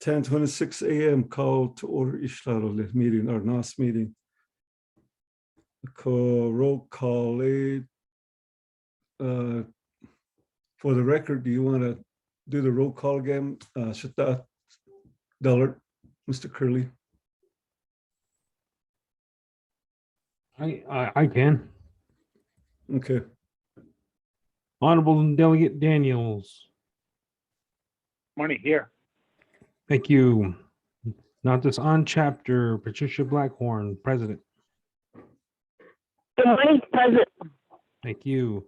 10:26 a.m. call to order Ishlarole meeting or NOST meeting. Roll call. For the record, do you want to do the roll call again? Shata Dellert, Mr. Curley. I can. Okay. Honorable Delegate Daniels. Morning here. Thank you. Not this on chapter, Patricia Blackhorn, President. Good morning, President. Thank you.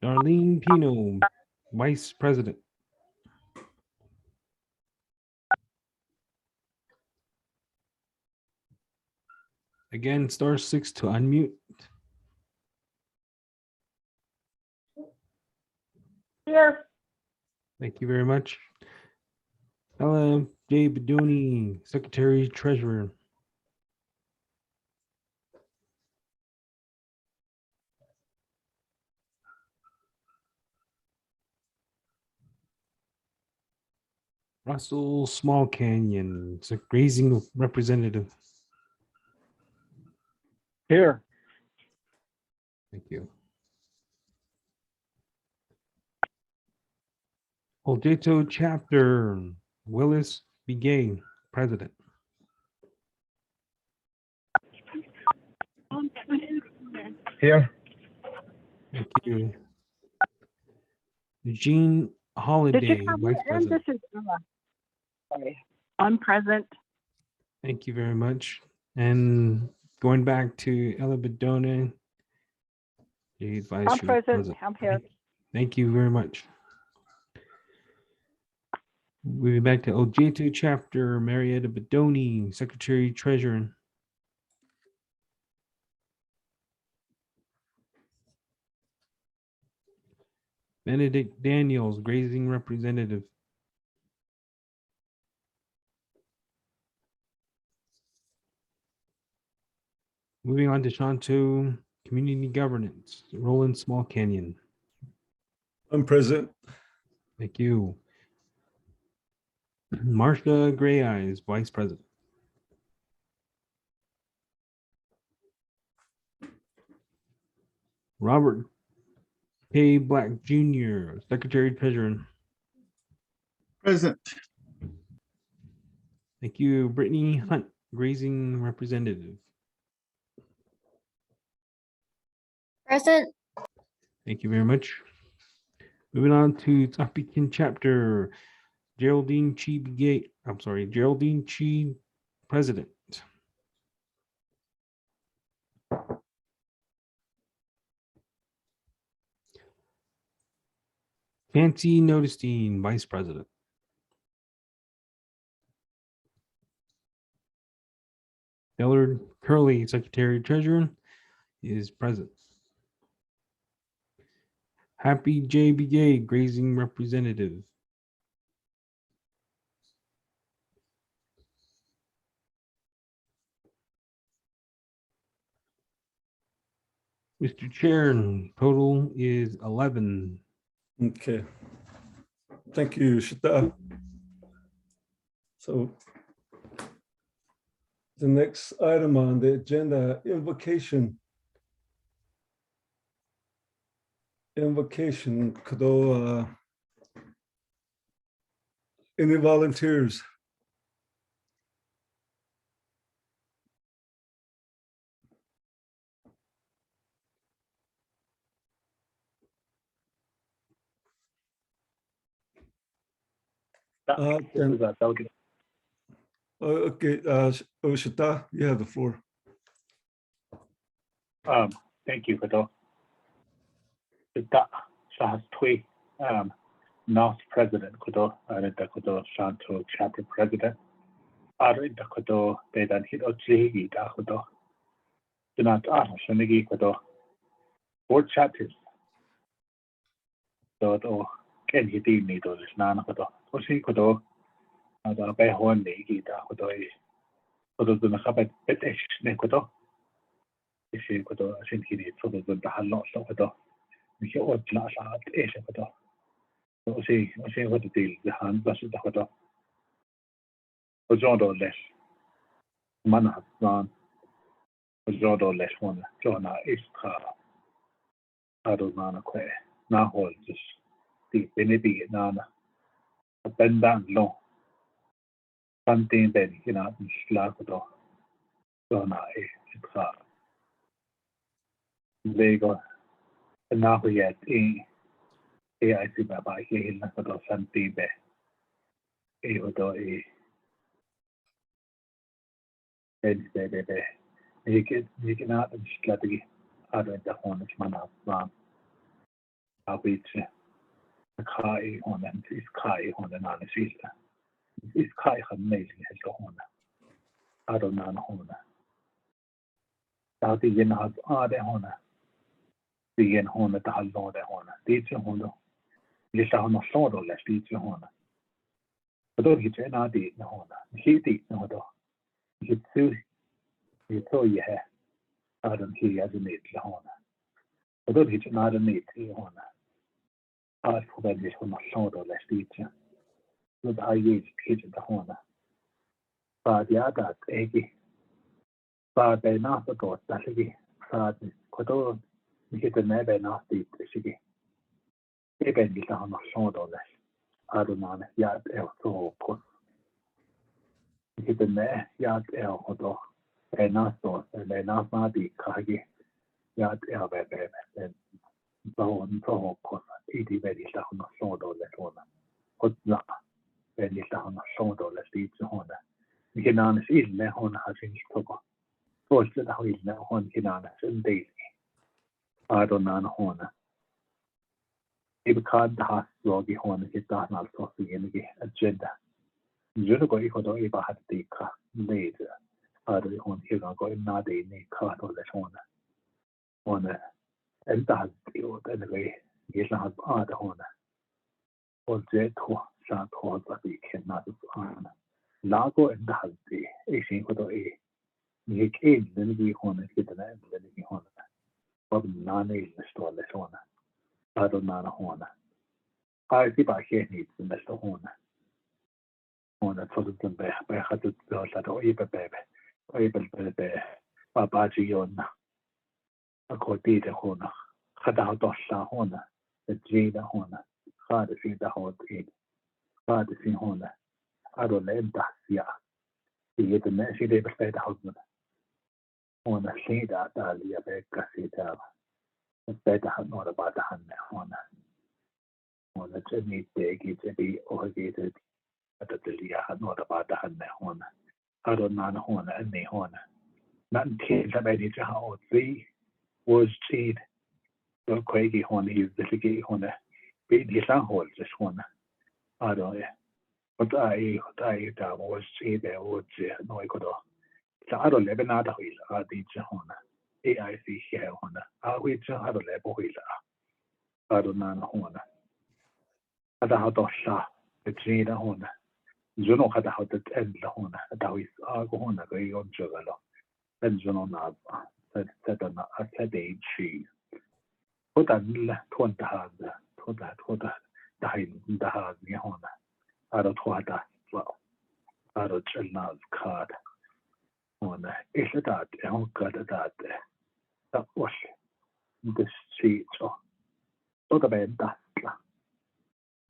Darlene Pino, Vice President. Again, *6 to unmute. Here. Thank you very much. Ella J. Bedoni, Secretary Treasurer. Russell Small Canyon, Grazing Representative. Here. Thank you. Oljeto Chapter, Willis Begay, President. Here. Thank you. Eugene Holiday, Vice President. This is Ella. Sorry. I'm present. Thank you very much. And going back to Ella Bedone, I'm present. I'm here. Thank you very much. Moving back to Oljeto Chapter, Marietta Bedoni, Secretary Treasurer. Benedict Daniels, Grazing Representative. Moving on to Shanto, Community Governance, Roland Small Canyon. I'm present. Thank you. Marcia Gray Eyes, Vice President. Robert K. Black Jr., Secretary Treasurer. Present. Thank you. Brittany Hunt, Grazing Representative. Present. Thank you very much. Moving on to Tapikin Chapter, Geraldine Chi, President. Fancy Notestein, Vice President. Dellard Curley, Secretary Treasurer, is present. Happy J. Begay, Grazing Representative. Mr. Chair, total is 11. Okay. Thank you, Shata. So the next item on the agenda, invocation. Kado, any volunteers? Okay, Shata, you have the floor. Thank you, Kato. Shahas Tui, NOST President, Kato, Arita Kato, Shanto Chapter President, Arita Kato, Dedan Hit Ochigi, Kato, Dunat Shanigi Kato, Board Chapters. So, Ken Hiti Nido, Nana Kato, Oshi Kato, the Behon Nigi, Kato, Kato, the Nakabet Petish Nekoto. Issue Kato, I think he did sort of the Halot Kato. We can all class out Asia Kato. So, see what the deal, the hand versus the Kato. Ojodoles. Manhattan. Ojodoles one. Jona Istra. Adonana que. Nahol just. The Benedi Nana. A bendan long. Something that you know, Slagado. Jona Istra. Lego. Now yet in AIC Baba here in the Santi Bay. Evodo a baby. You can out and slutty out of the hornets man up. I'll be a kai on them. It's kai on the non sister. It's kai amazing as the horner. I don't know horner. I'll be in the horner. The horner the hall the horner. Teacher horner. You shall not sort of less teacher horner. But don't hit an idea in the horner. He did no door. You throw your hair. I don't hear as a need the horner. But don't hit another need the horner. I forget this from a sort of less teacher. But I use kitchen the horner. But the other eggy. But they not the door, that's again. But Koto hit the never not the shiggy. Even get on a sort of less. I don't know, yard el so course. Hit the ne yard el Koto. They not so, and they not the kagi. Yard el baby, and so course. 80 very down a sort of less one. What's not? Very down a sort of less each honor. You can honest in the honor has in Stockholm. First, the wheel now on Kinanas and daily. I don't know honor. If a card the house loggy honor is done also in the agenda. Junigo equal ever had the car later. I don't want here going not in the card or the honor. Honor and that field anyway. Yes, I have other honor. Or jet to shot towards that we cannot honor. Lago and that the Asian for a make a lily honor hit an end lily honor. But none is the store less honor. I don't know honor. I think I hear needs the best honor. Honor for the bear by had to go that or even baby. Or even baby. Babaji yona. A cordid honor. Had out of honor. The Jada honor. Hard to see the whole thing. Hard to see honor. I don't let that, yeah. He get the messy day beside the husband. Honor, see that, Alia Becca, see that. It's better not about the hand, honor. Honor, Jenny, they get to be orgated at the Delia had not about the hand, honor. I don't know honor, any honor. Not until the many to how three was cheat. Don't quaggy honor, he's the gay honor. Beat his unhold this honor. I don't know. But I was see there would no I could. So I don't live in other wheel, I did honor. AIC here honor. I will have a level wheel. I don't know honor. I don't have to shop the Jada honor. You know how to end the honor. That is our honor going on juggalo. Then you know now. Said on a said a tree. Put a mill to the hand. To that. The hand, honor. I don't want that. Well, I don't know card. On is it that? I don't got that. That was the street. So the bed that.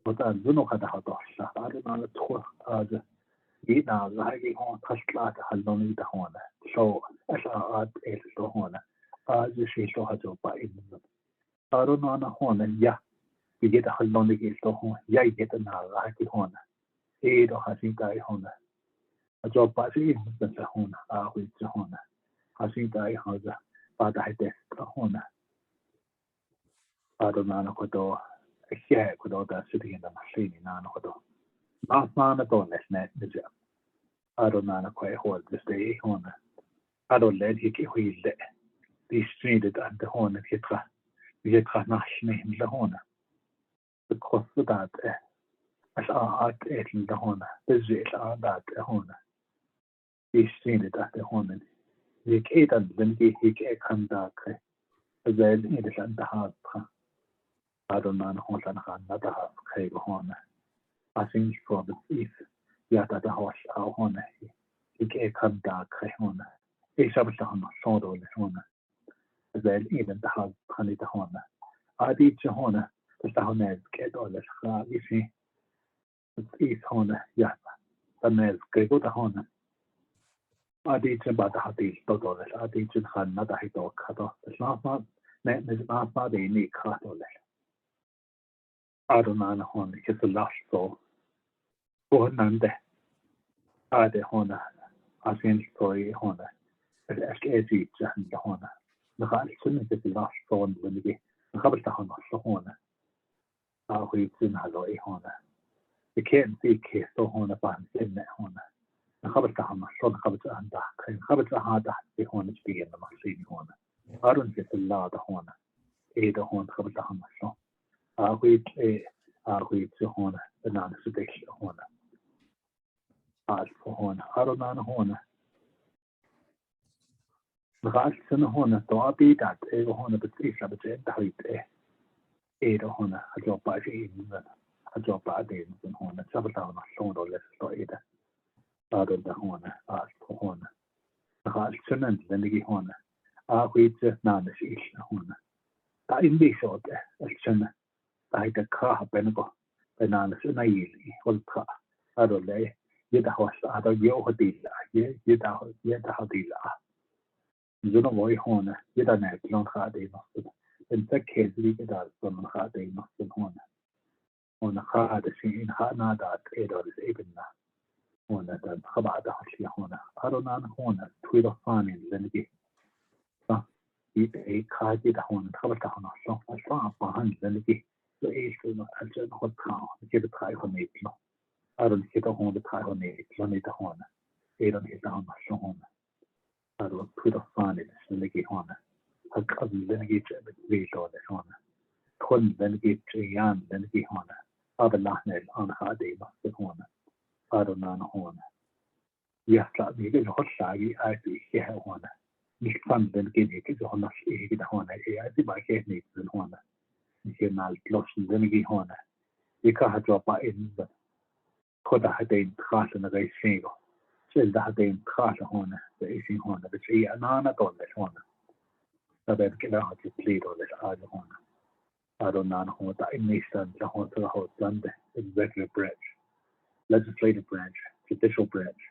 But I don't know how to I don't know to as eat now, like on Tesla, alone the horn. So as I add it to horn, as you see, so has to buy in. I don't know on a horn, yeah. You get a alone against the horn, yeah, you get a like the horn. Eight or has in die honor. A job by the honor, with the honor. Has in die honor, but I death the honor. I don't know what door. A share could order sitting in the machine in Anhodo. Not man at all, let's net the job. I don't know quite hold this day honor. I don't let you get wheel there. They streeted at the honor, we get national in the honor. The cost of that. As art eating the honor, busy are that a honor. He seen it at the honor. He ate and then he can dark. As then it is at the heart. I don't know what another half cave honor. I think for the thief. ja da hawas hona ik kan da kry hona ik sab ta hona so do le hona wel even da ha kan ita hona adi che hona da hona ke do le ha isi is hona ja da mes ke go da hona adi che ba da hati do le adi che han na da hi do ka do la ma ne ma de ni ka do le adona hona ke the last so nande ade hona asin story hona SKG jahan hona nakhal sunne ke the last so ndige nakhabal ta hona so hona hui sin halo hona the can't see ke so hona ban sin hona nakhabal ta hona so nakhabal ta anda nakhabal ta hada be hona be in the masin hona arun ke the la da hona da hona nakhabal ta hona so hui hona banana sudek hona hona arona hona nakhal sun hona to abi dat hona betrisa bet dahit da hona hajo ba in hajo ba de hona sabata na so do le so aron da hona hona nakhal sun ndigi hona hui na na shi hona ta in bi so de sun ta ita ka bengo banana sun ai hol ka aro le yeda hwasa ado yo hodila yeda hodila juno moi hona yeda na plon khade no en tak kezli da plon khade no hona khade sin hana da edo is ibna hona da khaba da hli hona arona hona twilo fani lengi sa e khade da hona khaba da hona so fa pa han lengi so e no aljan hot kha ke da khai hona itlo aron ke da hona khai hona itlo ni da hona edo ni da hona so hona aro twilo fani lengi hona hakab lengi we do da hona kun lengi yan lengi hona abelahne an hade mas hona arona hona yahla ni ge hotlagi ai ke hona ni fan lengi ni ke hona e ge hona e ai ba ke ni hona ni ke mal los lengi hona ka ha drop in koda hade khasna na ge singo sel da hade khasna hona e sin hona be e anana do le hona da be ke da ha ti play do le hona arona hona da in nistan da hona da ho dande executive branch legislative branch judicial branch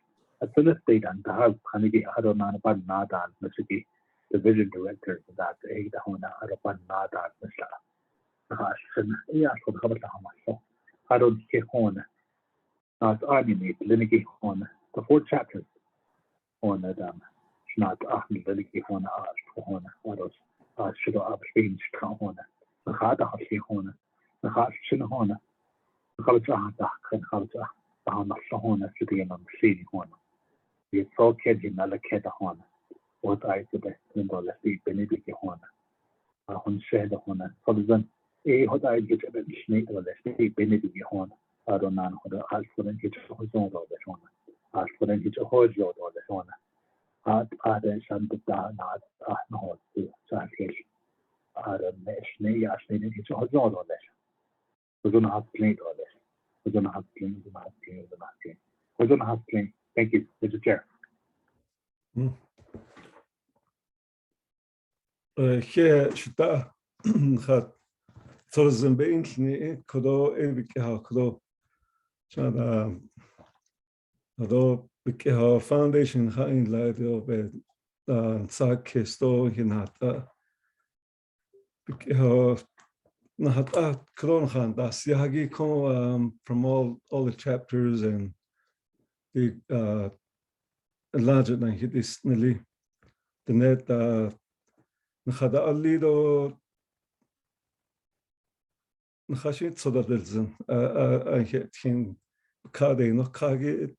at the state and the house kanigi arona ba nada nasiki division director that e da hona arona nada nasla khasna ya so khabar da hama so aron ke hona not army linigi hona the 4 chapters hona dam not ahmi linigi hona hona aros shido abstain hona khada hasi hona khashin hona khalta da kan khalta bahana hona sidiyana machine hona ye so kedi nala keda hona what I to be in the left benefit hona hon shehda hona fadlan hot I get a bit snake or left benefit hona aronan hoda alfuran hit hozon do the hona alfuran hit hojo do the hona ada sandta na no to sakel ara mesne yasne hit hozon do the hozon has play do the hozon has play hozon has play. Thank you, Mr. Chair. Here, shita had tourism being kodo ebikeha kodo chada ado bikeha foundation ha in ladio be sa kesto hinata bikeha nahata kron khan das yagi ko from all the chapters and the larger than hit is nearly the net نخدا الليدو نخاشين تصدر دلزن أنكين كادي نخاجي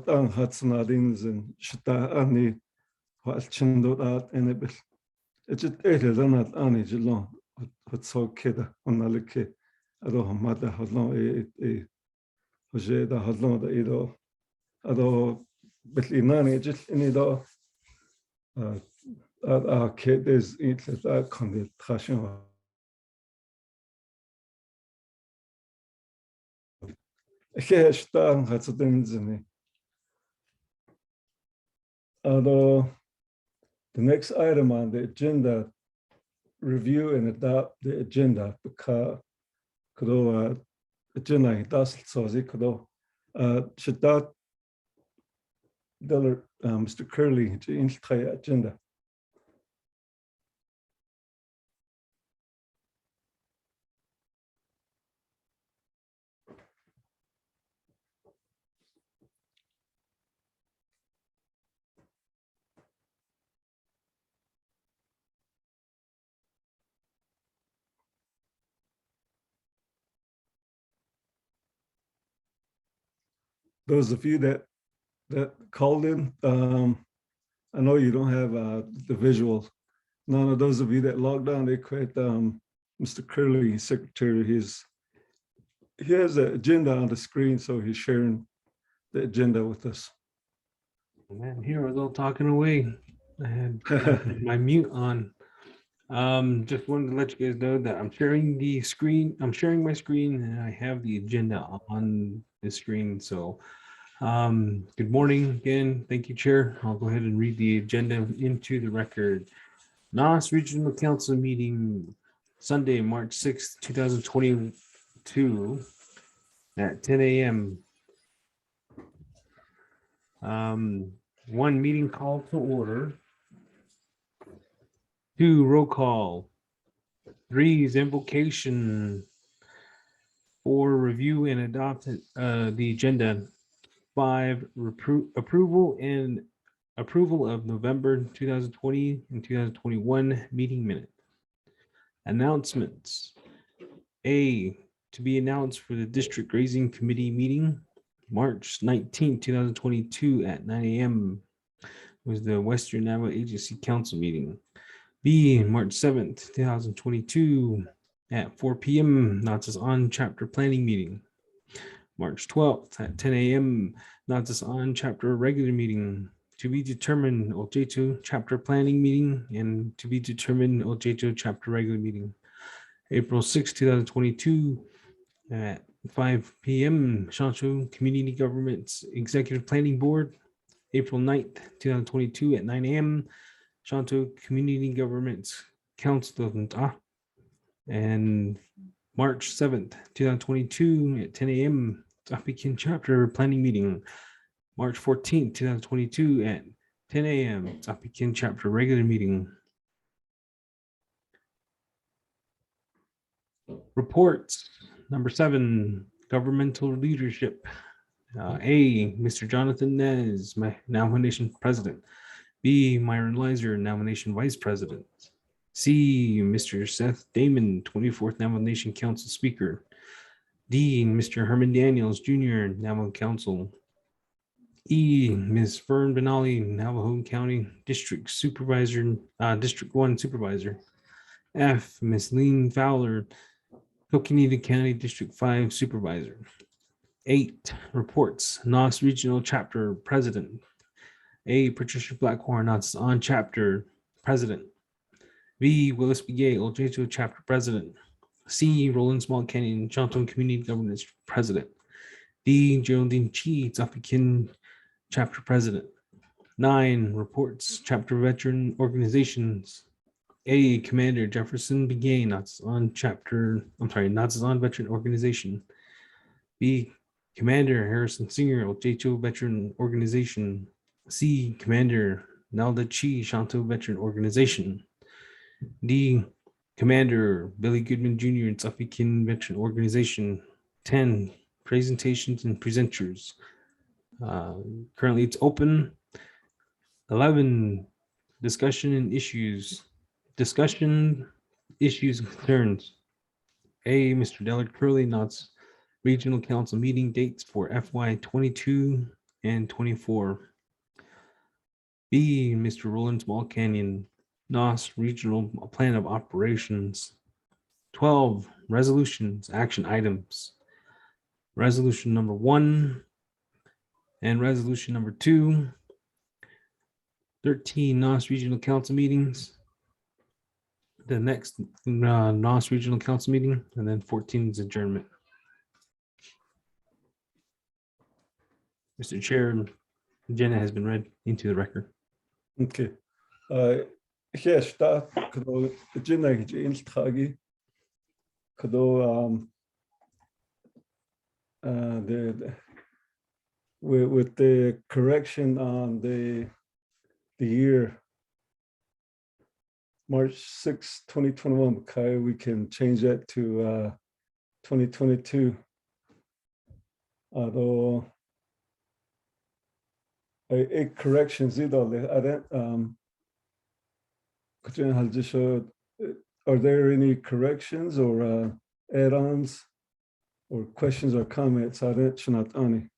أن هاتسنادين زن شتا أني والشندو دات أنبل أجد إيه لنا أني جلون هتصو كده أنا لك أروح ماذا هلون إيه وجيدا هلون دا إيدو أدو بتليناني أجد إني دو كيدز إنتلتا كندل تخاشين Shita Hatsudinzini. Although the next item on the agenda, review and adopt the agenda because 그도 agenda that's so 그도 Shita Diller Mr. Curley the agenda. Those of you that called in, I know you don't have the visual. None of those of you that logged on, they quit. Mr. Curley, secretary, he has the agenda on the screen, so he's sharing the agenda with us. Man, here I was all talking away. I had my mute on. Just wanted to let you guys know that I'm sharing the screen. I'm sharing my screen and I have the agenda on the screen. So good morning again. Thank you, Chair. I'll go ahead and read the agenda into the record. NOST Regional Council meeting Sunday, March 6th, 2022 at 10 a.m. 1 meeting call to order. 2 roll call. 3 is invocation. 4 review and adopt the agenda. 5 approval of November 2020 and 2021 meeting minutes. Announcements. A, to be announced for the District Grazing Committee meeting March 19, 2022 at 9 a.m. was the Western Navajo Agency Council meeting. B, March 7th, 2022 at 4 p.m. Nazis on chapter planning meeting. March 12th at 10 a.m. Nazis on chapter regular meeting. To be determined Ojeto chapter planning meeting and to be determined Ojeto chapter regular meeting. April 6, 2022 at 5 p.m. Shantou Community Government's Executive Planning Board. April 9th, 2022 at 9 a.m. Shantou Community Government's Council of Nta. And March 7th, 2022 at 10 a.m. Tapikin Chapter Planning Meeting. March 14th, 2022 at 10 a.m. Tapikin Chapter Regular Meeting. Reports. Number 7, governmental leadership. A, Mr. Jonathan Nez, my nomination president. B, Myron Lizer, nomination vice president. C, Mr. Seth Damon, 24th nomination council speaker. D, Mr. Herman Daniels Jr., Navajo Council. E, Ms. Fern Benali, Navajo County District Supervisor, District 1 Supervisor. F, Ms. Lean Fowler, Coconina County District 5 Supervisor. 8, reports, NOST Regional Chapter President. A, Patricia Blackhorn, NOST on Chapter President. B, Willis Begay, Ojeto Chapter President. C, Roland Small Canyon, Shantou Community Governance President. D, Geraldine Chi, Zafikin Chapter President. 9, reports, Chapter Veteran Organizations. A, Commander Jefferson Begay, NOST on Veteran Organization. B, Commander Harrison Singer, Ojeto Veteran Organization. C, Commander Nalda Chi, Shantou Veteran Organization. D, Commander Billy Goodman Jr., Tsapikin Veteran Organization. 10, presentations and presenters. Currently it's open. 11, discussion and issues. Discussion, issues, and concerns. A, Mr. Dellard Curley, NOTS Regional Council meeting dates for FY 22 and 24. B, Mr. Roland Small Canyon, NOST Regional Plan of Operations. 12, resolutions, action items. Resolution number 1 and resolution number 2. 13, NOST Regional Council meetings. The next NOST Regional Council meeting, and then 14 is adjournment. Mr. Chair, agenda has been read into the record. Okay. Hier staat kado agenda in tragi kado with the correction on the year March 6, 2021, okay, we can change that to 2022. Although a corrections are there any corrections or add-ons or questions or comments? Ani.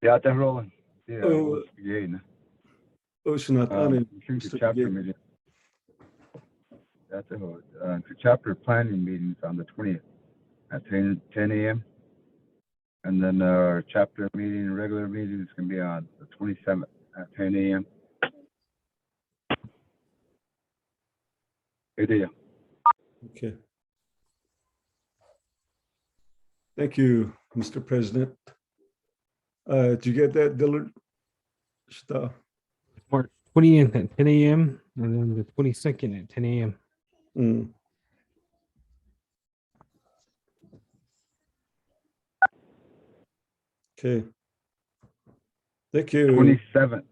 Yeah, they're rolling. Yeah, Oh, again. Ani. To chapter meeting. That's a hold. To chapter planning meetings on the 20th at 10 a.m. And then our chapter meeting, regular meetings can be on the 27th at 10 a.m. Good deal. Okay. Thank you, Mr. President. Did you get that, Dillard? Stuff. March 20th at 10 a.m. and then the 22nd at 10 a.m. Mm. Okay. Thank you. 27th.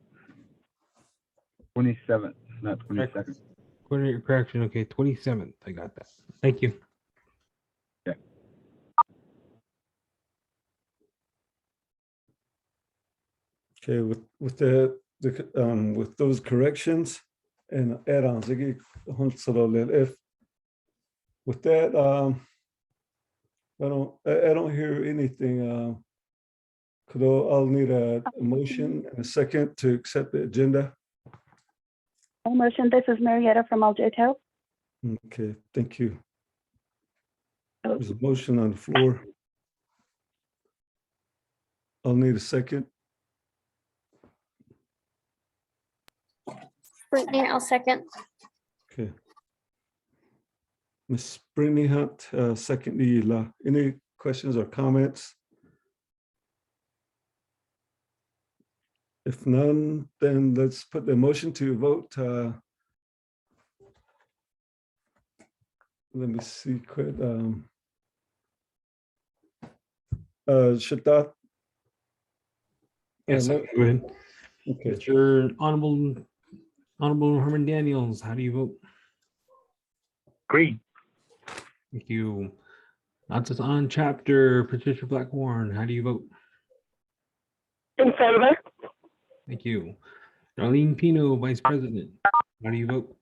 27th, not 22nd. Coordinator correction. Okay, 27th. I got that. Thank you. Okay, with with those corrections and add-ons, if with that, I don't hear anything. I'll need a motion and a second to accept the agenda. I'll motion. This is Marietta from Aljoto. Okay, thank you. There's a motion on the floor. I'll need a second. Brittany, I'll second. Okay. Ms. Brittany Hunt, second. Any questions or comments? If none, then let's put the motion to vote. Let me see. Shaddat. Yes, no. go ahead. Okay. Mr. Honorable Herman Daniels, how do you vote? Green. Thank you. Lots of on chapter, Patricia Blackhorn, how do you vote? In favor. Thank you. Darlene Pino, Vice President, how do you vote?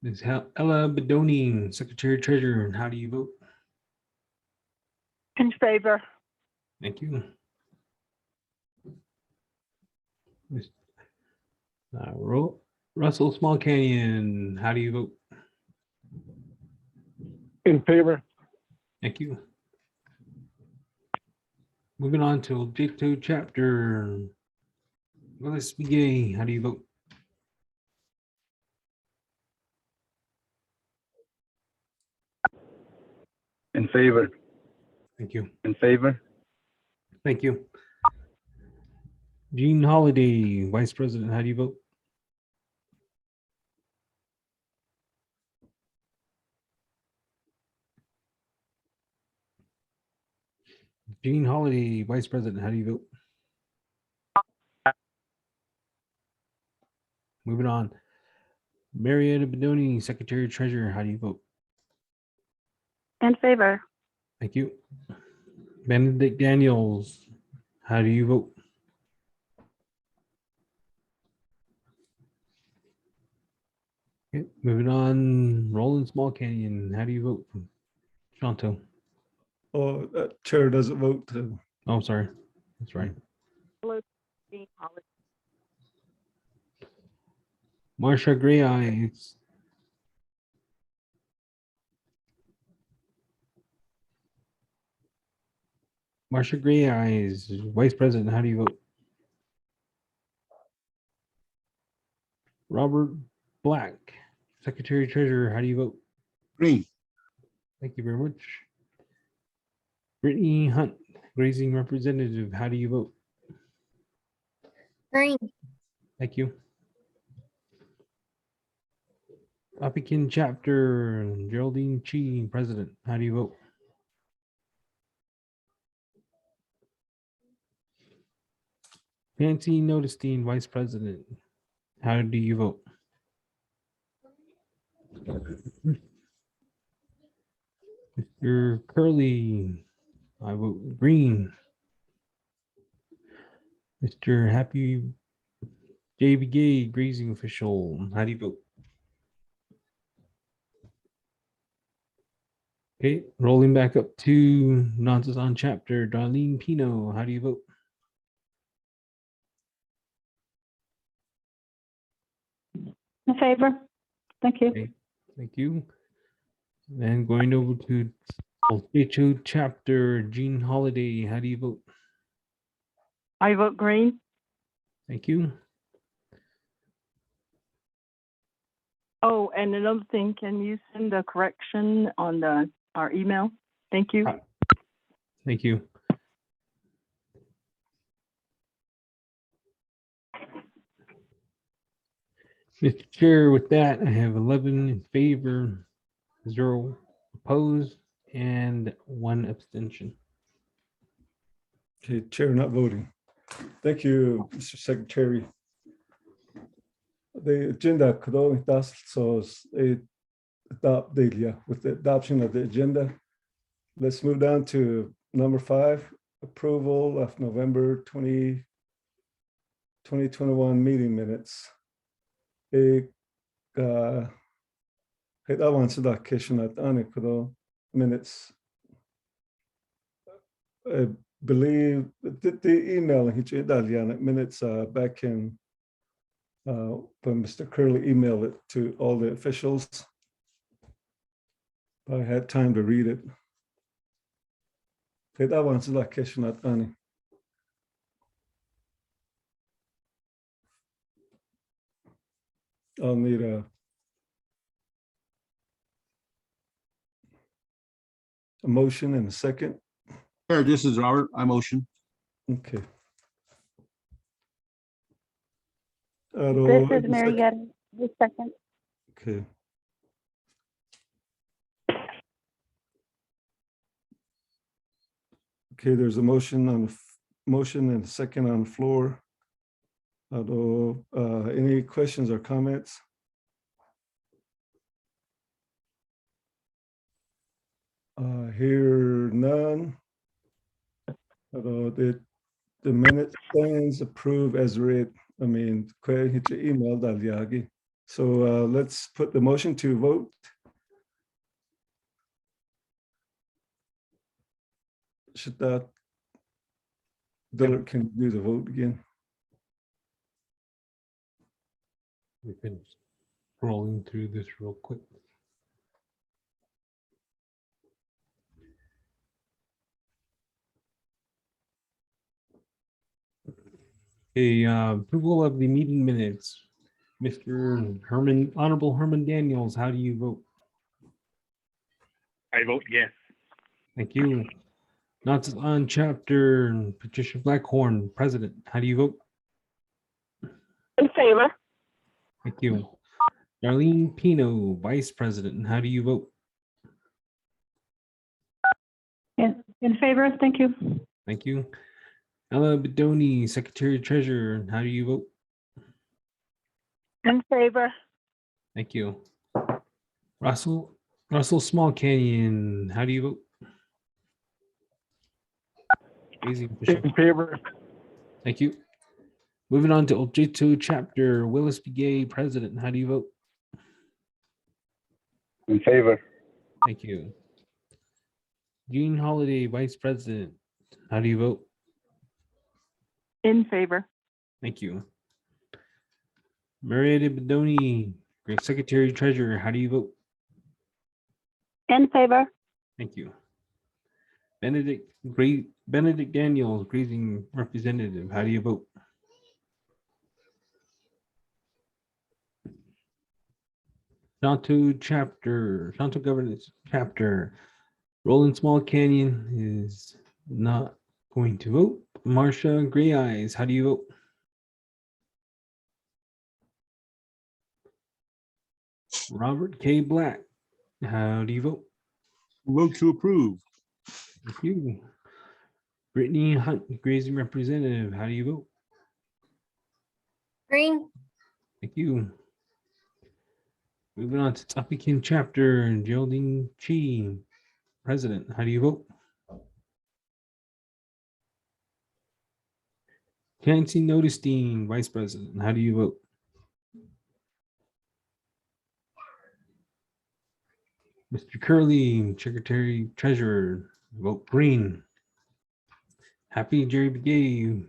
Ms. Ella Bedoni, Secretary Treasurer, how do you vote? In favor. Thank you. Russell Small Canyon, how do you vote? In favor. Thank you. Moving on to J2 chapter. Willis Begay, how do you vote? In favor. Thank you. In favor. Thank you. Jean Holiday, Vice President, how do you vote? Jean Holiday, Vice President, how do you vote? Moving on. Marietta Bedoni, Secretary Treasurer, how do you vote? In favor. Thank you. Benedict Daniels, how do you vote? Okay, moving on. Roland Small Canyon, how do you vote? Shanto. Oh, chair doesn't vote. Oh, sorry. That's right. Marsha Gray Eyes. Marsha Gray Eyes, Vice President, how do you vote? Robert Black, Secretary Treasurer, how do you vote? Green. Thank you very much. Brittany Hunt, Grazing Representative, how do you vote? Green. Thank you. Apikin Chapter, Geraldine Chi, President, how do you vote? Nancy Notestein, Vice President, how do you vote? Mr. Curley, I vote green. Mr. Happy JB Gay, Grazing Official, how do you vote? Okay, rolling back up to Nonsense on Chapter, Darlene Pino, how do you vote? In favor? Thank you. Okay, thank you. And going over to HO Chapter, Jean Holiday, how do you vote? I vote green. Thank you. Oh, and another thing, can you send a correction on our email? Thank you. Thank you. Mr. Chair, with that, I have 11 in favor, 0 opposed, and 1 abstention. Okay, Chair not voting. Thank you, Mr. Secretary. The agenda could only so adopt the with the adoption of the agenda. Let's move down to number 5, approval of November 2021 meeting minutes. That one so that question at minutes. I believe the email minutes back in when Mr. Curley emailed it to all the officials. I had time to read it. That one's like question at Annie. I'll need a motion and a second. Chair, this is Robert. I motion. Okay. This is Marietta, the second. Okay. Okay, there's a motion on the motion and a second on the floor. Any questions or comments? Hear none. Although the minute stands approved as read. I mean, hit your email, Dalyagi. So let's put the motion to vote. Should that Dillard can do the vote again? We can rolling through this real quick. Approval of the meeting minutes. Mr. Herman, Honorable Herman Daniels, how do you vote? I vote yes. Thank you. Not on Chapter, Patricia Blackhorn, President, how do you vote? In favor. Thank you. Darlene Pino, Vice President, how do you vote? In favor? Thank you. Thank you. Ella Bedoni, Secretary Treasurer, how do you vote? In favor. Thank you. Russell Small Canyon, how do you vote? Grazing official. In favor. Thank you. Moving on to Ojito Chapter, Willis B. Gay, President, how do you vote? In favor. Thank you. Jean Holiday, Vice President, how do you vote? In favor. Thank you. Marietta Bedoni, Secretary Treasurer, how do you vote? In favor? Thank you. Benedict Daniels, grazing representative. How do you vote? Shanto Governance Chapter. Roland Small Canyon is not going to vote. Marcia Gray Eyes, how do you vote? Robert K. Black, how do you vote? Vote to approve. Thank you. Brittany Hunt, grazing representative, how do you vote? Green. Thank you. Moving on to Tapikin Chapter, Geraldine Chi, president, how do you vote? Nancy Notestein, vice president, how do you vote? Mr. Curley, secretary treasurer, vote green. Happy Jerry Begay,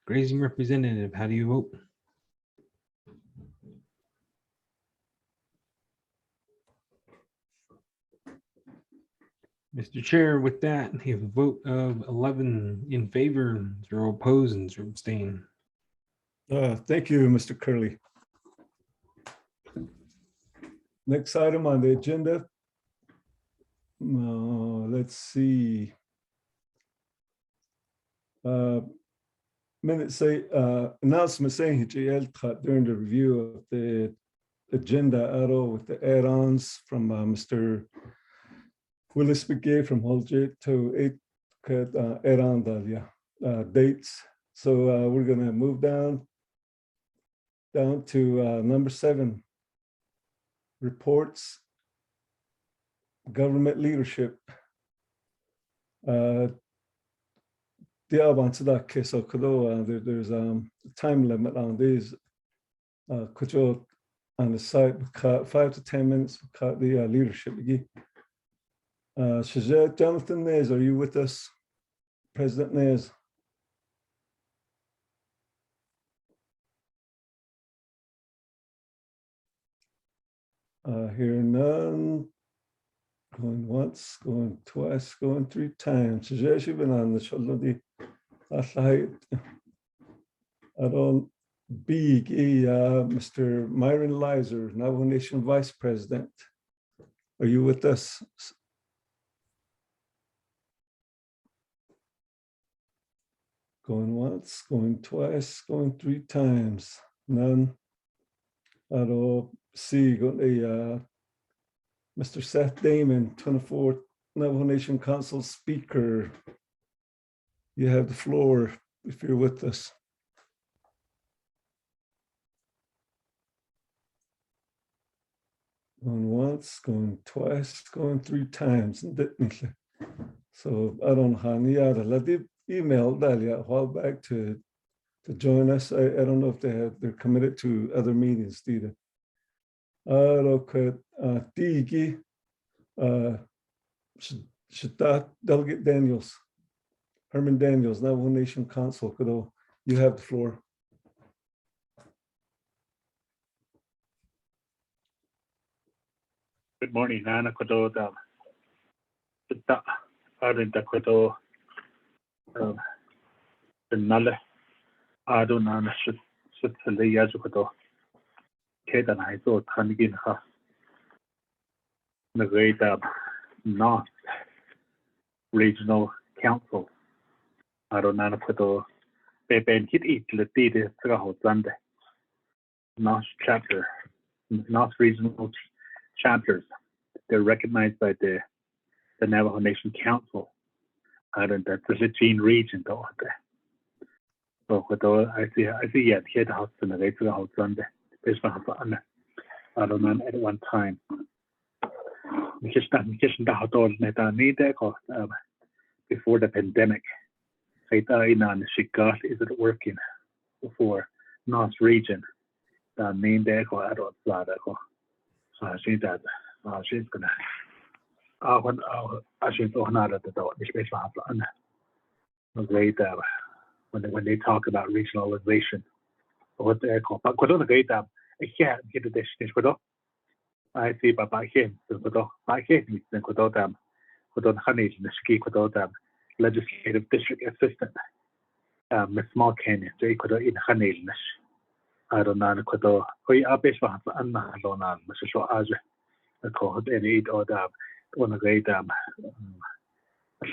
grazing representative, how do you vote? Mr. Chair, with that, we have a vote of 11 in favor, 0 opposed, and 0 abstain. Thank you, Mr. Curley. Next item on the agenda. Let's see. Minutes say announcement saying during the review of the agenda arrow with the add-ons from Mr. Willis Begay from Holgate to 8 add-on dates. So we're going to move down to number 7, reports, government leadership. There's a time limit on these. On the site, 5 to 10 minutes for the leadership. Shazette, Jonathan Nez, are you with us? President Nez? Hearing none. Going once, going twice, going 3 times. Shazette, you've been on the shoulder. I don't big Mr. Myron Lizer, Navajo Nation Vice President. Are you with us? Going once, going twice, going 3 times. None. I don't see Mr. Seth Damon, 24th Navajo Nation Council Speaker. You have the floor if you're with us. Going once, going twice, going 3 times. So I don't know. I did email Dalia a while back to join us. I don't know if they're committed to other meetings either. Tigi, Delegate Daniels, Herman Daniels, Navajo Nation Council. You have the floor. Good morning, Nana Kodo. Arinta Kodo. Nale. Ado Nana should the Yazukodo. Kate and I thought Hanigin Ha. The great NOST Regional Council. Ado Nana Kodo. Pepe hit it Latide Traho Sunday. NOST chapter. NOST Regional chapters. They're recognized by the Navajo Nation Council out in the Gene region. So I see yet here the house in the later house Sunday. There's one I don't know at one time. Just before the pandemic. Is it working for North region? The main day or adult blood. So I see that she's gonna I should go not at the door, when they talk about regionalization, what they're called. But the great I can't get the dish I see, but I can't. I can't. Legislative District Assistant, Miss Small Canyon, Jay Kodo in Hanilnish. I don't know Kodo, we are based on Anna Lonan, Mrs. Shaw Azure, the code any or the one of the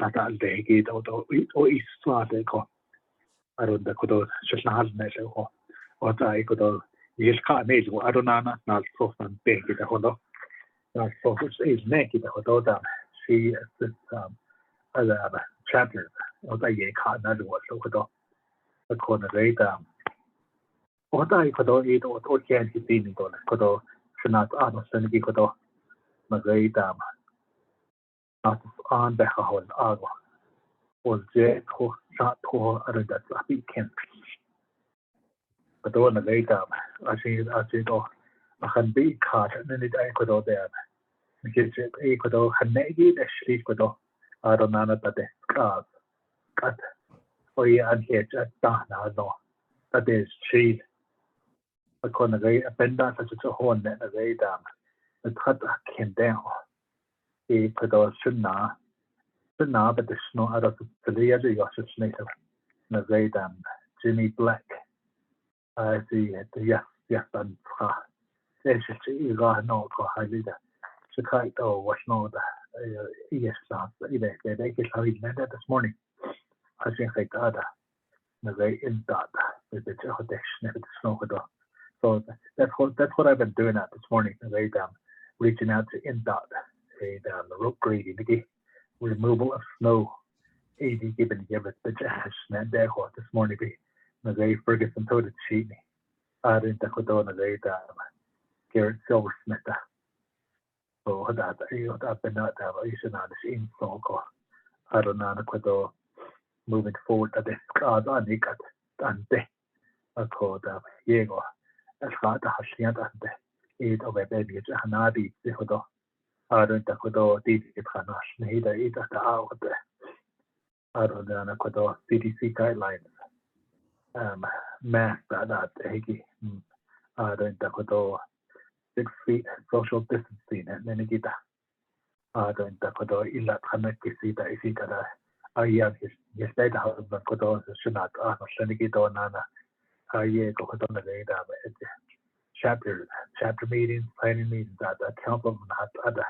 Sata Degate or East Swat. I don't know Kodo, Shashan Measure or I could use car age or I don't know, not so fun big at the Hodo. Not so much is naked at Hodo. She assists other chapters or the ye car another was so Kodo. The corner later. What I could eat or can he see me Kodo, Shanat Arnold Senegi Kodo, Magay not on the Hahol Agua. Was Jet or shot to other that happy Kent. But on the later, I see I can be caught and then it I could all there. Because I could all Hanegi, the street could all. I don't know that the cars cut. Oh, yeah, and here at Dana, no. That is cheese. A corner a benda such as a horn and a very dam. The cut came down. He could all shouldn't but the snow out of the other Yosh's native. The very dam. Jimmy Black. I see it. Yes, and there's just you got no go high leader. So kite was no yes, they get hurried this morning. I think like that. The very in that with the snow. So that's what I've been doing this morning. The reaching out to INDOT, the rope grading, the removal of snow. 80 given it, but there this morning. The very Ferguson told it cheat me. I didn't go the very Garrett Silversmith. So that I've been out there. You should not have seen so. I don't know. Moving forward to this card on the cut and I called Diego. As far as she had it of a baby, Hanadi, the Hodo. I don't know. Did it Hanash, neither it at the out there. I don't know. CDC guidelines. Math that Higgy. I don't know. 6 feet social distancing and then get that. I don't know. Illa Hanaki, that is it. I have his data husband could also should not Senegit or Nana. I go on the data chapter meetings, planning meetings that council had other.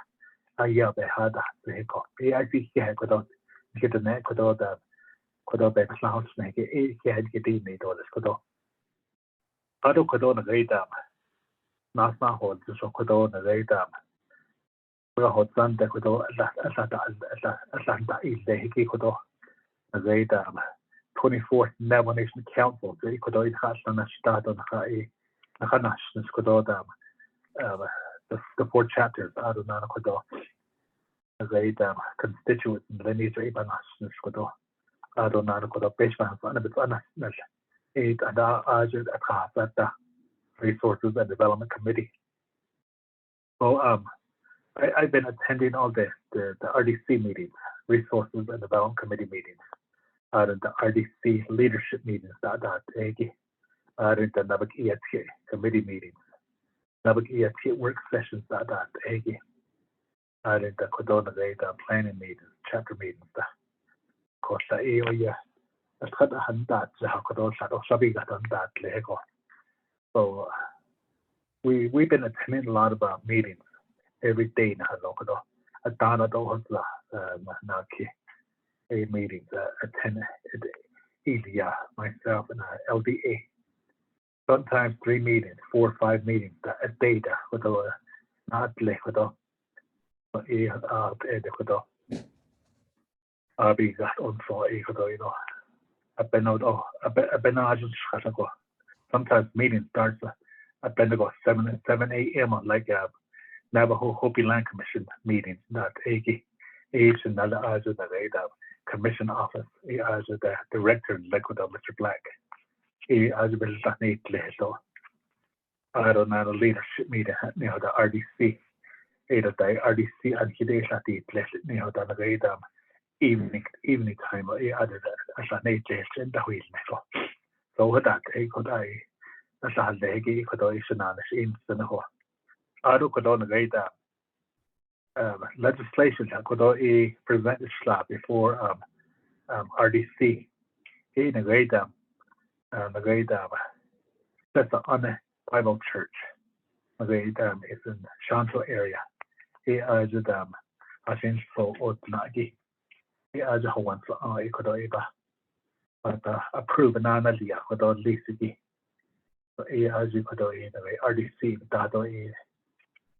I had the hiccup. I think he had could get the neck could all the could all back house snake. He had get in it all this could all. I don't could on the data. Not hold just could on the data. We are hot sun that could all Atlanta is the Hickey could all. The 24th Nomination Council, the Ecuador has a start on the Hanash, the 4 chapters out of Nanakodo, the constituents in the Nisa Ibanash, Skodo, out of Nanakodo, Bishman, and a bit unnecessary. 8 and Ajud at the Resources and Development Committee. So, I've been attending all the RDC meetings, Resources and Development Committee meetings. Are in the RDC leadership meetings that are in the Nabak EAT committee meetings, Nabak EAT work sessions that are in the Kodona data planning meetings, chapter meetings. Costa area, a cut a hand that Kodosha or Shabigat on that Lego. So we've been attending a lot of meetings every day in Hanokodo. At Dana Dohosla Naki. A meetings attend Ilya, myself, and LDA. Sometimes 3 meetings, 4 or 5 meetings a day. With not lekodo, but I'll be got on for I've been out. I've been out. Sometimes meetings starts. I've been about 7 a.m. on like Navajo Hopi Land Commission meetings. Not Age and other Commission Office, as the Director in Liquid, Mr. Black. As well as the I don't know the leadership meeting, the RDC, the RDC and he at the evening time, other as a nature in the wheel. So with that, that's a leg, could I in the whole. I don't know the legislation could present the slab before RDC. In a great that's on a Bible church. A great is in Shanto area. He urged I think so or Nagi. He urged how once I could eba. But approve Nana Lia could all Lisi. So he urged you could in a RDC Dado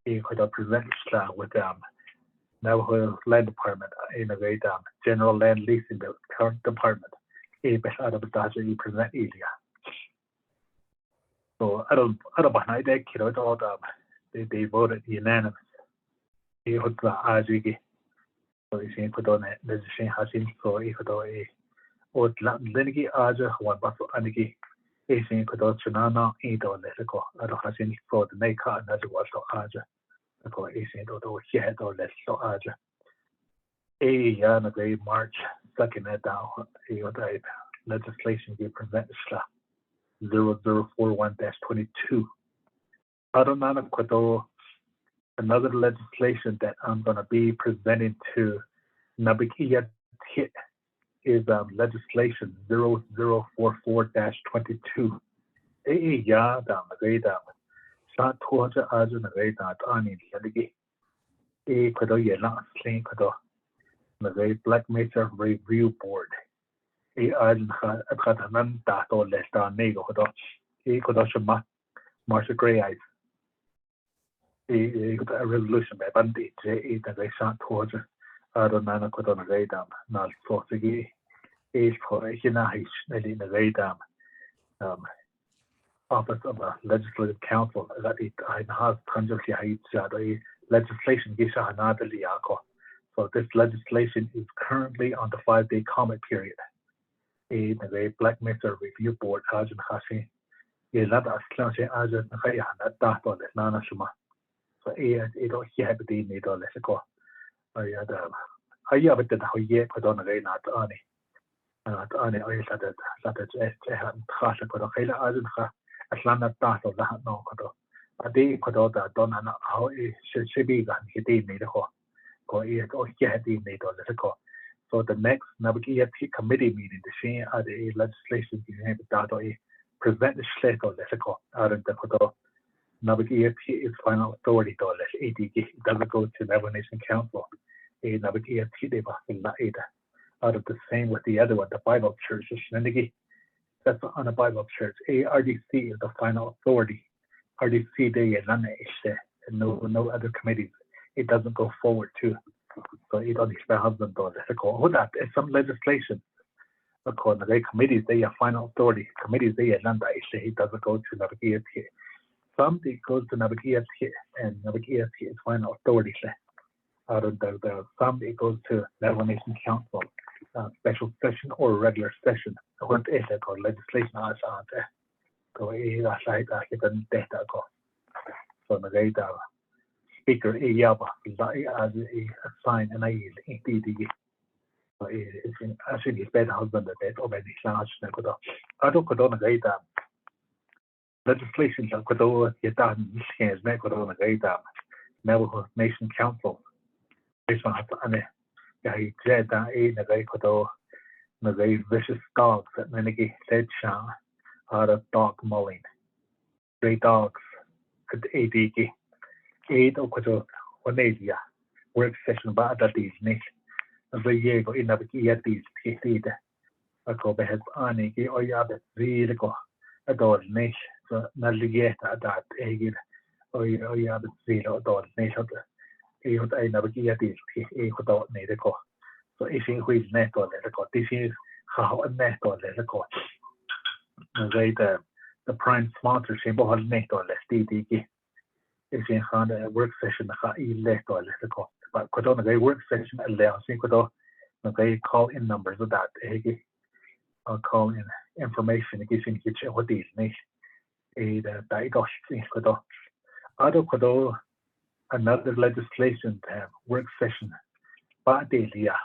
he could present with Navajo Land Department in a great General Land Leasing the current department. He out of Daja he present Elia. So I don't behind that kid at all. They voted unanimous. He would Ajigi. So he seemed put on it. There's a shame Hashim. So he could a or Lenigi Aja, one Basso Anigi. He seemed put on Chinana, Edo, Lesico. I don't have any for the Naka and as it was to Aja. I call it Asian or he had or less to Aja. A Yana Day March, second it down. He would legislation be presented. 0041-22. Another legislation that I'm going to be presenting to Nabikia is legislation 0044-22. Ya dam Reda. Shot towards Arjun Reda Ani Yadigi. A Kodo Yela Sling Kodo. The Black Mesa Review Board. A Arjun Hatanan Dato Lesta Nego Kodo. A Kodoshima Marsha Gray Eyes. A resolution by Bandi J. that they shot towards Adonana Kodona Redam, not Sosigi. A for a Hinahish, Nelly Redam. Office of a Legislative Council that it has conjunctly legislation Gisha Hanada Liako. So this legislation is currently on the 5-day comment period. A Black Mesa Review Board Ajin Hashi. A lot of Slanche Ajin Hayana Dato Nana Shuma. So it don't have to be made or less ago. I have it how ye put on a rain at Annie. And at Annie, I said that it's a Hasha put a Hela Ajin. Atlanta Tato that no Kodo. A day Kodo that don't know how it should be done. He did need a ho. Go it or he had been made or let go. So the next Navigator committee meeting, the same at the legislation being Dato present the slate or let go out of the Kodo. Navigator is final authority to let ADG doesn't go to the Nation Council. A Navigator they was in the Ada. Out of the same with the other one, the Bible Church is Shenanigans. That's on a Bible church. RDC is the final authority. RDC they and no other committees. It doesn't go forward to. So it only husband does it. That is some legislation. According to the committees, they are final authority. Committees they and it doesn't go to Navigator. Some it goes to Navigator and Navigator is final authority. Out of the some it goes to the Nation Council. Special session or regular session. What is it called? Legislation as go like that data go. So the data speaker yaba as a sign and I indeed actually better husband the bed or maybe large nekodo. I don't go on a data legislation that could all get done is nekodo on a data Navajo Nation Council. This one has to he said that the very Kodo, the very vicious dogs that Nenegi said Shah are a dog mulling. Stray dogs at ADG. Aid of Kodo, Onesia, work session by other these niche. As a year go in a these PCD. A cobe has Aniki or Yabet, really go. A dog niche, so Navigate at that Agid or Yabet zero dog niche. I never get this without medical. So if you is net or medical, this is how a net or medical. The prime sponsorship of net or less DDG. If you have a work session, how you let or medical. But could on a work session allows you could they call in numbers of that. I'll call in information again what these niche. A diagosh could other could another legislation to have work session. Badelia,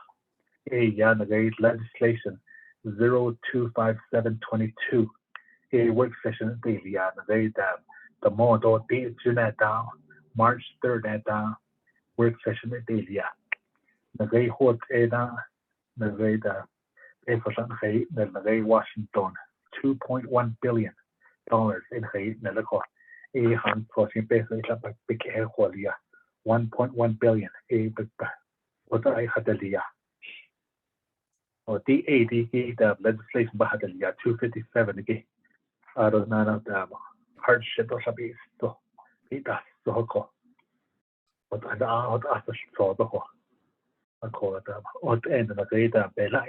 a Yanagate legislation 025722. A work session daily Yanagate the model date down March 3rd down work session daily. Nagay hot eda Nagada for something in Washington, $2.1 billion in Nelaco. A hand for some pesos up a big air qualia, 1.1 billion a big what I had the or DAD the legislation Bahadalia 257 again. I don't know the hardship or something to eat that so hook. But I after saw the hook. I call it what end of the data Bella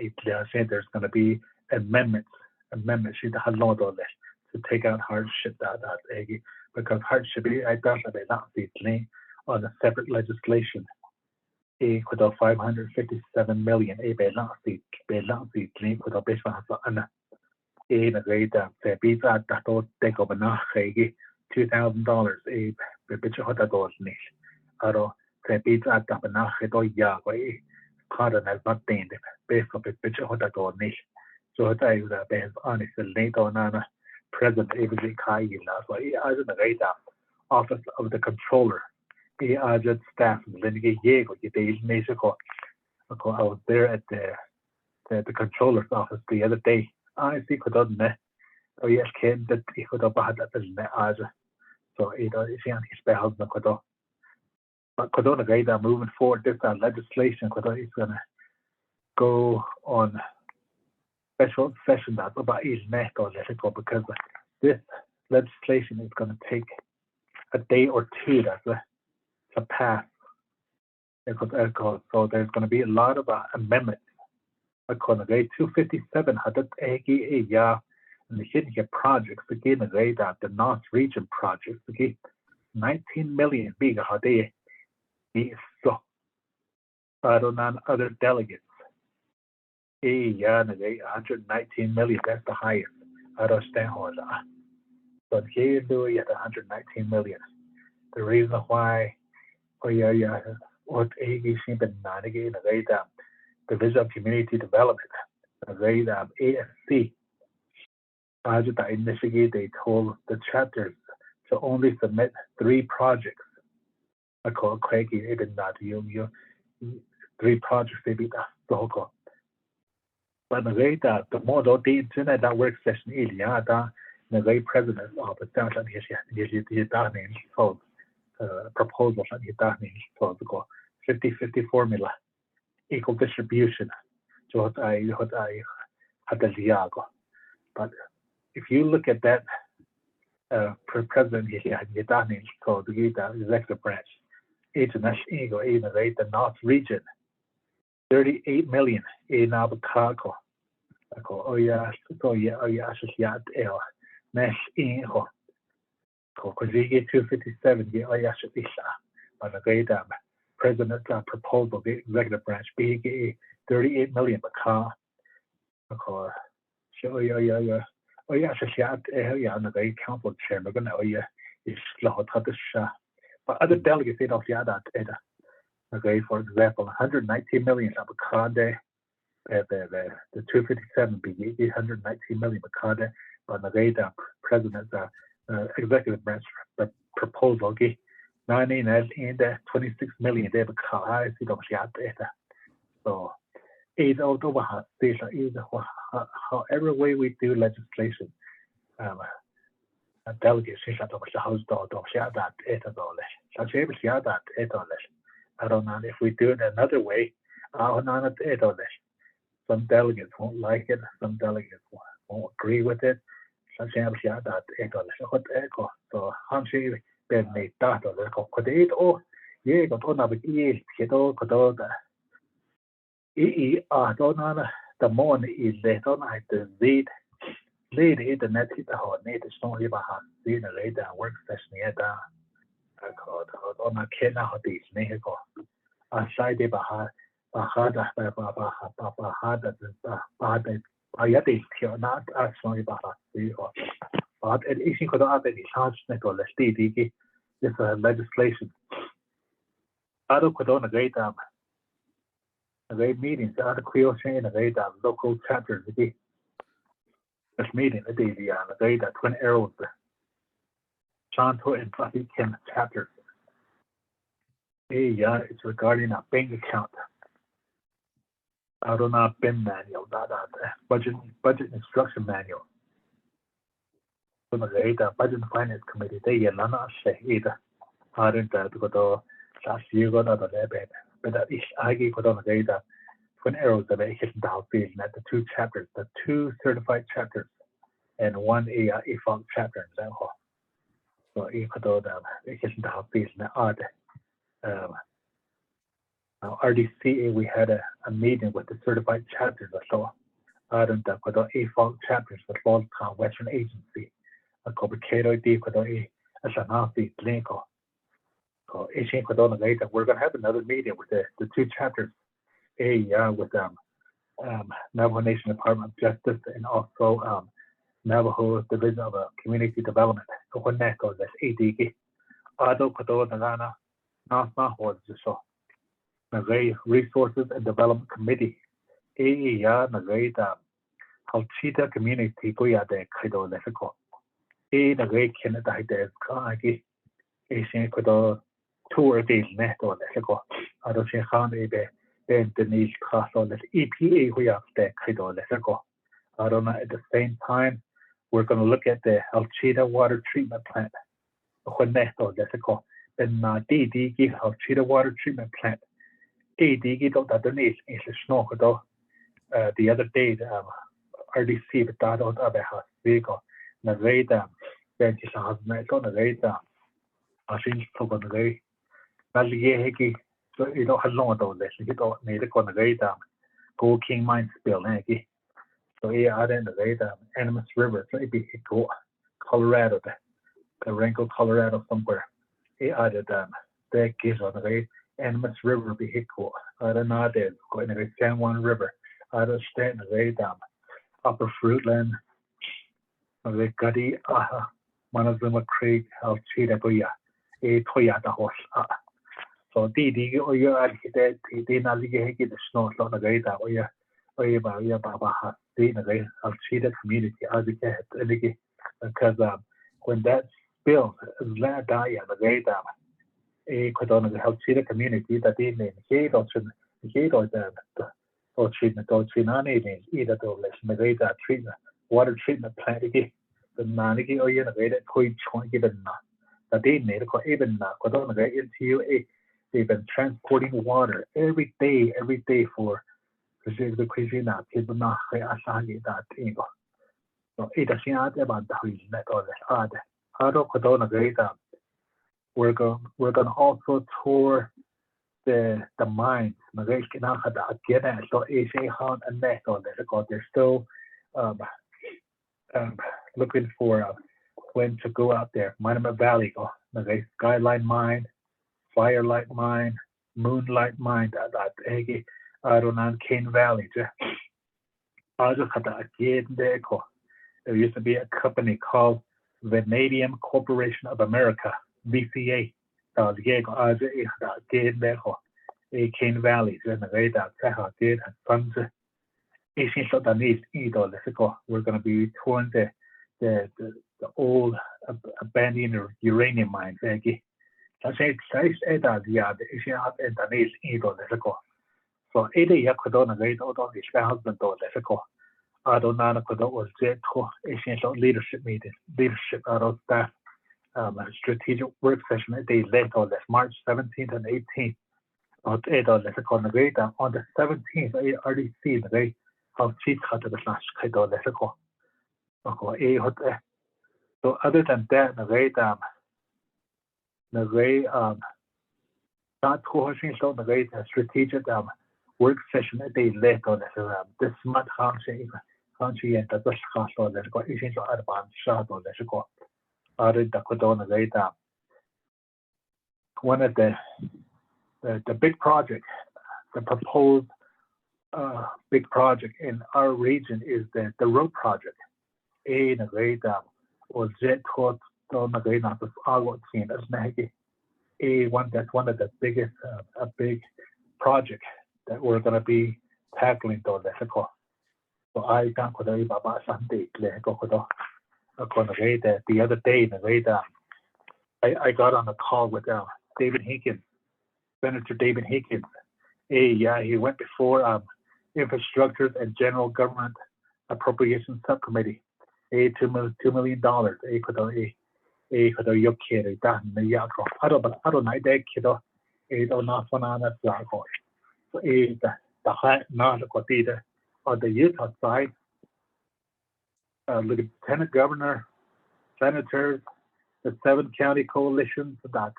saying there's gonna be amendments she had lot of this to take out hardship that eggy because hardship I thought that not on a separate legislation. A could have 557 million a balance sheet could have been an a grade the pizza that don't take over now $2,000 a picture hot dollars niche. Aro the pizza that now ya way cardinal not named based on the picture hot dollars niche. So I was based on it later on President Avery Kai last way as in the radar office of the controller. The agent staff I was there at the controller's office the other day. I see could have oh yes kid that he could have had that in the so it is his spells no could have but could on agree that moving forward this legislation could is gonna go on special session that about his neck or let it go because this legislation is gonna take a day or two to pass. So there's going to be a lot of amendments. 257 had that and the hidden projects again that the NOST region projects again 19 million big how they so I don't know other delegates. 119 million, that's the highest. I don't stand on that. But here do we at 119 million. The reason why what AGC been again the Division of Community Development, ASC. As I initially they told the chapters to only submit 3 projects. I call Craigie even not you 3 projects they be that. But the more the internet that work session the very president of the Central proposal that you done for the 50-50 formula, equal distribution. So what I had the Liago. But if you look at that president here, you done so the executive branch, international innovate the North region, 38 million in Abacaco. Oh yeah, associate Nash in because we get 257 but the great president proposal the executive branch big 38 million car so associate the great council chairman is but other delegates they don't see that okay for example 119 million of a car there the 257 big 119 million car there but the great president executive branch proposal okay 26 million they have car so is over is however way we do legislation delegates the house don't share that I don't know if we do it another way some delegates won't like it, some delegates won't agree with it. So how she been made that or could it or yeah got on up could don't know the morning is they don't have to read internet the hot need to start about see the later work session here I called on a kid now these nigga I side about I not actually but it is could have any charge or this legislation. I don't could on a great meetings, other creation a great local chapters this meeting a daily a great twin arrows Chanto and Fluffy Kim chapters. It's regarding a bank account. I don't know BIM manual that budget instruction manual. So the budget and finance committee they lana say either. I don't know because last year got out of there, but that is I gave it on the when arrows that I hit the field at the 2 chapters, the 2 certified chapters, and 1 a funk chapter in that hall. So I could hit the field in the odd. RDCA, we had a meeting with the certified chapters or so. I don't know because a funk chapters with Baltimore Western Agency. A complicated deep because a Shanafi Linko. So we're going to have another meeting with the 2 chapters. With Navajo Nation Department of Justice and also Navajo Division of Community Development. So when that goes, that's ADG. Ado Kodo Nagana, NOST so Nagay Resources and Development Committee. Nagay Halchita Community Goya de Kido Lesico. Nagay Canada Hides Kagi. Asian Kodo tour days neto Lesico. Ado Shekhan Ebe. And Denise Castle, this EPA, we have the Kido Lesico. I don't know, at the same time, we're going to look at the Alchita water treatment plant. Honesto Lesico. And DDG Alchita water treatment plant. ADG don't have the name, it's a snow. The other day, RDC, but that out of a house vehicle. Naveda, then just has met on the radar. I think it's on the way. Navigate. So you don't have long ago, let's get on the radar. Gold King mine spill, so I then the radar, Animus River, so it be Colorado, the Rango, Colorado somewhere. I added that gives on the way, Animus River be hit cool. I don't know, there's going to be San Juan River. I don't stand the radar, Upper Fruitland, the Gutty, one of them a Creek, I'll see that we a Toyota horse. So DD or you are that they not get the snow on the radar or you Baba has seen the I'll see the community as it gets because when that spill is let die on the radar, a could on the help see the community that they name gate or the or treatment or tsunami either the lesson the radar treatment, water treatment plant again. The Naniki or you know, that coin given that they made a even could on the into a they've been transporting water every day for the crazy not people not asagi that ego. So it doesn't add about the net or the odd. Ado Kodona Greta. We're gonna also tour the mines. Again, so Asian and net on there. They're still looking for when to go out there. Monument Valley, Skyline Mine. Firelight Mine, Moonlight Mine, that eggy, Aronan Cane Valley. I just had that again there. There used to be a company called Vanadium Corporation of America, VCA. The Diego again there. A Cane Valley, and the way that Saha did and funds. Asian Sudanese either. We're going to be touring the old abandoned uranium mines, eggy. I say that the Asian and the Nese either Lesico. So 80 Yakadona later on the husband or Lesico. I don't know what was it for Asian leadership meeting, leadership out of staff strategic work session that they led on this March 17th and 18th. On the 17th, I already see the way how cheap cut the slash Kaido Lesico. So other than that, the way not coaching so the way strategic work session that they led on this smart country and the best cost on the issues of advanced shot on the score. Other than the one of the big project, the proposed big project in our region is the road project. In the way or jet court on the way not the our team as Maggie. That's one of the biggest a big project that we're going to be tackling though. So I can't go to Baba Sunday the other day the way that I got on a call with David Higgins, Senator David Higgins. He went before Infrastructure and General Government Appropriations Subcommittee. $2 million. Kado yokere da na yako. I don't know that kiddo. Don't not one on that yako. So the high not the data on the Utah side. Lieutenant Governor, senators, the 7 county coalitions that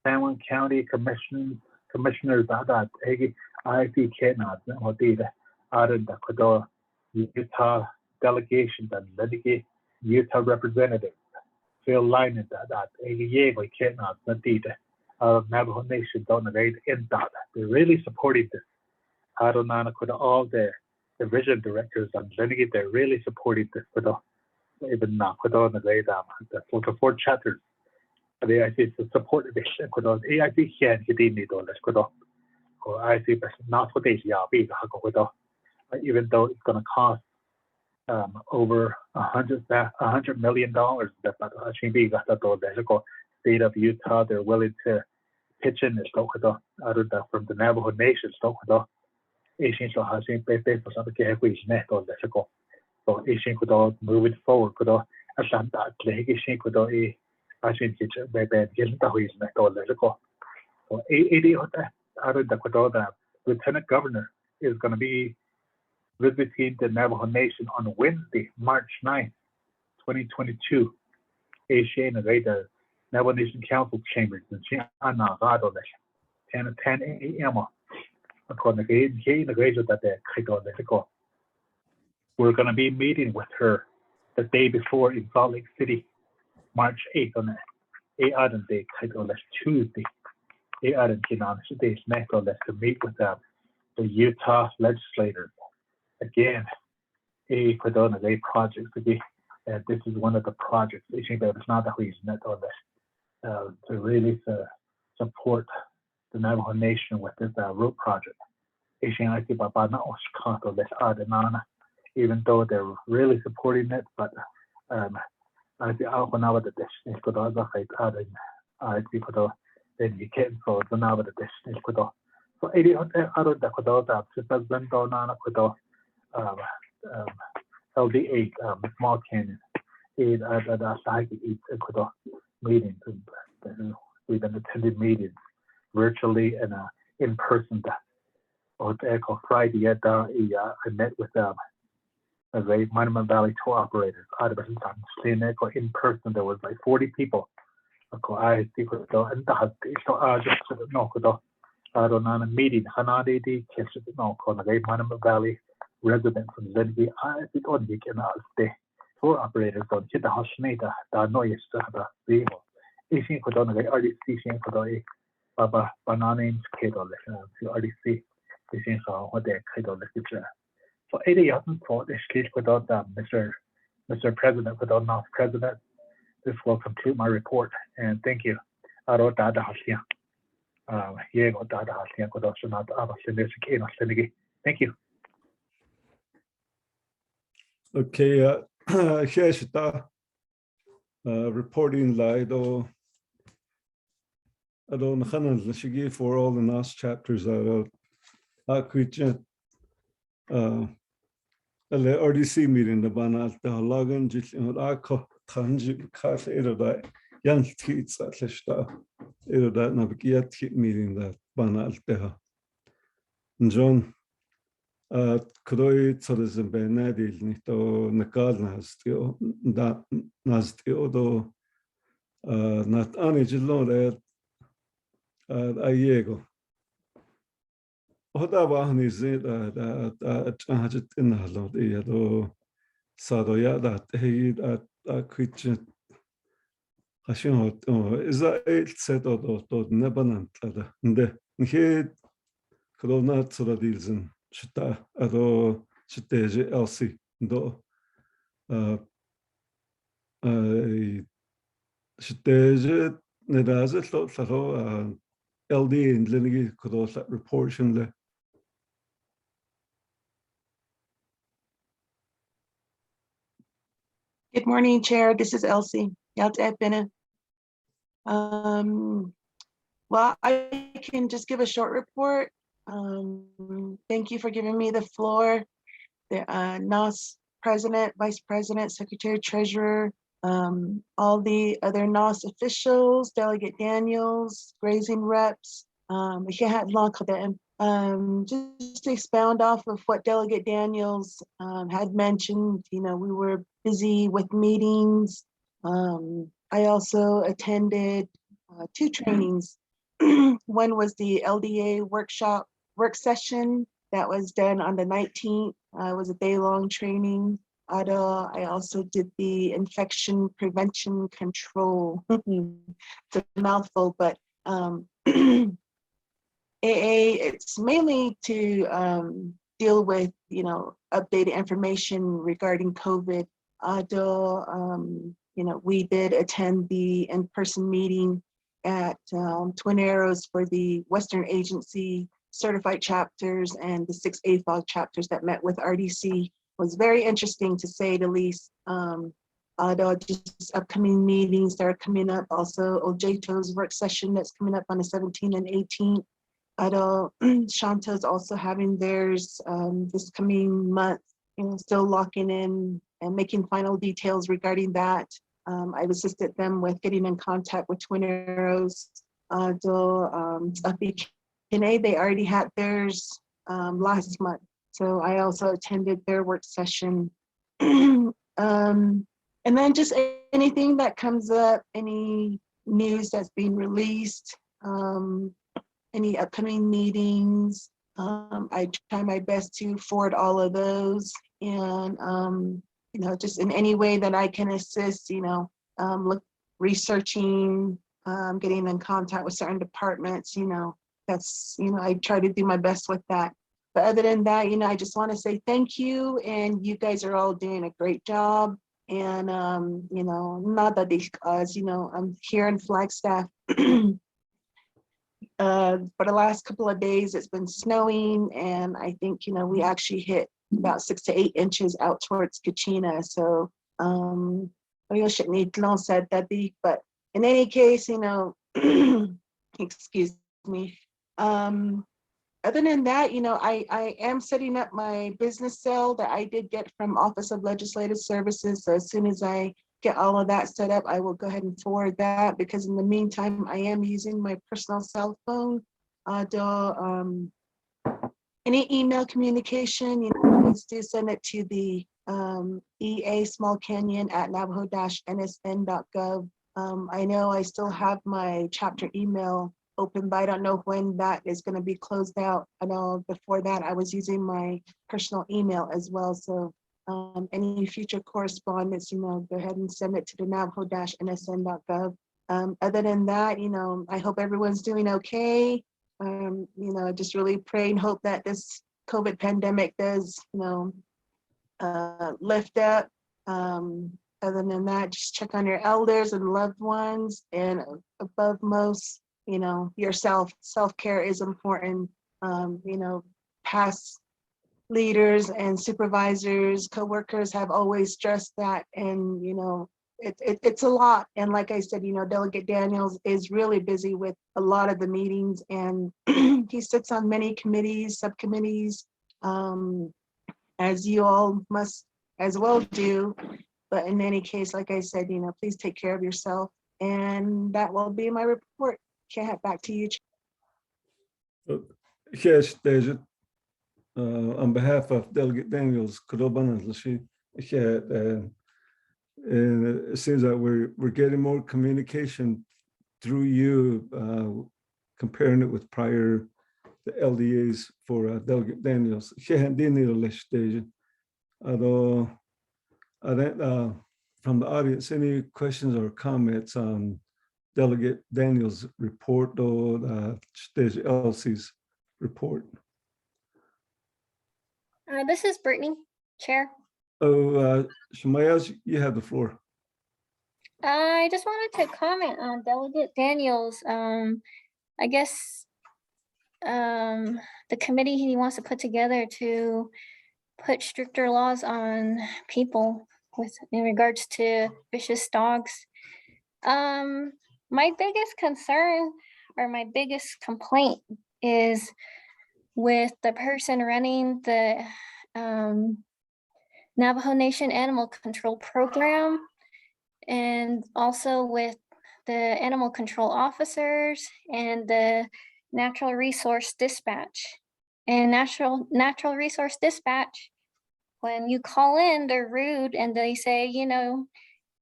San Juan County commissioners that I see cannot or data out of the Utah delegation and litigate Utah representatives. Phil Linen that Diego cannot the data of Navajo Nation donate in that. They're really supporting this. I don't know all the division directors and litigate they're really supporting this for the even now the 44 chapters. They I see support this for the AIC can get in it or I see not for this even though it's gonna cost over $100 million that state of Utah they're willing to pitch in this from the Navajo Nation Asian so has been paid for some net or so Asian moving forward Atlanta Asian I think it's net or so 80 the Lieutenant Governor is going to be visiting the Navajo Nation on Wednesday, March 9th, 2022. Asian the Navajo Nation Council Chambers in 10 a.m. According to we're going to be meeting with her the day before in Salt Lake City, March 8th on the day Tuesday. To meet with the Utah legislators again. Projects again. This is one of the projects. It's not that we net on this to really support the Navajo Nation with this road project. Even though they're really supporting it, but I think I'll now the distance for the other I think for then you can't so the now the distance for the so 80 other that President Donana for LD8 small canyon is at the side meetings we've been attended meetings virtually and in person or Friday at I met with as a Monument Valley tour operators out of in person there was like 40 people. I think and just no I don't know meeting Hanadi no Monument Valley residents from Zengi I think on the can stay tour operators on hit the Hashneta that noise to have a vehicle. Ising for the RDC for the Baba Bananas Kato RDC. This is what they Kato literature. So 80 for this case without Mr. President, without NOST President. This will conclude my report and thank you. Thank you. Okay, here's the reporting lido. I don't know for all the NOST chapters I could RDC meeting the banal the logan ako tanji cafe that young kids at least that navigiat meeting that banal the John Kroy so is in Benadil nito nakal nastio that nastio do not anijilo Ayego. What about is it that I in a lot of Sadoya that he at Christian Hashim is that it set out of Nebanant and the he could not so that is in Shita Ado Shiteje Elsie do Shiteje Nedazet lot Saro LD in Linigi could also report. Good morning, Chair. This is Elsie. Well, I can just give a short report. Thank you for giving me the floor. The NOST President, Vice President, Secretary, Treasurer, all the other NOST officials, Delegate Daniels, grazing reps. Just to expound off of what Delegate Daniels had mentioned, we were busy with meetings. I also attended 2 trainings. One was the LDA work session that was done on the 19th. It was a day-long training. I also did the infection prevention control. It's a mouthful, but AA, it's mainly to deal with, updated information regarding COVID. We did attend the in-person meeting at Twin Arrows for the Western Agency certified chapters and the 6 AFOG chapters that met with RDC. It was very interesting to say the least. Just upcoming meetings that are coming up. Also, Ojeto's work session that's coming up on the 17th and 18th. Shanta is also having theirs this coming month, still locking in and making final details regarding that. I've assisted them with getting in contact with Twin Arrows. They already had theirs last month. So I also attended their work session. And then just anything that comes up, any news that's being released, any upcoming meetings. I try my best to forward all of those, and just in any way that I can assist, researching, getting in contact with certain departments, that's, I try to do my best with that. But other than that, I just want to say thank you, and you guys are all doing a great job. And nada because, I'm here in Flagstaff. For the last couple of days, it's been snowing, and I think, we actually hit about 6 to 8 inches out towards Kachina. So, but in any case, excuse me. Other than that, I am setting up my business cell that I did get from Office of Legislative Services. So as soon as I get all of that set up, I will go ahead and forward that, because in the meantime, I am using my personal cell phone. Any email communication, please do send it to the EA Small Canyon at navajo-nsn.gov. I know I still have my chapter email open, but I don't know when that is going to be closed out. I know before that I was using my personal email as well. So any future correspondence, go ahead and send it to the navajo-nsn.gov. Other than that, I hope everyone's doing okay. Just really pray and hope that this COVID pandemic does, lift up. Other than that, just check on your elders and loved ones, and above most, yourself. Self-care is important. Past leaders and supervisors, co-workers have always stressed that, and it's a lot. And like I said, Delegate Daniels is really busy with a lot of the meetings, and he sits on many committees, subcommittees, as you all must as well do. But in any case, like I said, please take care of yourself, and that will be my report. Back to you. Yes, David. On behalf of Delegate Daniels, and it seems that we're getting more communication through you, comparing it with prior the LDAs for Delegate Daniels. From the audience, any questions or comments on Delegate Daniels' report or Stage Elsie's report? This is Brittany, Chair. Oh, Shemaya, you have the floor. I just wanted to comment on Delegate Daniels. I guess the committee he wants to put together to put stricter laws on people in regards to vicious dogs. My biggest concern or my biggest complaint is with the person running the Navajo Nation Animal Control Program, and also with the animal control officers and the Natural Resource Dispatch. And Natural Resource Dispatch, when you call in, they're rude and they say, you know,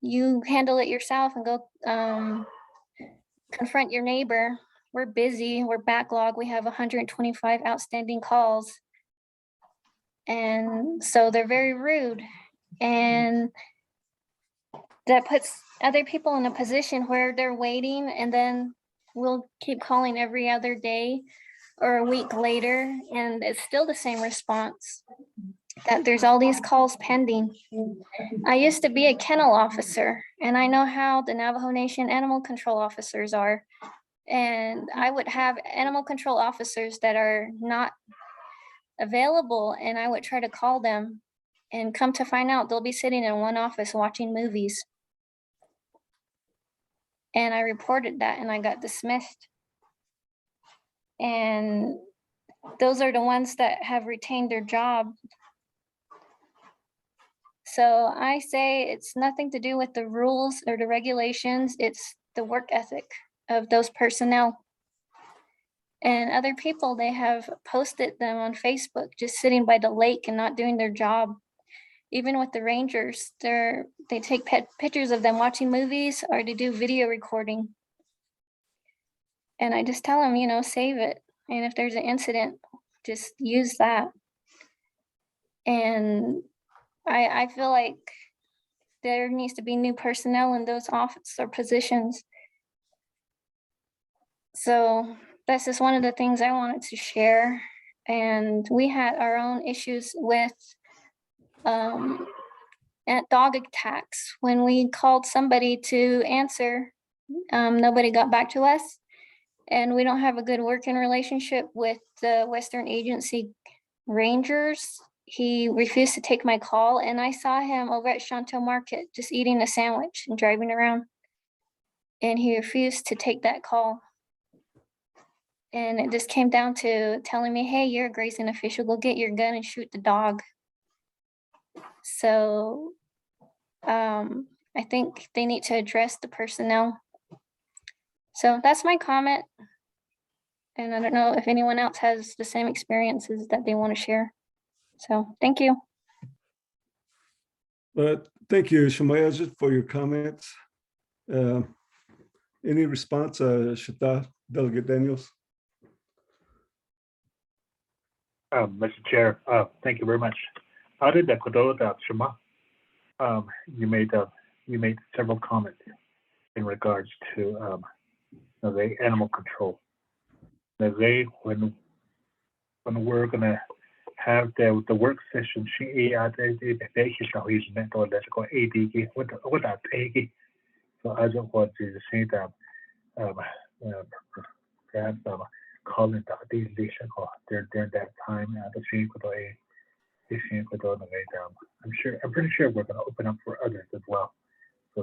you handle it yourself and go confront your neighbor. We're busy, we're backlogged, we have 125 outstanding calls. And so they're very rude. And that puts other people in a position where they're waiting, and then we'll keep calling every other day or a week later, and it's still the same response, that there's all these calls pending. I used to be a kennel officer, and I know how the Navajo Nation animal control officers are. And I would have animal control officers that are not available, and I would try to call them, and come to find out they'll be sitting in one office watching movies. And I reported that and I got dismissed. And those are the ones that have retained their job. So I say it's nothing to do with the rules or the regulations, it's the work ethic of those personnel. And other people, they have posted them on Facebook, just sitting by the lake and not doing their job. Even with the rangers, they take pictures of them watching movies, or they do video recording. And I just tell them, you know, save it. And if there's an incident, just use that. And I feel like there needs to be new personnel in those offices or positions. So that's just one of the things I wanted to share. And we had our own issues with dog attacks. When we called somebody to answer, nobody got back to us. And we don't have a good working relationship with the Western Agency Rangers. He refused to take my call, and I saw him over at Chantel Market just eating a sandwich and driving around. And he refused to take that call. And it just came down to telling me, hey, you're a grazing official, go get your gun and shoot the dog. So I think they need to address the personnel. So that's my comment. And I don't know if anyone else has the same experiences that they want to share. So thank you. But thank you, Shemaya, just for your comments. Any response, Shata, Delegate Daniels? Mr. Chair, thank you very much. Other than Kododa Shema, you made several comments in regards to the animal control. The when we're gonna have the work session, so I just want to say that perhaps calling the leadership during that time I'm pretty sure we're going to open up for others as well. So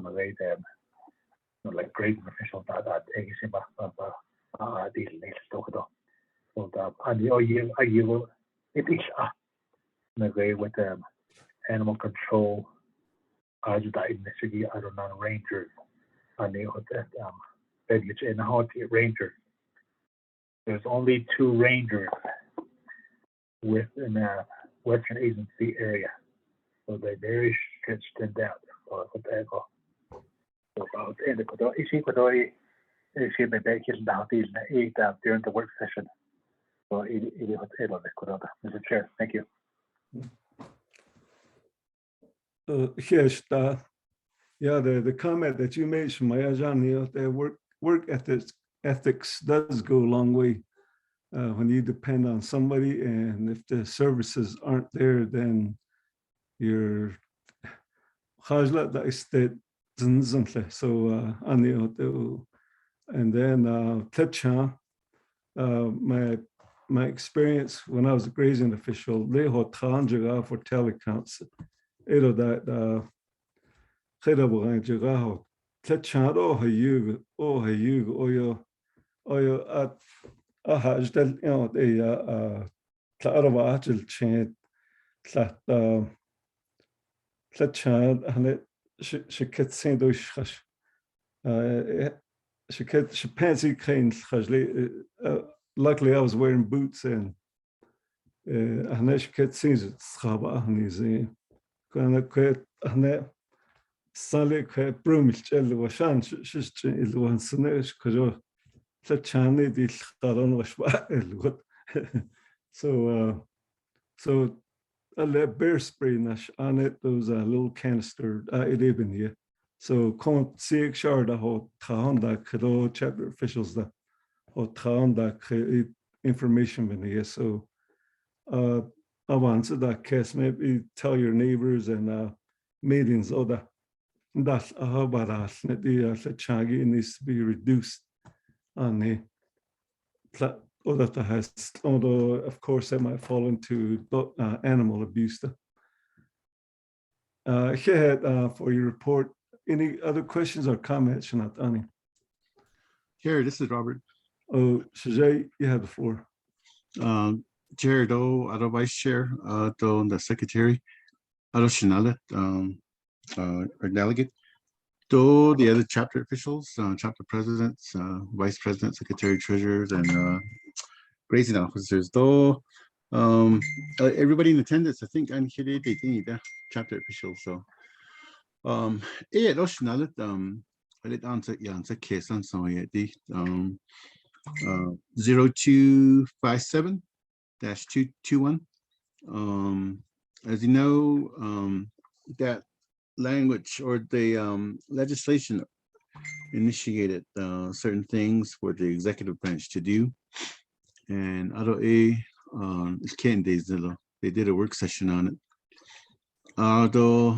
like grading officials with animal control, I don't know, rangers, rangers. There's only 2 rangers within the Western Agency area, so they're very stretched out. During the work session. So Mr. Chair, thank you. Yes, yeah, the comment that you made, Shemaya Jani, that work ethics does go a long way when you depend on somebody, and if the services aren't there, then you're so and then my experience when I was a grazing official, they had Tanjaga for telecounts. That Tlaaravaachil chant tlat chan and she kit saint dush she fancy kind luckily I was wearing boots and she kit sings it schaba and is kana quit and sale quit brumil chel washan she's il one snesh kajo tlat chani dil qaron washba el so a bear spray nash on it. There was a little canister it even here. So can't see sure the whole town that could all chapter officials that whole town that information in here. So I wanted that case maybe tell your neighbors and meetings or that's how about us the chagi needs to be reduced on the or that has, although of course they might fall into animal abuse. Here for your report. Any other questions or comments, Shanatani? Chair, this is Robert. Oh, Shajay, you have the floor. Chair, though, other vice chair, though the secretary, other Shanala, or delegate, though the other chapter officials, chapter presidents, vice president, secretary, treasurers, and grazing officers, though everybody in attendance, I think I'm here the chapter officials. So I did answer case on so yeah the 0257-221. As you know, that language or the legislation initiated certain things for the executive branch to do. And it's Ken days they did a work session on it. Although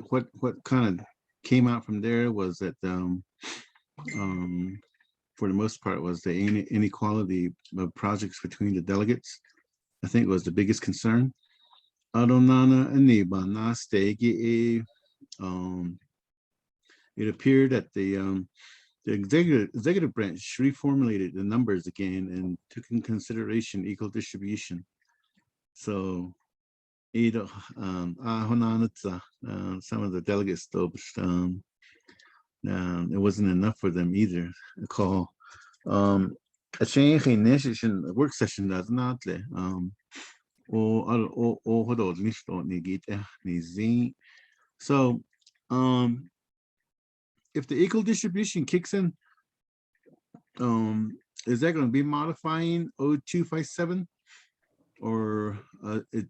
what kind of came out from there was that for the most part was the inequality of projects between the delegates. I think was the biggest concern. It appeared that the executive branch reformulated the numbers again and took in consideration equal distribution. So some of the delegates though, it wasn't enough for them either. I call a change in work session that's not there. So if the equal distribution kicks in, is that going to be modifying 0257 or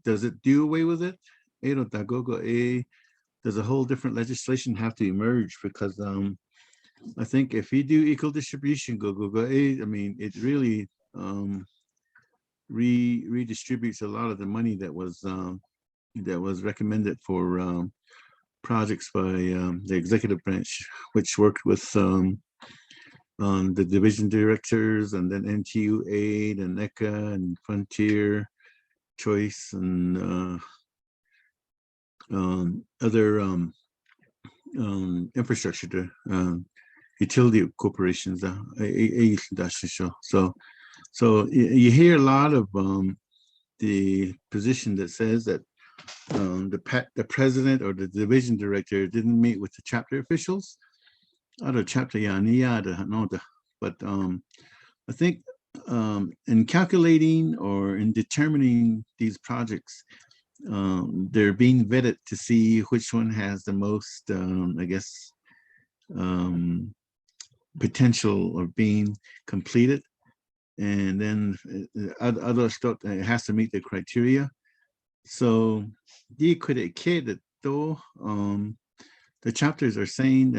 does it do away with it? Does a whole different legislation have to emerge? Because I think if you do equal distribution, I mean, it really redistributes a lot of the money that was recommended for projects by the executive branch, which worked with the division directors and then NTU aid and NECA and Frontier Choice and other infrastructure utility corporations. So you hear a lot of the position that says that the president or the division director didn't meet with the chapter officials. Other chapter but I think in calculating or in determining these projects, they're being vetted to see which one has the most, I guess, potential of being completed, and then other stuff it has to meet the criteria. So the chapters are saying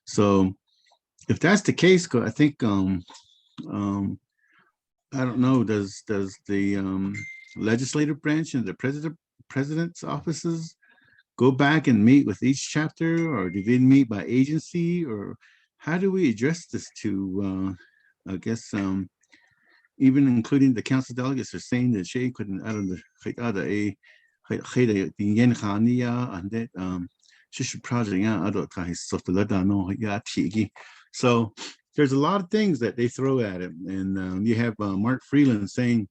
so if that's the case, I think I don't know, does the legislative branch and the president's offices go back and meet with each chapter, or do they meet by agency, or how do we address this to I guess even including the council delegates are saying that she couldn't project so there's a lot of things that they throw at him, and you have Mark Freeland saying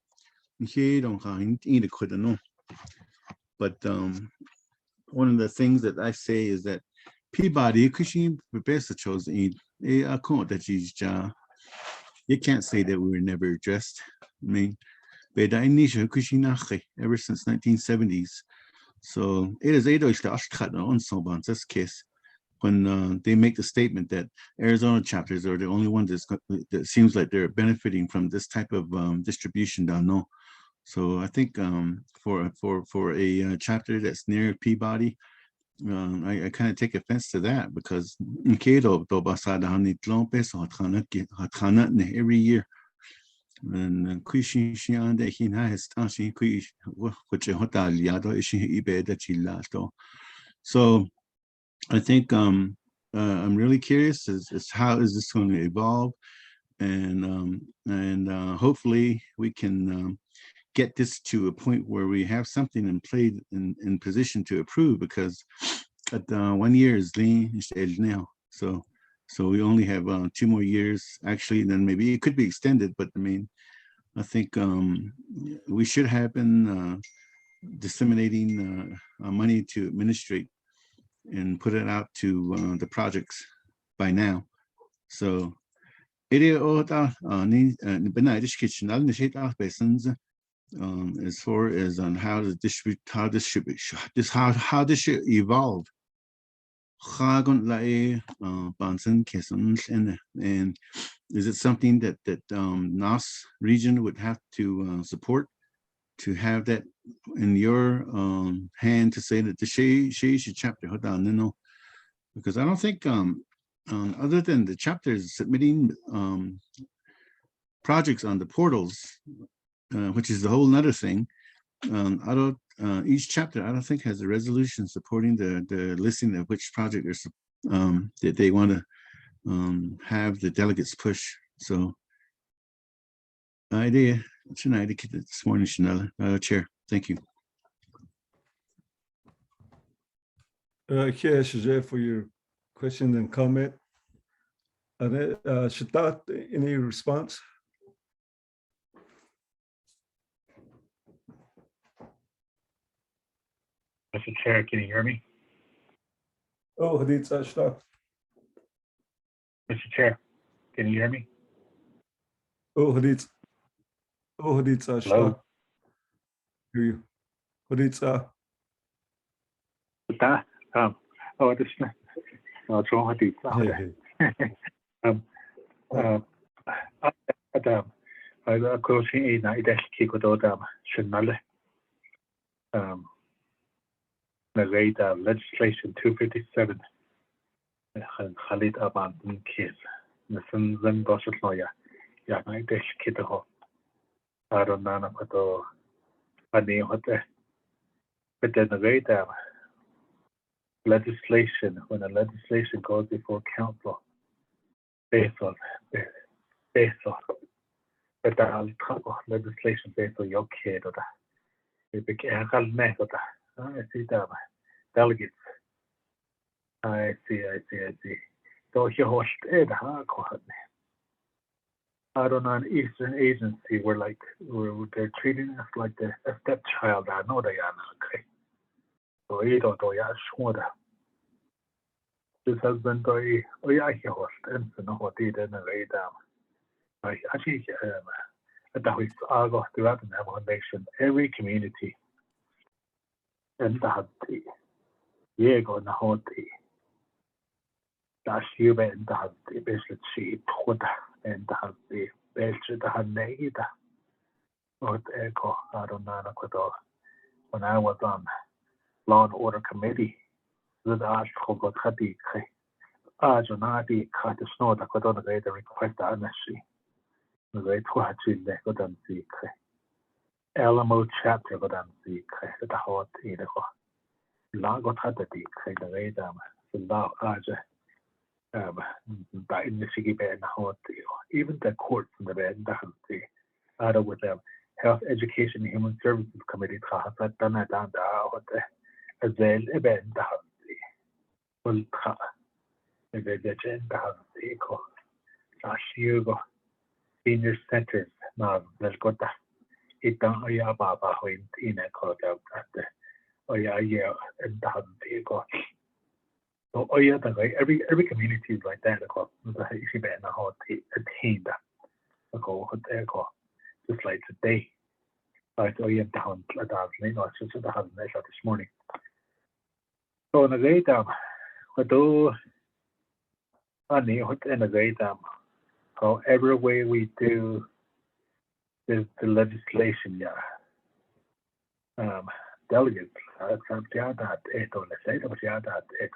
but one of the things that I say is that Peabody you can't say that we were never addressed. I mean, ever since 1970s. So it is on this case when they make the statement that Arizona chapters are the only ones that seems like they're benefiting from this type of distribution down no. So I think for a chapter that's near Peabody, I kind of take offense to that because every year. And so I think I'm really curious as how is this going to evolve, and hopefully we can get this to a point where we have something in position to approve, because at 1 year is now, so we only have 2 more years actually. Then maybe it could be extended, but I mean, I think we should have been disseminating money to administrate and put it out to the projects by now. So as far as on how to distribute, how this should evolve. And is it something that NOST region would have to support, to have that in your hand to say that the She chapter, because I don't think other than the chapters submitting projects on the portals, which is a whole nother thing. I don't, each chapter I don't think has a resolution supporting the listing of which project that they want to have the delegates push. So idea tonight this morning, Chanel, Chair. Thank you. Yes, for your question and comment. Shaitat, any response? Mr. Chair, can you hear me? Oh, Hadid Shaitat. Mr. Chair, can you hear me? Oh, Hadid Shaitat. Hello? Hear you. Hadid Oh, this is wrong. I could see in I keep it out Chanel. The rate legislation 257 Khalid abandoned case. The sons and gossip lawyer. Yeah, I dash kid ho. I don't know what I name what but then the rate legislation, when the legislation goes before council, based on but the legislation based on your kid or that it became I see that delegates. I see. So he host it I don't know, an Eastern agency where they're treating us like a stepchild. I know they are not okay. So you don't know sure that this has been very he host and so what did in the way down. I actually that we go throughout the nation, every community. And that yeah, go na hoti. That's you and that the basic sheet put and that the best that negative. What echo, I don't know when I was on Law and Order Committee, the Ash got Hati, Jonati, cut the snow that could on the request honesty. The way to actually let them see. Alamo chapter got them see the hot either. Lagot had the the way down. The law by in the city bed and hot even the courts in the bed and with them Health Education and Human Services Committee that done it down as well event ultra the eco Hugo senior centers now there's got that it down oya baba in a call out at the oya and down the eco. So oya the way every community is like that the if you bet how to attain that eco just like today. I saw you down a thousand, just the house this morning. So in a great what do honey, what in a great however way we do the legislation, delegates, some that it on the state of that it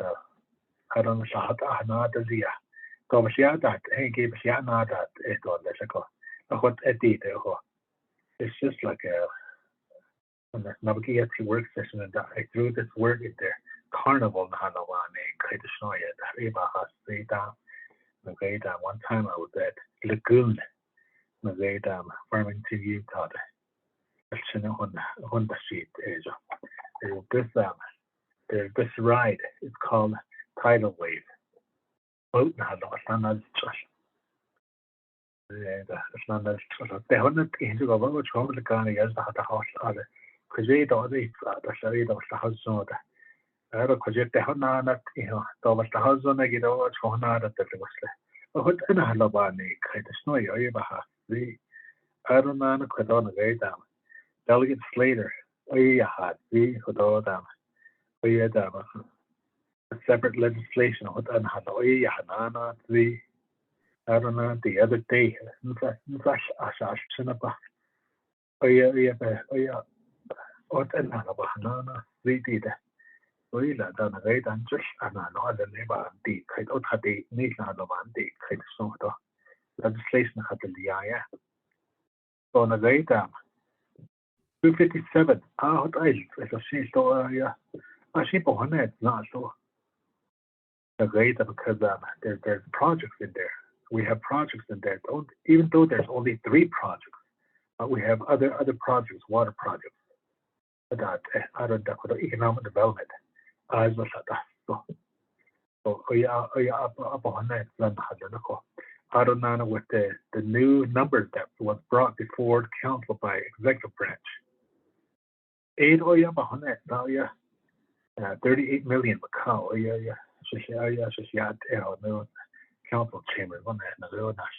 I don't know not the year. So that hey give not that it on the second. What a detail. It's just like a navigate work session and I threw this word in there. Carnival one time I was at Lagoon, Farmington, Utah. On the sheet there's this ride. It's called Tidal Wave. Boat they haven't into over which home the Ghana as the house other. Because they don't the shade of the house on the other project they have not, was the house on the get over to another that was there. What in a halabani kind of snow you the I don't know quite on the way down. Delegate Slater, had the Hodo dam. A separate legislation what an Hanana the I don't know the other day. What an Hanana the did. Done a great and just another neighbor the kite out had the need another one the kite so legislation had the yeah. So on a great 257 out I see so I see on it not so great because there's projects in there. We have projects in there. Even though there's only 3 projects, we have other projects, water projects that other economic development. As well as so up on that I don't know with the new numbers that was brought before the council by executive branch. 8 on that now 38 million cow council chamber on that no that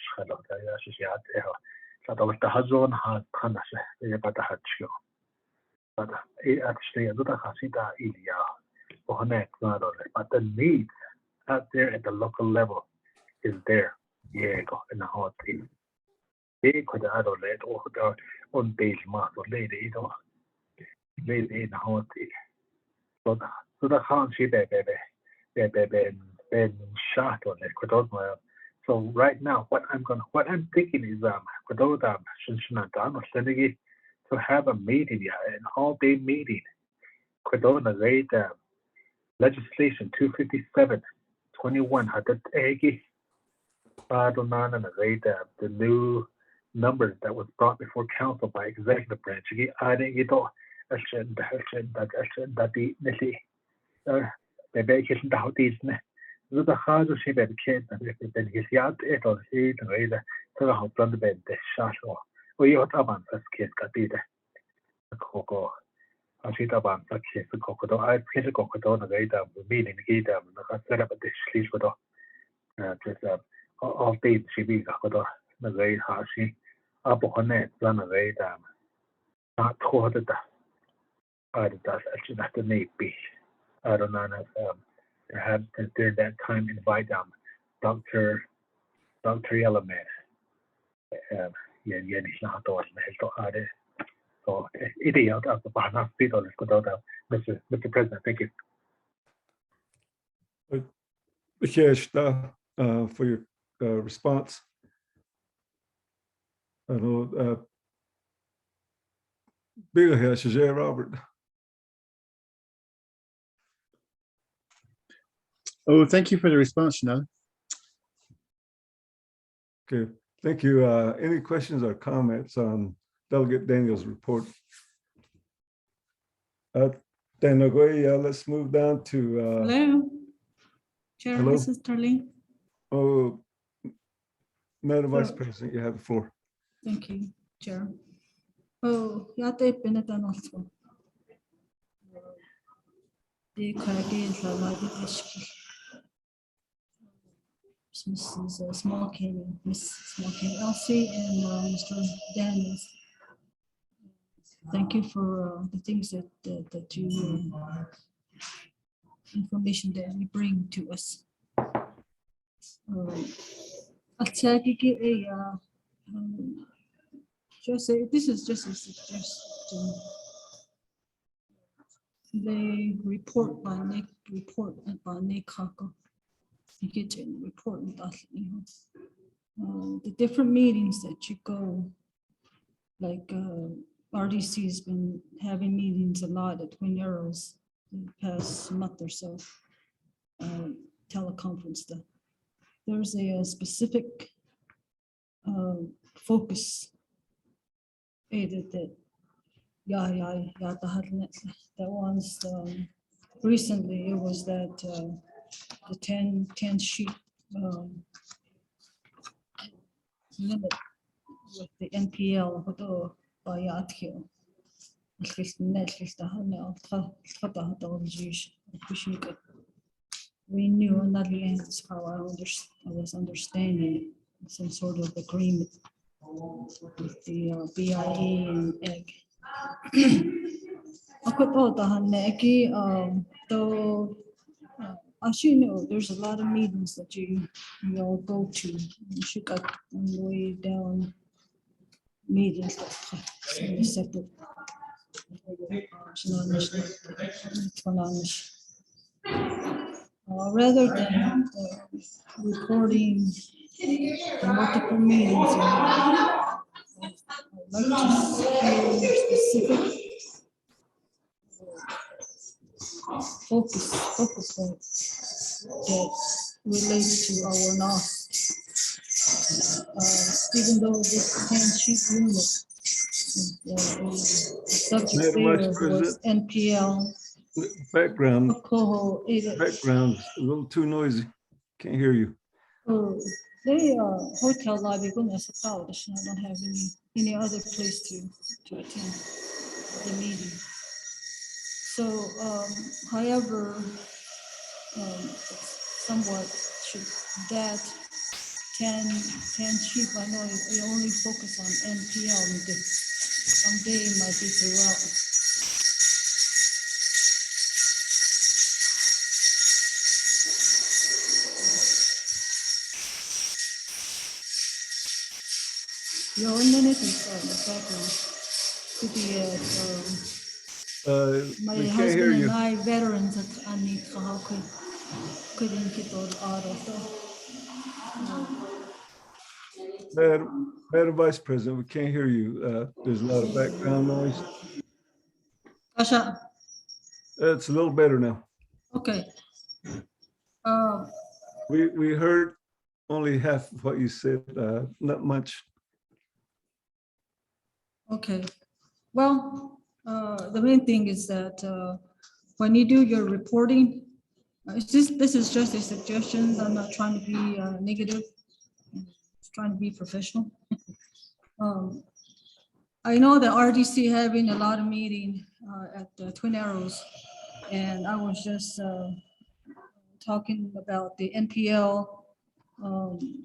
was the hazon has about the hatch but actually another hasida but the need out there at the local level is there. Yeah, in the hot tea. They could add or let or on base mark or lady in the hot tea. So the house she been shot on it. So right now what I'm thinking is to have a meeting, an all-day meeting. Legislation 257/21 had that eggy the new numbers that was brought before council by executive branch. I didn't get all that the maybe kitchen out these the hard she bed kids and if then his yard it or he to the how plan the bed the shot or you up on first kid got the cocoa. I see about such a cocoa. I pitch a cocoa on the way down, meaning the gate set up a dish sleep with just all day she be the way how she up on it, run away down. Not toward the does actually not the need be. I don't know perhaps during that time invite Dr. Element. Yeah, not all the so it out of the Bahana people is good out of Mr. President. Thank you. For your response. I know bigger here, Robert. Oh, thank you for the response, Chanel. Okay, thank you. Any questions or comments on Delegate Daniel's report? Then let's move down to Hello. Chair, Hello? this is Darlene. Oh, Madam Vice Sure. President, you have the floor. Thank you, Chair. Oh, yate penetan also. The Caribbean Lady Eshki. Mrs. Small King, Miss Small King Elsie, and Mr. Daniels. Thank you for the things that you information that you bring to us. Just say this is just a suggestion. The report by Nick Kako. You get to report the different meetings that you go, like RDC has been having meetings a lot at Twin Arrows in the past month or so. Teleconference stuff. There's a specific focus that one's recently it was that the 10 sheet limit with the NPL we knew on that end is how I was understanding some sort of agreement with the BIE and EG. As you know, there's a lot of meetings that you all go to. You should go on the way down meetings separate. Rather than reporting the multiple meetings, I'd like to hear specific focus points that relate to our NOST. Even though this 10 sheet limit, the subject Madam there Vice was President. NPL. Background Coho, is a little too noisy. Can't hear you. they hotel lobby. Goodness, I don't have any other place to attend the meeting. So, however, somewhat should that 10 sheep, I know we only focus on NPL because someday it might be throughout. Your minute is the background. Could be my We can't husband hear and you. I, veterans at Ani couldn't get out of Madam Vice President, we can't hear you. There's a lot of background noise. Kasha, It's a little better now. okay. We heard only half of what you said, not much. Okay, well, the main thing is that when you do your reporting, this is just a suggestion. I'm not trying to be negative. I'm just trying to be professional. I know that RDC having a lot of meeting at the Twin Arrows, and I was just talking about the NPL,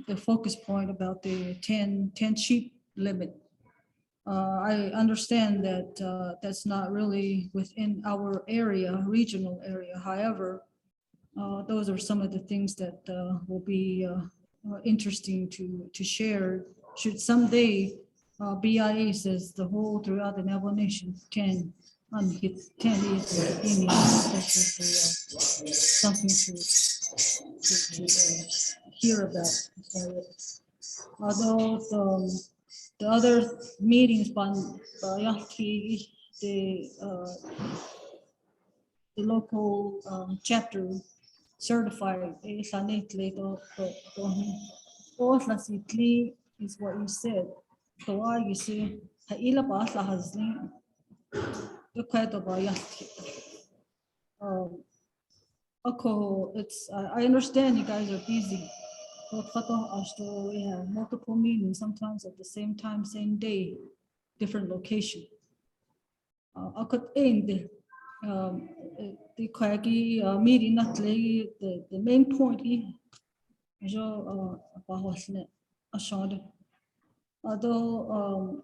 the focus point about the 10 sheep limit. I understand that that's not really within our area, regional area. However, those are some of the things that will be interesting to share. Should someday BIA says the whole throughout the Navajo Nation 10 unhit 10 is something to hear about. Although the other meetings the local chapter certified is what you said. So why you say I understand you guys are busy. We have multiple meetings, sometimes at the same time, same day, different location. I could end the quaggy meeting, not the main point. Although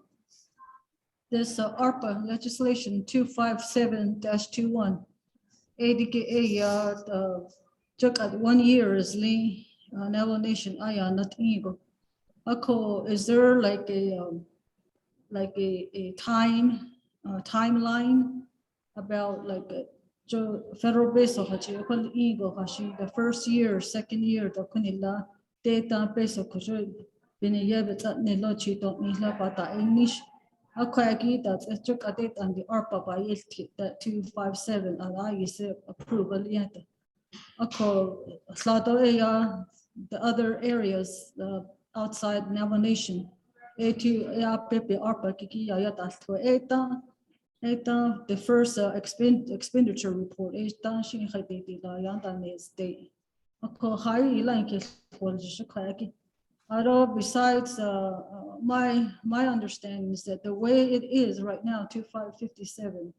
this ARPA legislation 257-21, ADKA took at 1 year is Navajo Nation not ego. Is there like a timeline about like federal base of the first year, second year, the kunila data base of been a year but nilo chito nila bata English. That's a took a date on the ARPA by that 257 and I say approval yet. The other areas outside Navajo Nation. The first expenditure report besides my understanding is that the way it is right now, 2557,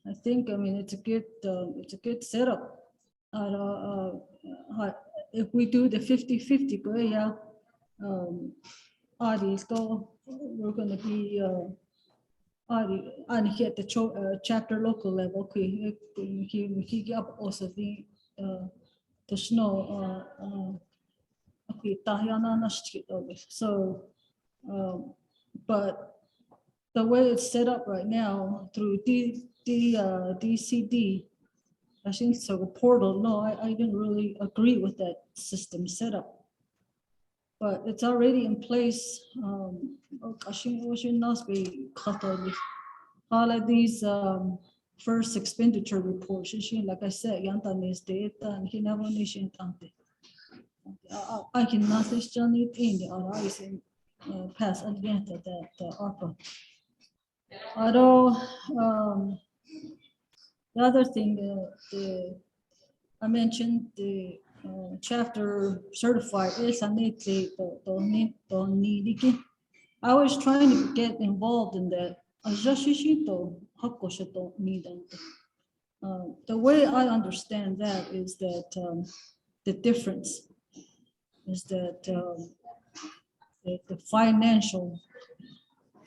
I think it's a good setup. If we do the 50-50, we're going to be and here at the chapter local level, he up also the snow. So, but the way it's set up right now through DCD, I think so a portal. No, I didn't really agree with that system setup. But it's already in place. All of these first expenditure reports, like I said, is data and he never nation. I can message Johnny in the other pass advance that offer. Although the other thing I mentioned the chapter certified is I was trying to get involved in that. The way I understand that is that the difference is that the financial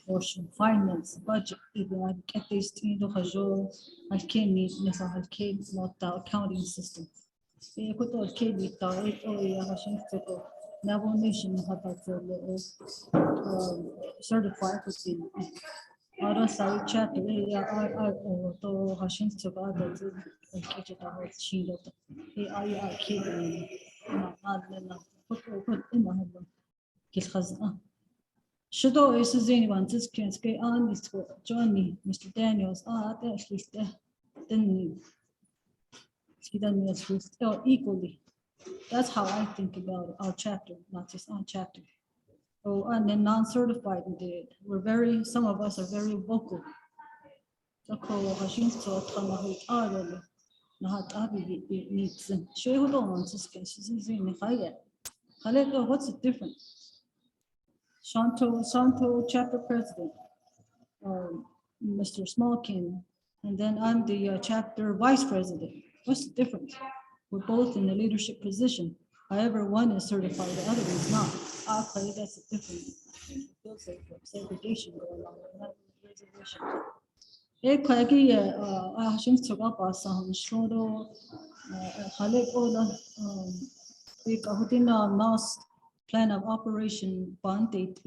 portion, finance budget, even I get these things I can't need not the accounting system. Navajo Nation certified with the other side chapter. Should always anyone just can't get on this Johnny, Mr. Daniels, at least then he doesn't still equally. That's how I think about our chapter, not just on chapter. Oh, and then non-certified we're very, some of us are very vocal. What's the difference? Shanto chapter president, Mr. Smallkin, and then I'm the chapter vice president. What's the difference? We're both in the leadership position. However, one is certified, the other is not. Okay, that's a different. Feels like segregation going on. Not reservation. I think to go past some shodo. NOST plan of operation bond date.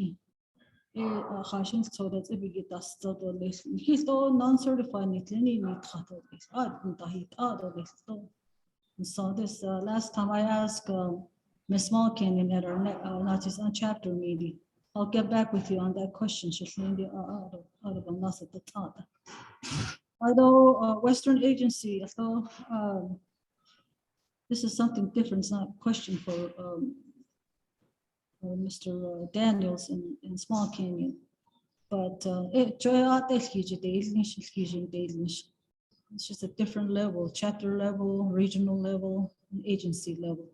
So that's if we get us to the list. He's all non-certified. So this last time I asked Ms. Malkin at our not just on chapter meeting. I'll get back with you on that question. She's maybe out of a mess at the top. Although Western agency, this is something different. It's not a question for Mr. Daniels in Small Canyon, but It's just a different level, chapter level, regional level, and agency level.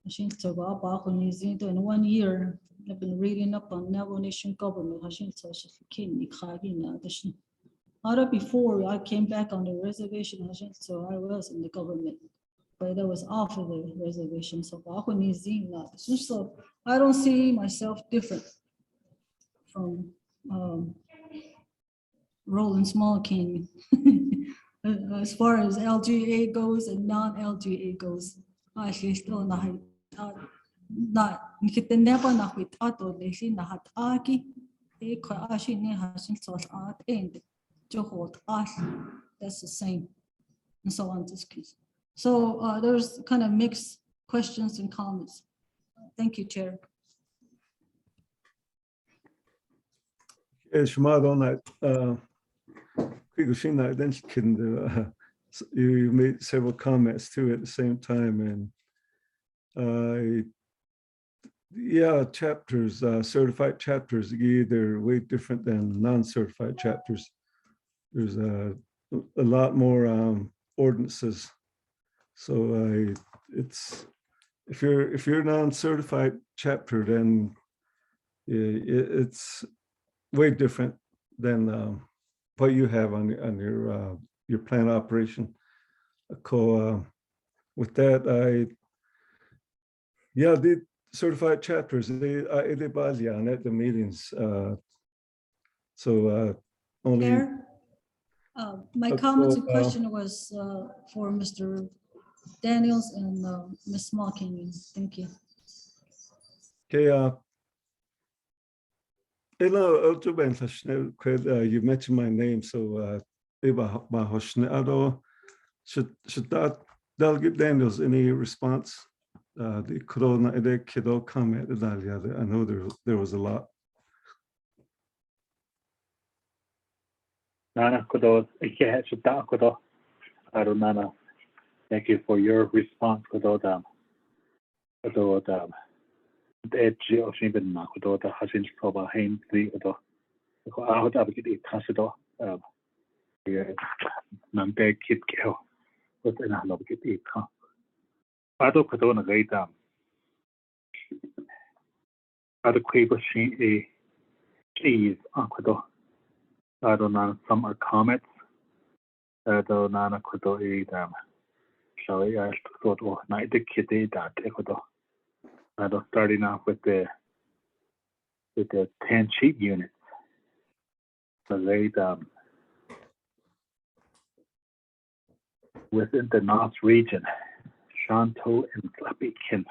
I think so. In 1 year, I've been reading up on Navajo Nation government. I think so. Before I came back on the reservation, I think so I was in the government, but I was off of the reservation. So I don't see myself different from Roland Small King. As far as LGA goes and non-LGA goes, I still not never that's the same, and so on this case. So there's kind of mixed questions and comments. Thank you, Chair. Shema on that, then you can, you made several comments too at the same time, and yeah, chapters, certified chapters, they're way different than non-certified chapters. There's a lot more ordinances. So it's, if you're a non-certified chapter, then it's way different than what you have on your plan of operation. With that, the certified chapters, they at the meetings. Only. Chair, my comments and question was for Mr. Daniels and Ms. Smallking. Thank you. Okay. Hello, you mentioned my name, so should that Delegate Daniels, any response? The corona, the kiddo comment. I know there was a lot. Nana Kudo, Kudo. Nana. Thank you for your response, Kudo. The edge of even Kudo, the Hasin Soba Hain, the out of it, Tasido, Nante Kid Kill, but in a love it. Ado Kudo, great dam. Ado Quaver she a cheese, Kudo. Nana, some are comments. Nana Kudo dam. Shall I thought, oh, night the kitty that Ecuador. Starting off with the 10 sheet units. So they within the NOST region, Shanto and Tlapican,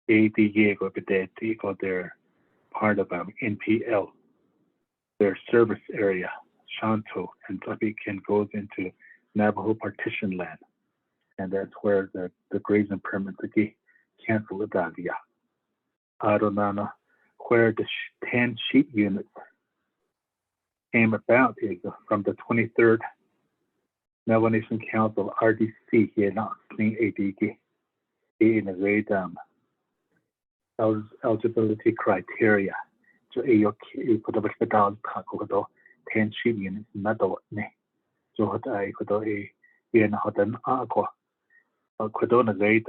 they're part of NPL. Their service area, Shanto and Tlapican, goes into Navajo partition land. And that's where the grazing permits cancel the Dagia. Adonana, where the 10 sheep units came about is from the 23rd Navajo Nation Council RDC here not clean ADG in a great eligibility criteria. So a put up a pedal taco 10 sheep units not ne. So what I could a in Hotan Aqua. Quadona great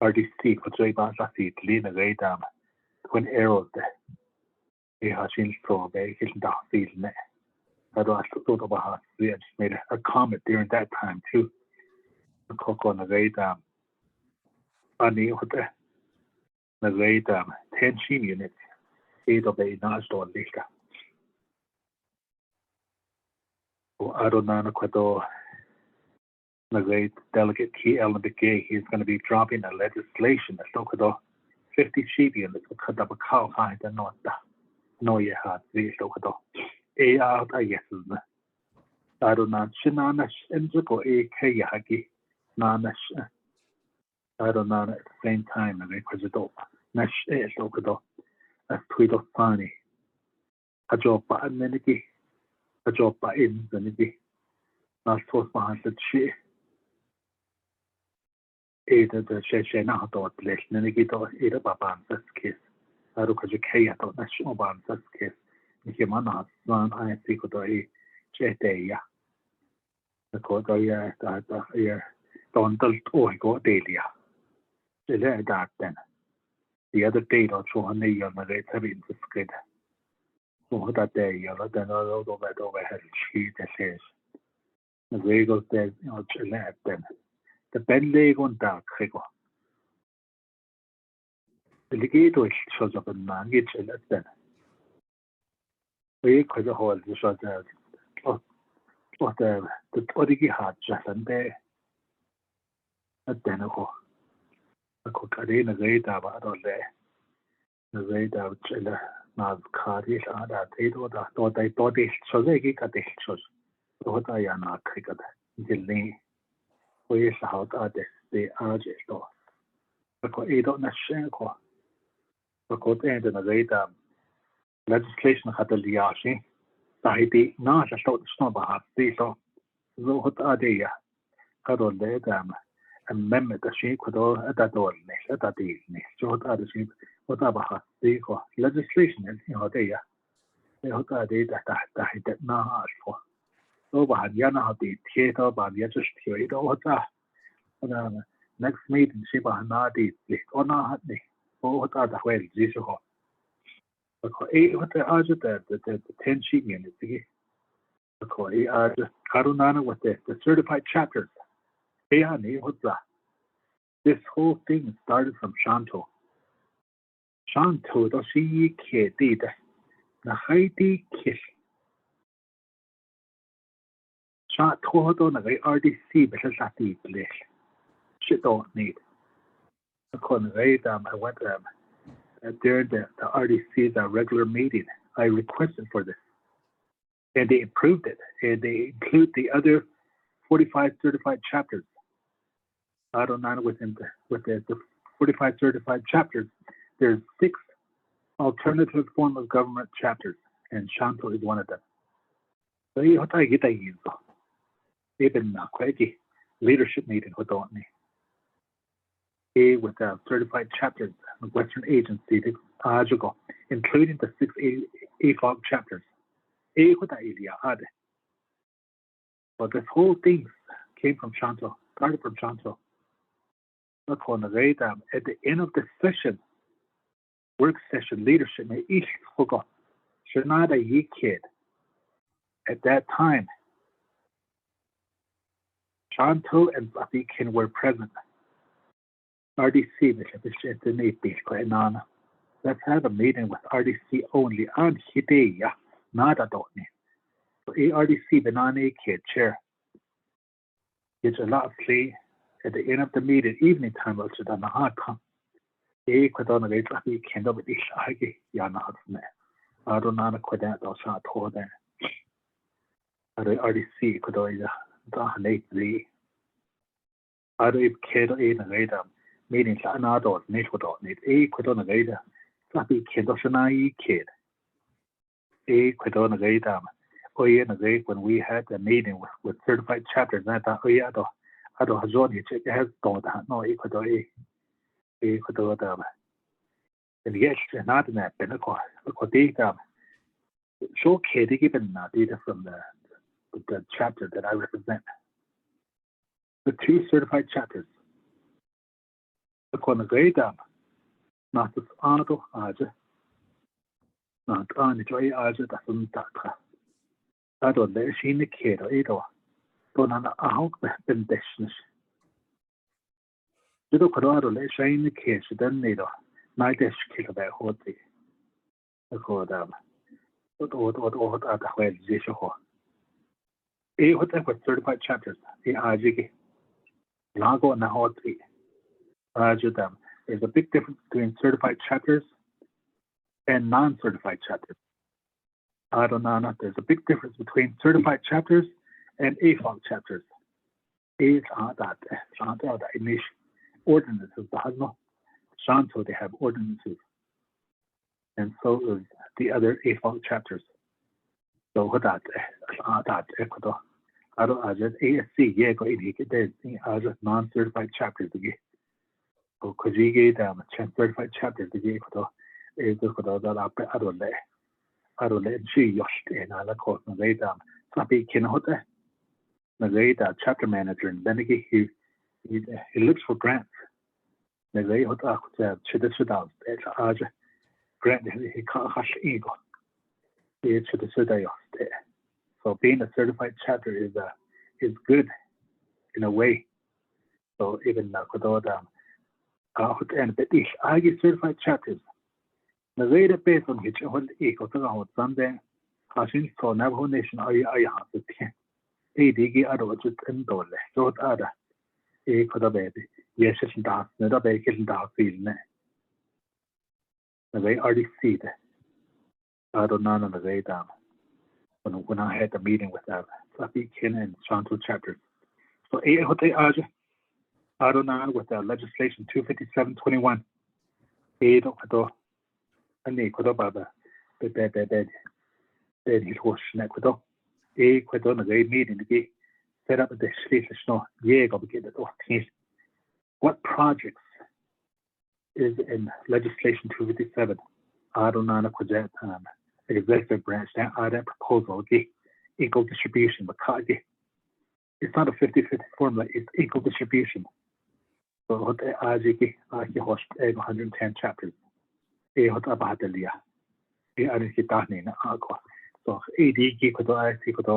RDC for J Basasi, Lina great twin arrows there. A Hashin Pro, a Hilton Field net. I thought about we made a comment during that time too. The Coco great Ani Hotel. The great 10 sheep units, 8 of a national lista. I don't know Quado. The great Delegate T. Ellen McGay, he's going to be dropping a legislation that look at 50 sheep units will cut up a cow hide and not that. No, you had these look at A out, I guess. I don't know. Shinanash and Zuko A. Kayaki. Nanash. I don't know at the same time. And because it all Nash is look at a tweet of funny. A job by Meniki. A job by in the Niki. Not so behind the she. Either the Sheshana dot less Nenegito, either Baban's case. I look at the Kaya dot National Ban's case. If you man, I think what I Jetea. the court don't go daily. That then. The other day, or so on the year, my rates have been good. So that day, you're then all over her sheet that says the way goes there, then. The pen leg on dark, the legato shows up in man, get you then. We could hold the shot what the Odigi had just and there. At then, I could carry in a great about all there. The great out not carries on that it or the thought I thought it so they get a dish. What I am not cricket. Gilney, we is out at the urge door. Because it don't share. Because end in a great legislation had the liashi. Tahiti, not a short snowball, these so what are they? I don't let them. Amendment the sheep could all at that door, at that evening. So what are the sheep? What about the legislation in Hodea? They are they that I did not ask for. Over Yana, the theatre, but the just theatre, what's that? Next meeting, she was not the or not me. Oh, what are the ways? This is what. What are the 10 sheet units? Because Karunana with the certified chapters. What's that? This whole thing started from Shanto. Shanto, does she did the Haiti kiss. Shanto, the RDC, but that's the place. Shit don't need. According to I went during the RDC's regular meeting. I requested for this. And they approved it. And they include the other 45 certified chapters. I don't know with the 45 certified chapters. There's 6 alternative form of government chapters, and Shanto is one of them. So what I get even quite leadership meeting with me. With certified chapters of Western agency, including the 6 AFOG chapters. But this whole thing came from Shanto, started from Shanto. At the end of the session, work session leadership, each forgot. Shanada Yi kid. At that time, Shanto and Babikin were present. RDC, let's have a meeting with RDC only on Hideya, not Adotni. So RDC Benani kid chair. It's a lot of play at the end of the meeting, evening time, which is on the hard come. Quadona Lake can't over the Shagi, Yana. I don't know quite that or shot toward there. I already see Quadoida, Dahanate Lee. I don't care to aid and later, meaning Sanado, Nature need a Quadona later. Slappy Kendosanai kid. A Quadona later. Oh, yeah, when we had a meeting with certified chapters, that I don't have Johnny check has thought that no Ecuador Ecuador. And yes, not in that Pentecost. So Katie given data from the chapter that I represent. The 2 certified chapters. The Conagray Dam, not the Arno Aja, not on Joy Aja, that's on Daka. I don't let she indicate or either. Don't know how been business. You don't let she indicate she doesn't need a night kill about Hoti. The Kodam. What are the way this ho? Whatever certified chapters, the Ajiki. Lago and Hoti. Rajadam. There's a big difference between certified chapters and non-certified chapters. I don't know. There's a big difference between certified chapters and AFOG chapters. Is that initial ordinances. Shanto, they have ordinances. And so is the other AFOG chapters. So what that Ecuador. I just ASC, yeah, go in here. There's just non-certified chapters again. So because we gave them certified chapters again, Ecuador is Ecuador that I don't let you and I call them lay down. Sabi can hold that. the chapter manager, and then he looks for grants. Nagay hot grant he can't hash ego. So being a certified chapter is good in a way. So even and I get certified chapters. Nagay the base on which hold ego to Sunday. Hashing so Navajo Nation I have the 10. ADG adults and dollar. So other a could have baby. Yes, it's dark, not a bacon dark feeling. The way already see that. I don't know the way down. When I had the meeting with Fluffy Kin and Chantal chapters. So a hotel Aja. I don't know with the legislation 25721. A doctor and a could have bed. Then he was Ecuador. Ecuador, the way meeting the set up the sleep snow. Yeah, go get it. What projects is in legislation 257? I don't know the executive branch that that proposal equal distribution, but it's not a 50-50 formula, it's equal distribution. So what I 110 chapters. What about the Lia? I didn't get that name. So AD could I see could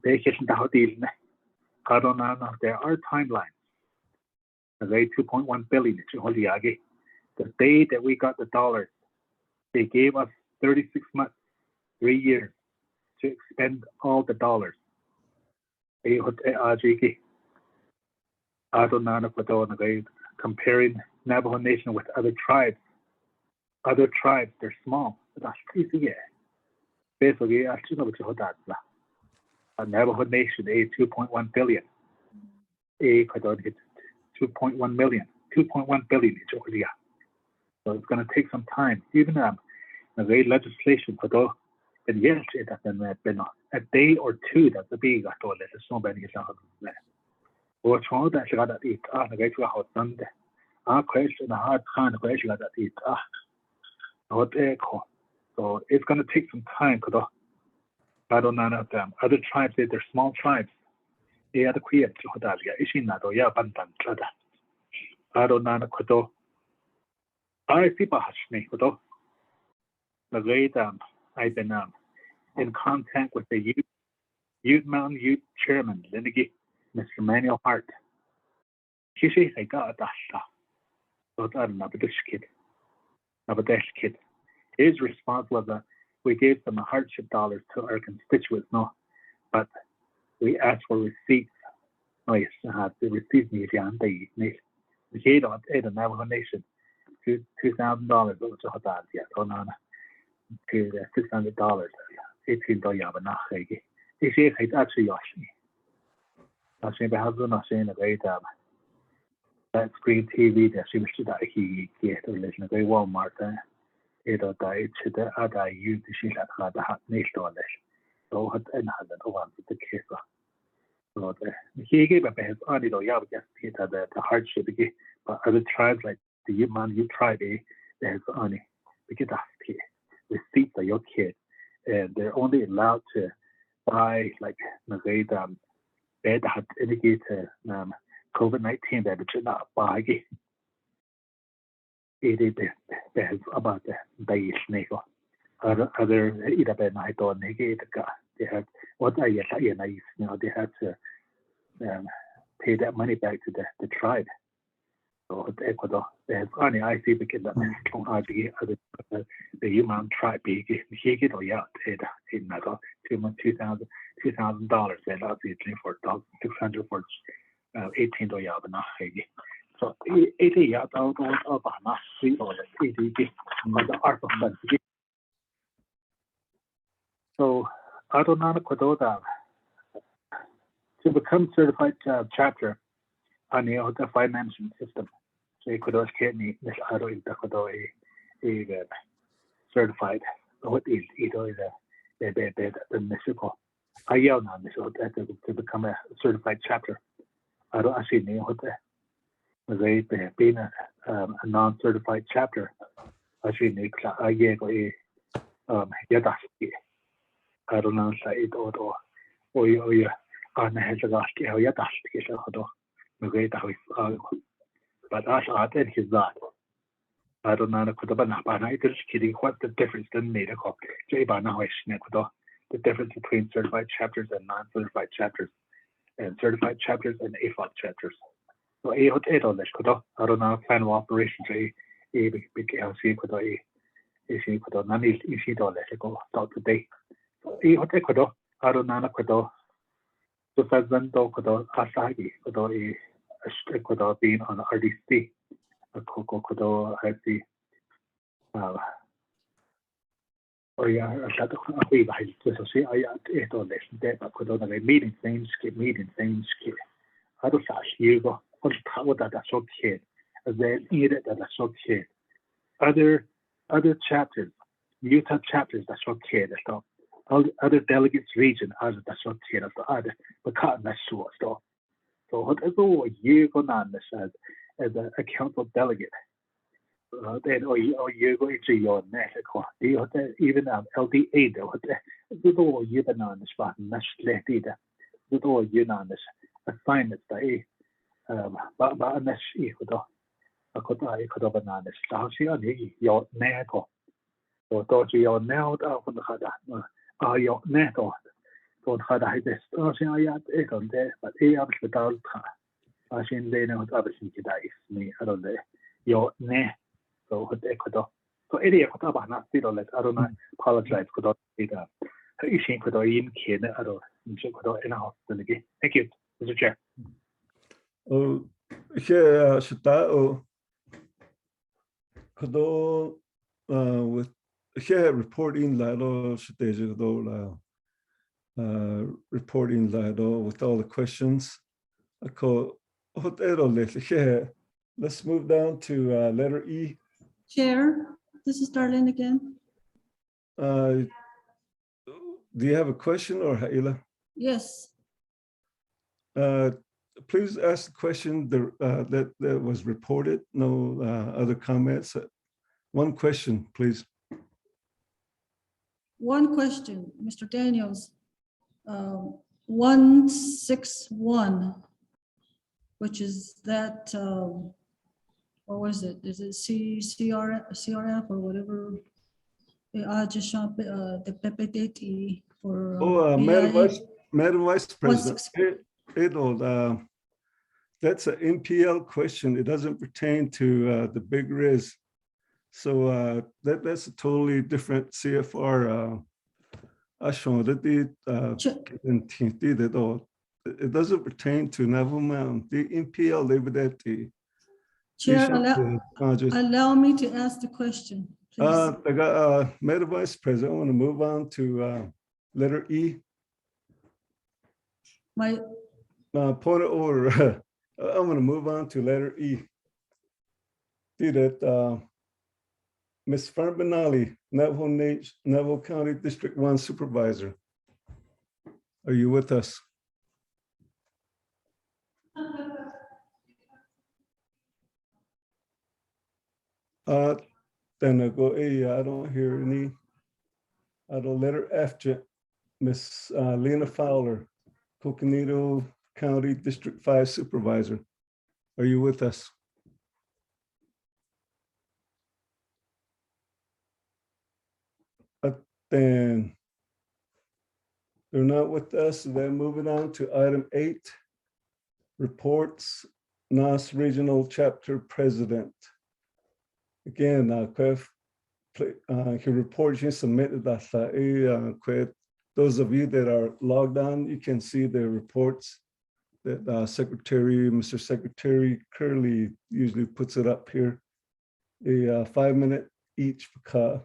vacation deal. I don't know there are timelines. They 2.1 billion. The day that we got the dollars, they gave us 36 months, 3 years to expend all the dollars. I don't know comparing Navajo Nation with other tribes. Other tribes, they're small. That's easy. Basically, I should know what that's. A Navajo Nation, 2.1 billion. Could hit 2.1 million, 2.1 billion. So it's going to take some time. Even the legislation could go, and yes, it has been a day or two that the big got to let us know about it. Or try that you got to eat. The guy to how Sunday. Our question, a hard kind of question got to eat. What they call. So it's going to take some time. I don't know them. Other tribes, they're small tribes. They are the queer to Hodalia. Ishin not or Yabantan. I don't know. I see Bahashni. The way I've been in contact with the youth mountain youth chairman, Linigi, Mr. Manuel Hart. She says I got that stuff. But I don't know, but this kid. His response was that we gave them a hardship dollars to our constituents, no, but we asked for receipts. No, yes, the receipts need to be we gave them a Navajo Nation $2,000 over to Hodalia, to $600, $18. He says he's actually Yoshi. I say, but how's not saying about that screen TV that she was that he get a listen to Walmart. It'll die to the other you to see that had the hot nation on this. So, what and had the one with the case. So, he gave a best on it, or you have just hit the hardship, but other tribes like the Yuman, you tribe, there's only because that's kid. Receipts are your kid, and they're only allowed to buy like bed had indicated COVID-19 that it should not buy. It is about the base nickel. Other either by night or negative. They have what I they have to pay that money back to the tribe. So Ecuador, there's only I see because that the human tribe he get or yeah, in that $2,000 and that's for $600 for 18 to yeah, but not so 80 yeah, out of a see or 80 on the art of fun. So I don't know Ecuador to become certified chapter on the financing system. So Ecuador's kidney is Ecuador certified. What is the Mexico? I yell now to become a certified chapter. I don't actually know what they being a non-certified chapter. Actually, I don't know say it or أنا هذا قاعد هو يدعس كيس هذا مغير تهوي but as I did his that I don't know could have been I just kidding what the difference then made a cop Jay by now I the difference between certified chapters and non-certified chapters and certified chapters and AFOP chapters so a hot eight on this could I don't know plan of operations a big LC could I see could none is easy to let it go start today so a hot could I don't know could so that's when do could Asagi could a could being on RDC a coco could have the or yeah, I shut up a wee by so see I it on this that could on a meeting things I don't say you go what that's okay as they need it that's okay other chapters Utah chapters that's okay that's all other delegates region that's okay that's other but can't that's so so whatever you go on this as a council delegate then or you go into your net even LDA though the door you been on the spot and that's let either the door you on this assignments that but unless you could have been on this so see on your net or thought your now on the other your net or don't have this see I had it on there but without I seen they know obviously that is me I don't know your net so what they could so any of the not still let I don't know apologize could not be that you think could in kid I don't could in a hospital again thank you Mr. Chair Oh, here shita o kado with here reporting lado shiteje do reporting lado with all the questions. Ako hotero le here. Let's move down to letter E. Chair, this is Darlene again. Do you have a question or Haila? Yes, Please ask the question that was reported. No other comments. One question, please. one question, Mr. Daniels. 161, which is that, what was it? Is it CRF or whatever? The PPT for. Madam Vice President, that's an NPL question. It doesn't pertain to the big riz. So that's a totally different CFR. It doesn't pertain to Naval Mountain. The NPL, they would have to. Chair, allow me to ask the question, please. Madam Vice President, I want to move on to letter E. My Point of order. I'm going to move on to letter E. See that Ms. Farbinali, Navajo County District 1 Supervisor. Are you with us? Then I go A. I don't hear any. I don't letter F. Ms. Lena Fowler, Coconino County District 5 Supervisor. Are you with us? Then they're not with us. And then moving on to item 8, reports, NOST Regional Chapter President. Again, he reports you submitted that those of you that are logged on, you can see the reports that Mr. Secretary Curley usually puts it up here. A 5-minute each for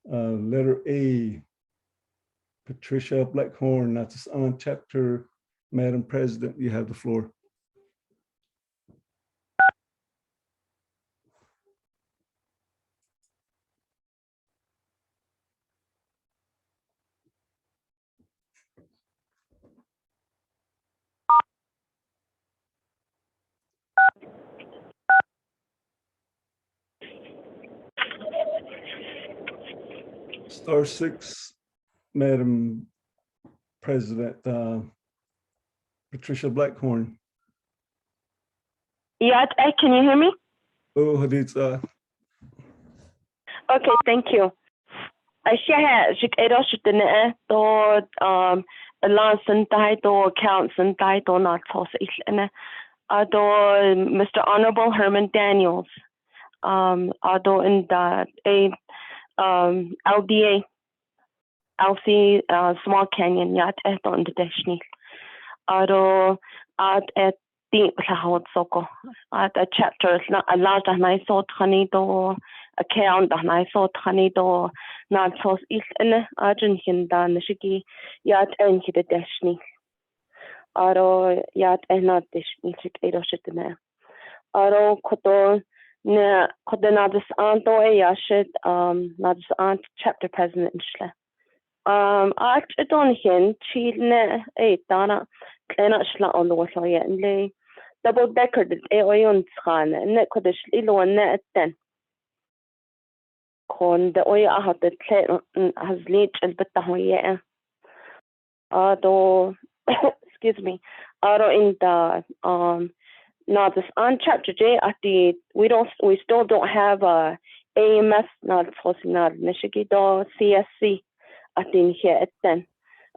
letter A, Patricia Blackhorn, that's on chapter. Madam President, you have the floor. *6, Madam President. Patricia Blackhorn. Yeah, can you hear me? Oh, Haditza. Okay, thank you. Ashia Shikadoshtine to Lanson title, Council title, not sausage, and Mr. Honorable Herman Daniels, although in the LDA, LC Small Canyon, yat et on the Deshni, although at the Lahot Soko, at a chapter, a large and I saw Tanido, account and I saw Tanido, not sauce is in Argentine than the Shiki, yat and the Deshni. Aro yat not dish edo shitne. Aro koto ne koto nadis anto yashit nadis ant chapter president shle. Art idon hin chilne dana klena shla on the water le double decker the oyon tran ne koto ilo ne ten. Kon the oya ahat the has leech and betahoye. Ado excuse me, out in the now this on chapter J at the we still don't have a AMS not forcing not Michigan CSC at the here at then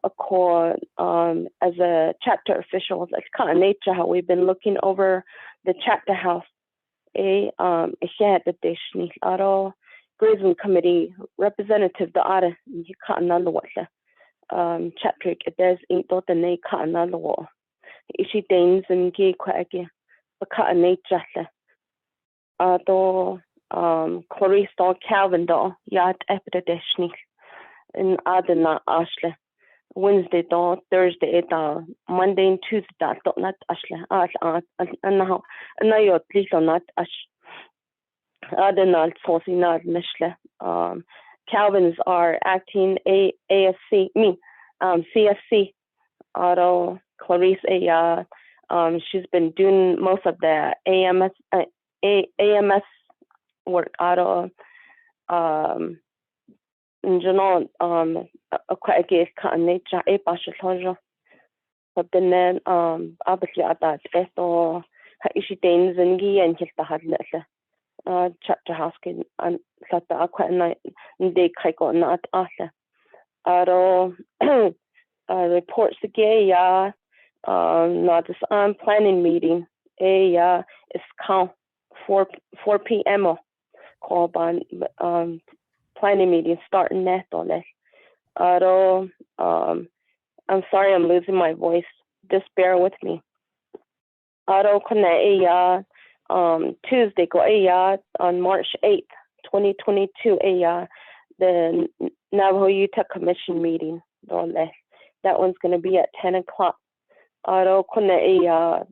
a core as a chapter official like kind of nature how we've been looking over the chapter house here at the dish auto grazing committee representative the other you can't none what chapter there's ain't dot the nay cut another wall. Ishi danes and gay quaggy, a cut a nature. Do Clarice dog Calvin dog, yard epideshni in Adana Ashley. Wednesday dog, Thursday dog, Monday and Tuesday dog, not Ashley. And now you're at least on that Ash. Adana saucy not Mishle. Calvins are acting ASC, CSC. Auto Clarice, she's been doing most of the AMS work. Auto, in general, quite a good kind of nature. But then, obviously, at that, so she danes and gi and just the had chapter house can and that quite night they got not after aro reports the gay not this planning meeting it's count 4 p.m. call on planning meeting starting net on it aro I'm sorry I'm losing my voice, just bear with me. Aro kone Tuesday go on March 8th, 2022 the Navajo Utah Commission meeting. That one's going to be at 10 o'clock. Aro kone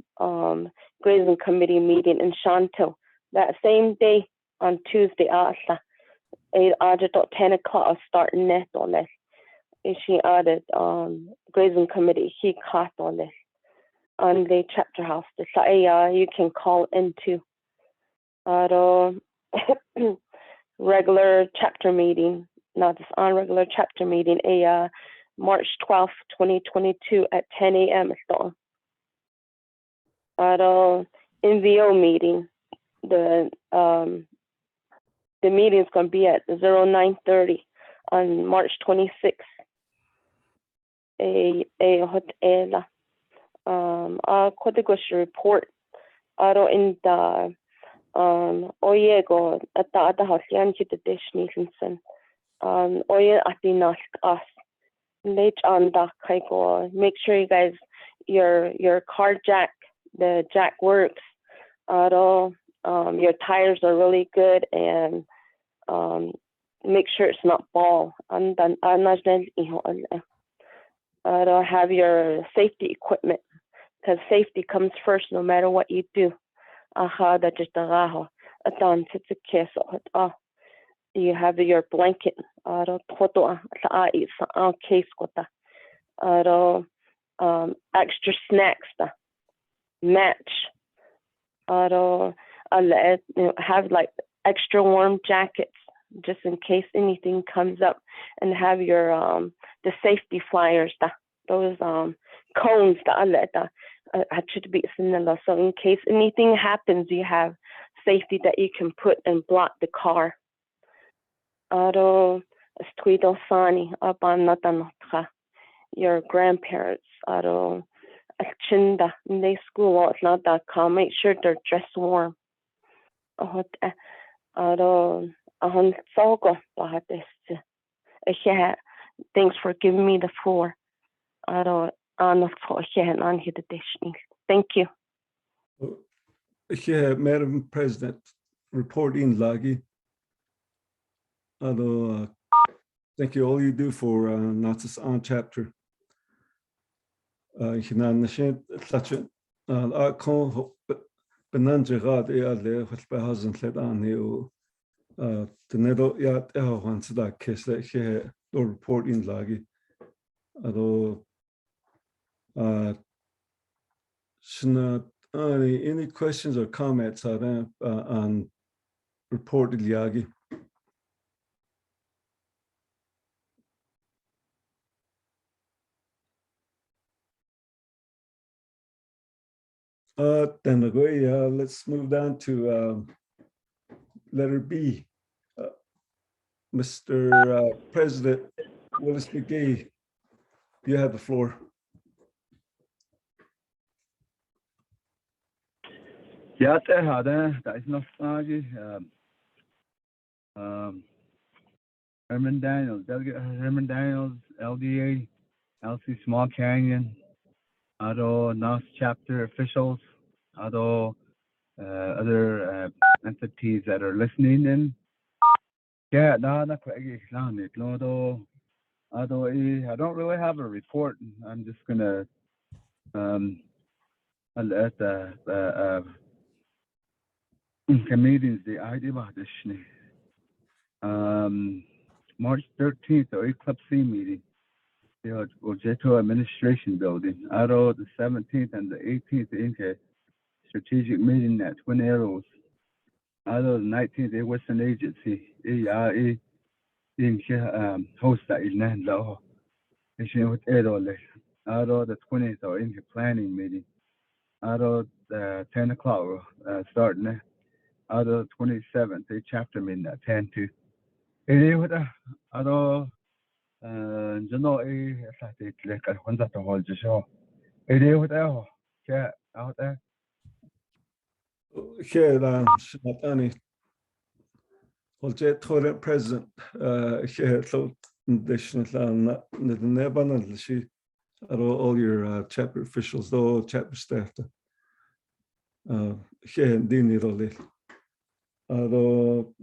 grazing committee meeting in Shanto that same day on Tuesday at 10 o'clock starting net on this. She added grazing committee he caught on this. On the chapter house, the you can call into regular chapter meeting, not this on regular chapter meeting, March 12th, 2022 at 10 a.m. NVO meeting, the meeting is going to be at 09:30 on March 26th. Codigosh report in the Oyego at the other house the dish Nathanson Oye at the Nask us late on the Kaiko. Make sure you guys your car jack, the jack works. Your tires are really good and make sure it's not ball and then have your safety equipment. Because safety comes first no matter what you do. You have your blanket, extra snacks, match, have like extra warm jackets just in case anything comes up, and have your the safety flyers, those cones attribute similar. So in case anything happens, you have safety that you can put and block the car. Aro stuido sani aban natanotcha. Your grandparents aro chinda in the school not that calm. Make sure they're dressed warm. Aro ahon sogo bahates. Yeah, thanks for giving me the floor. Aro anot for on hit addition. Thank you. Yeah, Madam President, reporting Lagi. Although, thank you all you do for not this on chapter. Hinan nashin tachin. I call benanjigad eale hotbehazan led on you. The nedo yat once that kiss that here or reporting Lagi. Although, any questions or comments on reported Yagi? Then let's move down to letter B. Mr. President Willis McGee, you have the floor. Ja, det hade, det är nog snarare Herman Daniels, Delegate Herman Daniels, LDA, LC Small Canyon, other NOST chapter officials, other entities that are listening in. Yeah, no, not quite Islamic. No, I don't really have a report. I'm just gonna let the comedians the idea about this. March 13th, the Eclipse meeting, the Ojeto Administration Building. Aro the 17th and the 18th, the strategic meeting at Twin Arrows. Aro the 19th, the Western Agency. Host that is now. Aro the 20th, or in the planning meeting. Aro the 10 o'clock starting. Aro the 27th, the chapter meeting at 10 to. Aro Jano like I want to hold the show. It is what else? Yeah, out there. Here, Shanatani, Oljet Torrent President, here, so additional, the Neban, she, all your chapter officials, though, chapter staff, here, Dini, although,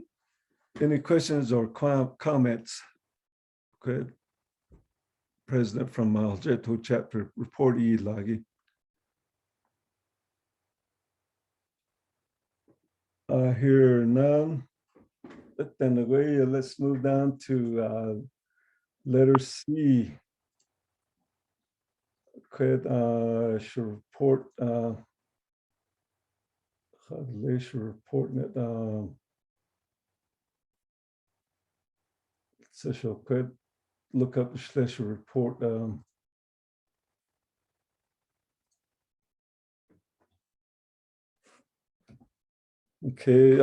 any questions or comments? Okay. President from Aljeto chapter report Lagi. Here none. But then away, let's move down to letter C. Could should report should report it so she'll could look up the Schlecher report. Okay.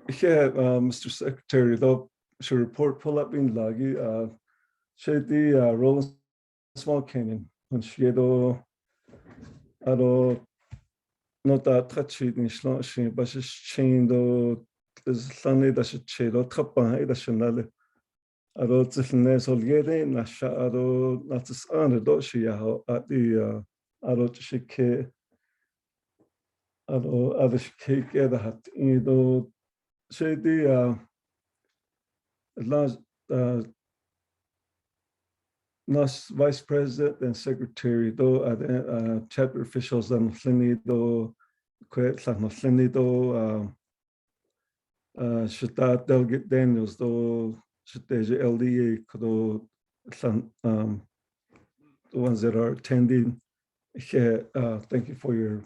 Yeah, Mr. Secretary, though, should report pull up in Lagi. Should the Rolling Small Canyon on Shiedo Ado not that touchy in Slashin, but she's chained is Sunday that she chained or Trappa, that she nalle. Ado Tifnes Olgede, Nasha Ado, not as honored, she at the Ado Shike Ado other cake the hat in the shady last NOST Vice President and Secretary, though, chapter officials and Flynny, though, quite Flynny, though, Shata Delegate Daniels, though, Shataja LDA, though, the ones that are attending. Thank you for your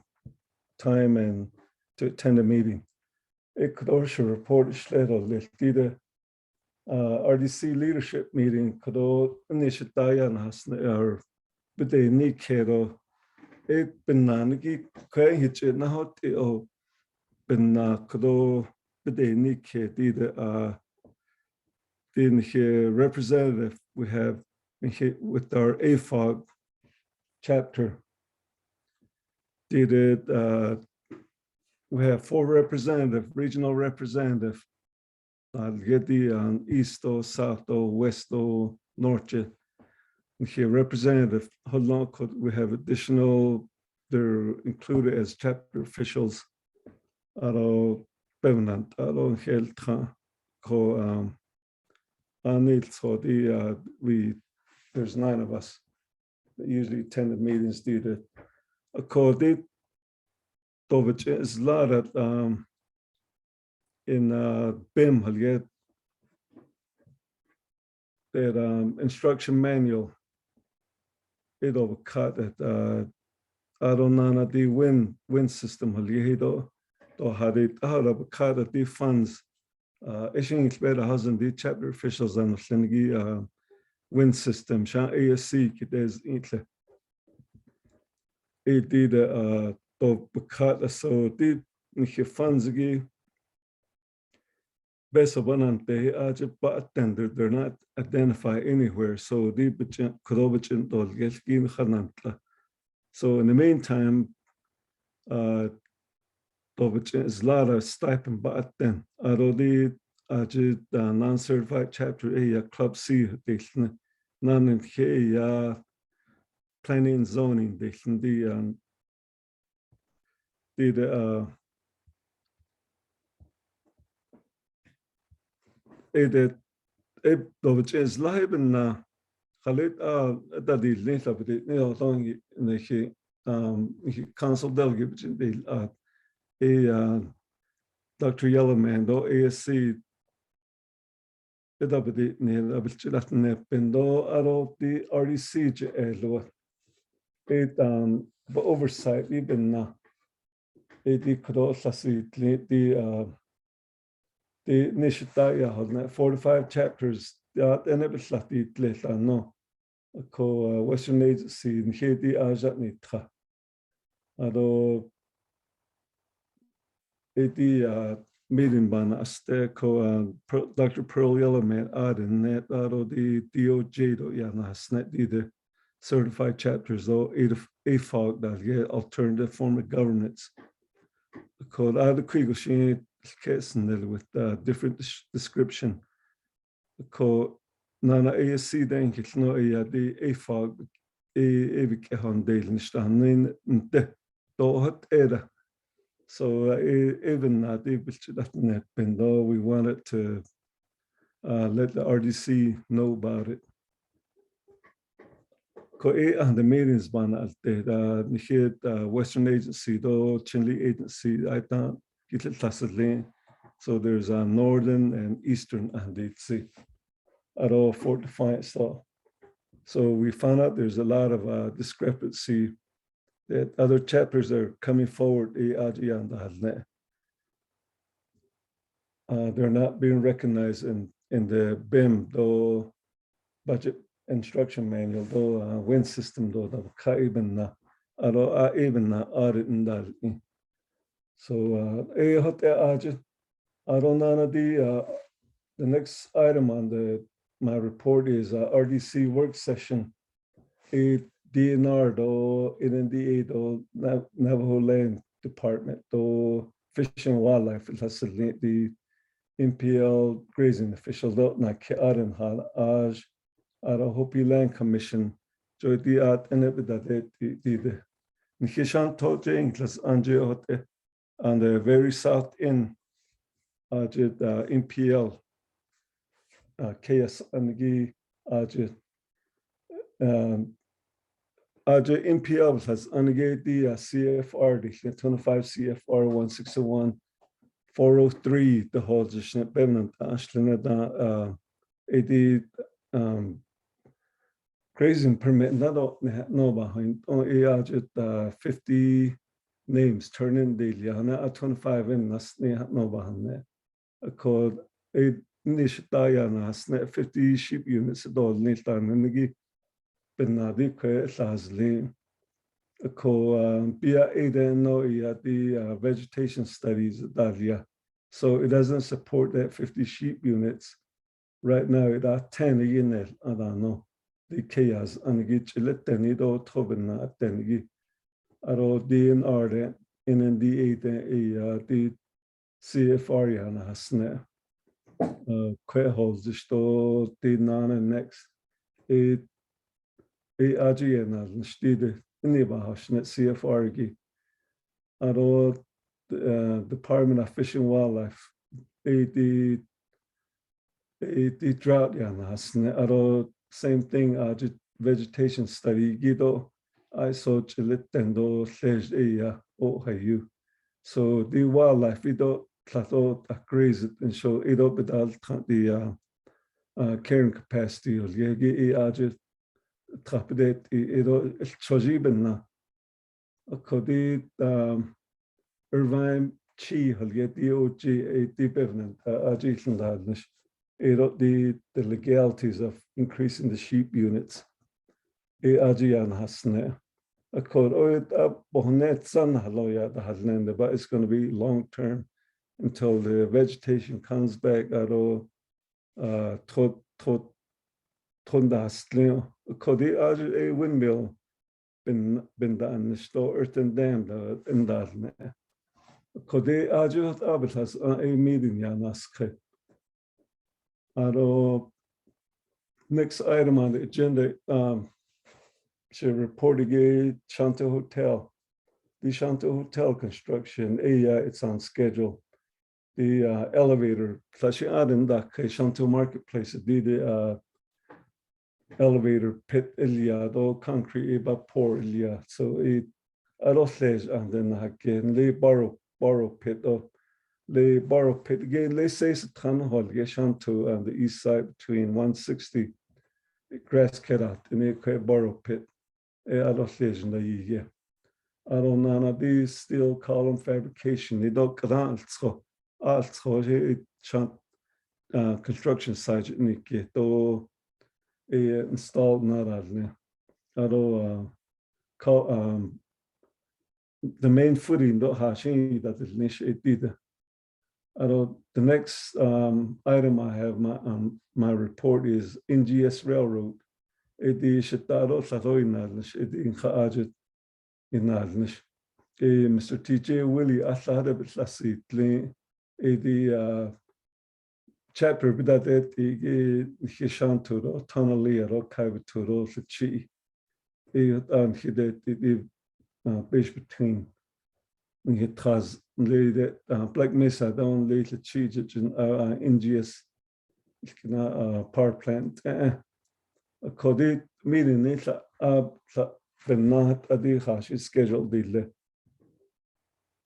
time and to attend the meeting. It could also report Schledel, Listida, RDC leadership meeting, Kado Nishitayan Hasna or Bide Nikero, it Benanigi, Kay Hitch it not o Ben Kado Bide Nike did the representative we have with our AFOG chapter. Did it we have 4 representative, regional representative. Get the Easto, Southto, Westo, Norte. Here representative, how long could we have additional, they're included as chapter officials. Aro Bevenant, Aro Heltra, Ko Anil, so there's 9 of us that usually attend the meetings, did it. According to which is a lot of in BIM, I'll get that instruction manual. It overcut that I don't know the win system. I'll get to had it out of cut at the funds. Ishing better hasn't the chapter officials and the win system. Shan ASC there's it did to cut so the funds again. Best of one and they are but they're not identified anywhere. So the so in the meantime, is a lot of stipend but then already non-certified chapter A club C none in K planning and zoning the which is live in Khalid that the link of the council delegate which the Dr. Yellowman though ASC the RDC but oversight even it could also see the Nishitaya has 45 chapters and it was like the no Western Agency in Haiti Ajat Nitra. Although the meeting ban aste ko Dr. Pearl Yellowman in net the DOJ do snet the certified chapters though AFOG that get alternative form of governance. Called the Kriegel with different description. Called Nana ASC denk ik no the AFOG evig handel staan de het era. So even that net though we wanted to let the RDC know about it. Ko and the meetings ban the Western Agency though Chinle Agency I thought so there's a northern and eastern and they see at all Fort Defiance so we found out there's a lot of discrepancy that other chapters are coming forward they're not being recognized in the BIM though budget instruction manual though win system though even audit and that so I don't know the next item on my report is RDC work session DNR though NNDA though Navajo Land Department though Fish and Wildlife the MPL grazing official though not Aran Aj Hopi Land Commission joy the art and the Nishan told English Anje on the very south end MPL KS and the MPL has ungated the CFR, the 25 CFR 161 403, the whole just Bevenant Ashley grazing permit, not no behind only 50 names turning daily, 25 in that's no behind there. Called Nishitaya na 50 sheep units at all Niltan Nigi Benadi Kwe Lazli. Ko Bia Ada no the vegetation studies at Dalia. So it doesn't support that 50 sheep units. Right now, it are 10 unit, I don't know. The chaos and the Chiletanido Tobin Tenigi. Aro DNR in the CFR yana hasne. Kweholz the sto the nana next. It AGN as stide in the Bahashnet CFR gi. Aro Department of Fish and Wildlife. The drought yana hasne. Aro same thing. Vegetation study gido. I saw Chilitendo sledged o hayu. So the wildlife we don't plateau agrees and show it up with all the carrying capacity of yegi aje trapdet it chojiben na. Akodi Irvine chi hal get the OG a deep evident adjacent hardness. The legalities of increasing the sheep units. Ajian hasne. But it's going to be long term until the vegetation comes back. A windmill been done, the earthen dam in that. Has a meeting. Next item on the agenda. She reported a Shanto Hotel. The Shanto Hotel construction, it's on schedule. The elevator, Shanto Marketplace, the elevator pit do concrete pour so it arosles and then again they borrow pit again they say it's a ton hall Shanto on the east side between 160 grass cut out in a borrow pit. I don't know, these steel column fabrication, they don't construction site installed the main footing that is initiated. The next item I have my report is NGS Railroad. Mr. TJ Willie the chapter that the Hishanto Tonali or Kavaturo Chi he did the base between has Black Mesa down later Chi NGS power plant. According meeting it not a dehash is scheduled delay.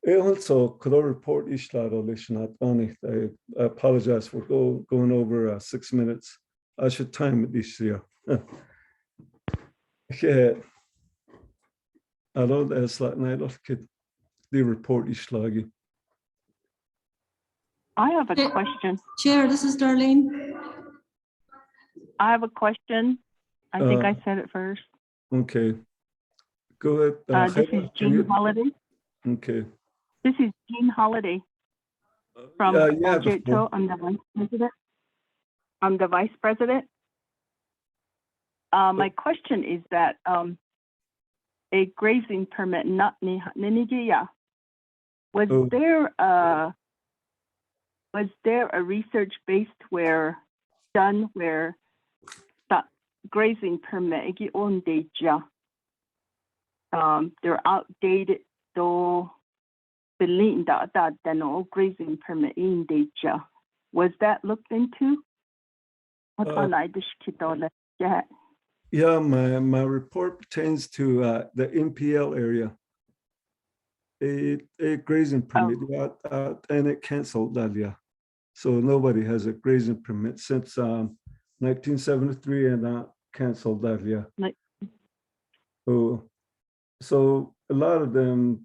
Also could I report Ishlad on it. I apologize for going over 6 minutes. I should time it this year. Yeah. I don't as like night of kid the report Ishlagi. I have a question. Chair, this is Darlene. I have a question. I think I said it first. Okay. Go ahead. This is Jean Holiday. Okay. This is Jean Holiday from Ojeto. I'm the vice president. I'm the vice president. My question is that a grazing permit not Ninigiya. Was there a research based where that grazing permit on deja? They're outdated though the that no grazing permit in deja. Was that looked into? Yeah, my report pertains to the NPL area. A grazing permit and it canceled that year. So nobody has a grazing permit since 1973 and canceled that year. So a lot of them,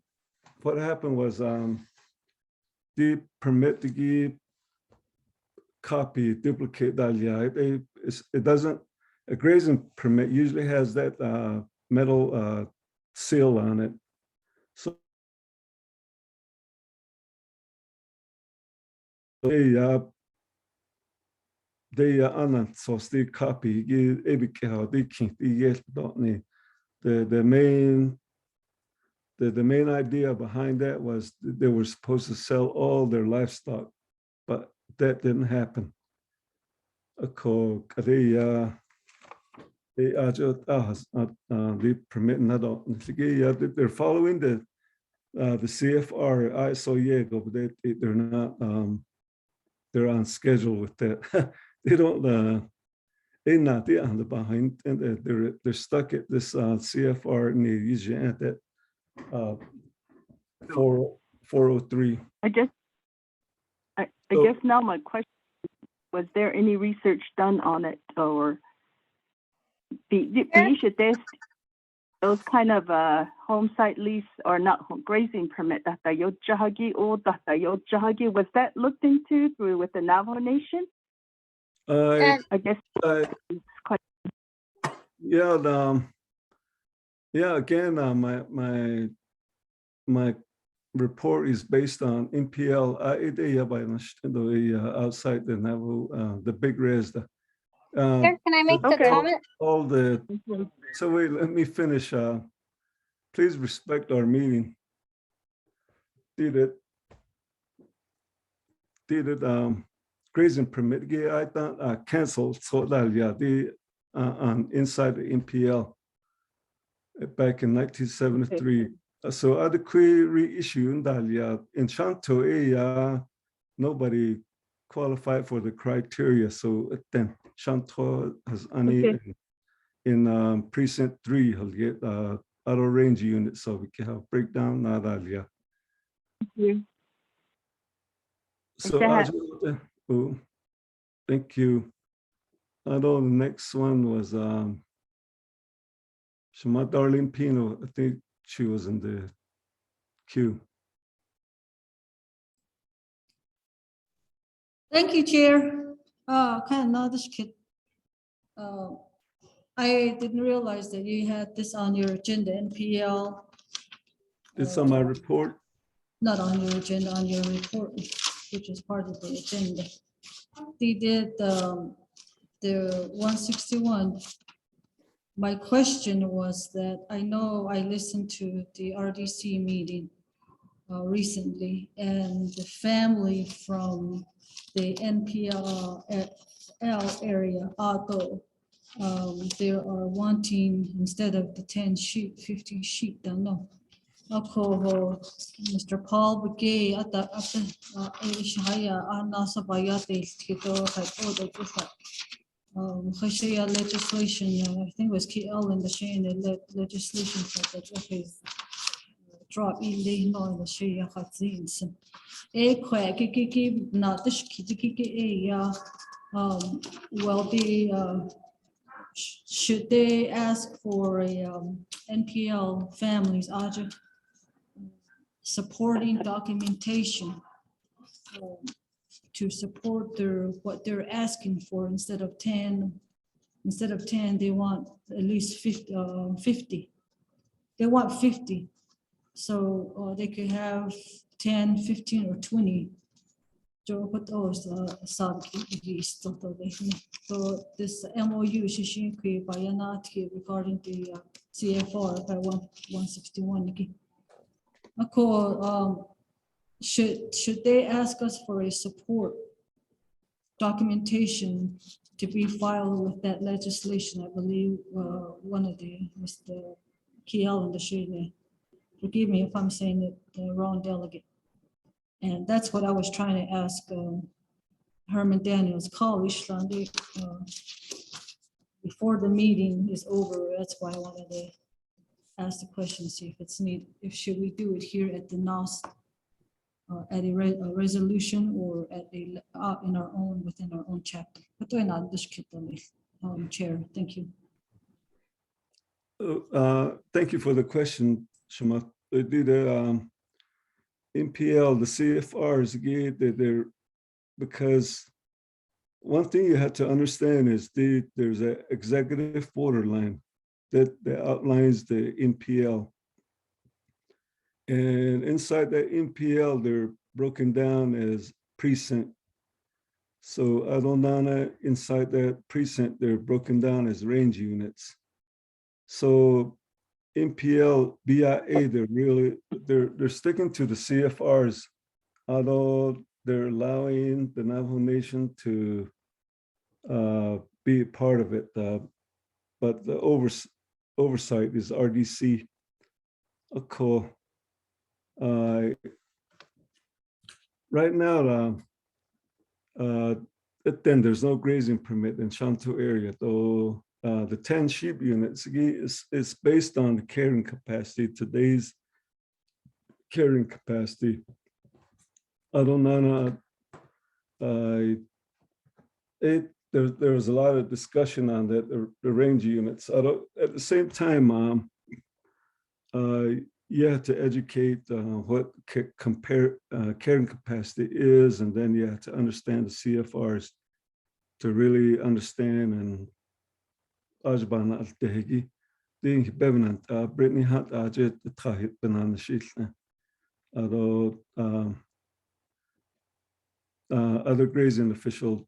what happened was the permit to give copy, duplicate that. Yeah, it doesn't, a grazing permit usually has that metal seal on it. So they anan so the copy the main idea behind that was they were supposed to sell all their livestock, but that didn't happen. They permitting that they're following the CFR ISO Yego, but they're not they're on schedule with that. They don't they're not on the behind, and they're stuck at this CFR and they usually at that 403. I guess now my question is, was there any research done on it, or those kind of home site lease or not grazing permit was that looked into through with the Navajo Nation? I guess it's quite. Yeah, yeah. Again, my report is based on NPL. Outside the Navajo, the big res. Can I make the comment? All the. So wait, let me finish. Please respect our meeting. Did it grazing permit? Yeah, I thought canceled. So that yeah, on inside the NPL back in 1973. So adequate reissue in Dalia in Shanto nobody qualified for the criteria. So then Shanto has only in precinct 3 he'll get auto range unit, so we can have breakdown na Dalia. Thank you. So thank you. I know the next one was Shema Darlene Pino. I think she was in the queue. Thank you, Chair. Kind of this kid. I didn't realize that you had this on your agenda, NPL. It's on my report. Not on your agenda, on your report, which is part of the agenda. They did the 161. My question was that I know I listened to the RDC meeting recently, and the family from the NPL area, Auto, they are wanting, instead of the 10 sheep, 50 sheep, don't know. Mr. Paul Begay at the Shaya Anasa Bayate Kito had ordered legislation, I think it was KL in the Shane legislation for that drop in the no in the Shaya Hatzins. A quack not the Shiki well the should they ask for a NPL families supporting documentation to support what they're asking for? Instead of 10 they want at least 50. They want 50, so they could have 10, 15 or 20. So this MOU regarding the CFR by 161. Should they ask us for a support documentation to be filed with that legislation? I believe one of the Mr. Kiel and the Shane. Forgive me if I'm saying it the wrong delegate. And that's what I was trying to ask Herman Daniels college before the meeting is over. That's why I wanted to ask the question, see if it's needed. If should we do it here at the NOST at a resolution or at a in our own within our own chapter. But not this Chair. Thank you. Thank you for the question, Shema. NPL, the CFRs, they're because one thing you have to understand is there's an executive borderline that outlines the NPL. And inside that NPL, they're broken down as precinct. So Adonana, inside that precinct, they're broken down as range units. So NPL, BIA, they're sticking to the CFRs, although they're allowing the Navajo Nation to be a part of it. But the oversight is RDC. Cool. Right now, then there's no grazing permit in Shantou area, though the 10 sheep units is based on the carrying capacity, today's carrying capacity. Adonana, there was a lot of discussion on that, the range units. At the same time, you have to educate what carrying capacity is, and then you have to understand the CFRs to really understand. And Brittany Hunt, although other grazing officials,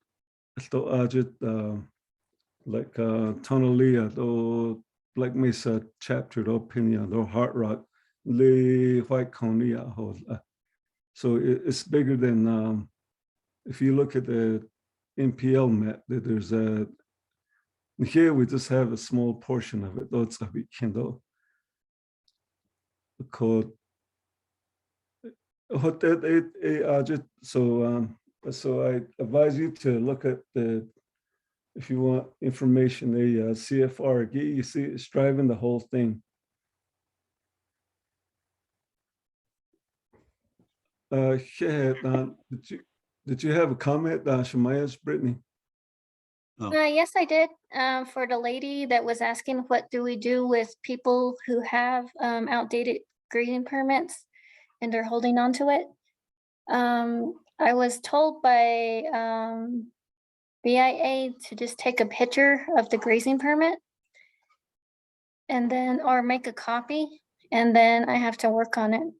like Tonalea, though Black Mesa chapter, though opinion, though Heart Rock, Le White Coney. So it's bigger than, if you look at the NPL map, there's a, here we just have a small portion of it, though it's a bit Kindle. Called so I advise you to look at the, if you want information, the CFR, you see it's driving the whole thing. Did you have a comment, Shemaya's, Brittany? Yes, I did. For the lady that was asking, what do we do with people who have outdated grading permits and they're holding on to it? I was told by BIA to just take a picture of the grazing permit and then, or make a copy, and then I have to work on it.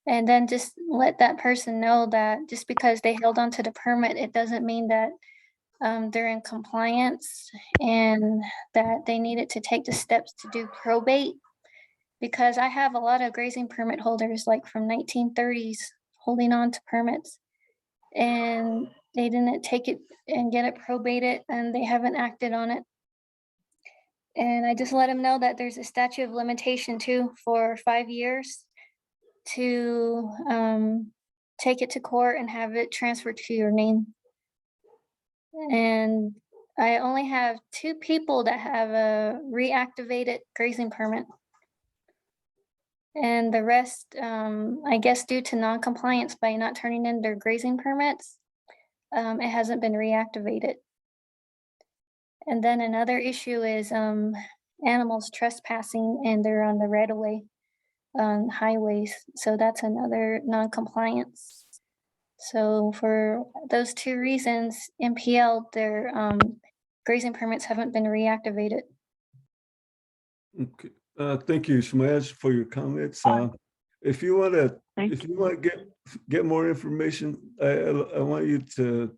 And then just let that person know that just because they held on to the permit, it doesn't mean that they're in compliance and that they needed to take the steps to do probate. Because I have a lot of grazing permit holders, like from 1930s, holding on to permits, and they didn't take it and get it probated, and they haven't acted on it. And I just let them know that there's a statute of limitation too for 5 years to take it to court and have it transferred to your name. And I only have 2 people that have a reactivated grazing permit. And the rest, I guess due to non-compliance by not turning in their grazing permits, it hasn't been reactivated. And then another issue is animals trespassing and they're on the right-of-way on highways. So that's another non-compliance. So for those 2 reasons, NPL, their grazing permits haven't been reactivated. Okay. Thank you, Shemaya, for your comments. If you want to get more information, I want you to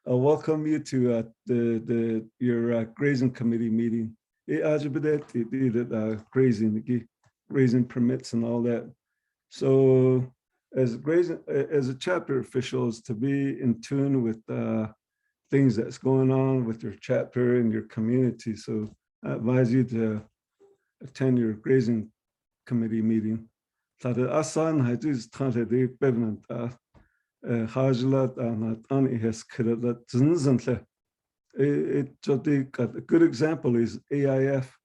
welcome you to your grazing committee meeting. Grazing permits and all that. So as a chapter official, is to be in tune with things that's going on with your chapter and your community. So I advise you to attend your grazing committee meeting. Asan hajus tante de bevenant hajilat an has kredat zinzantle. It a good example is AIF.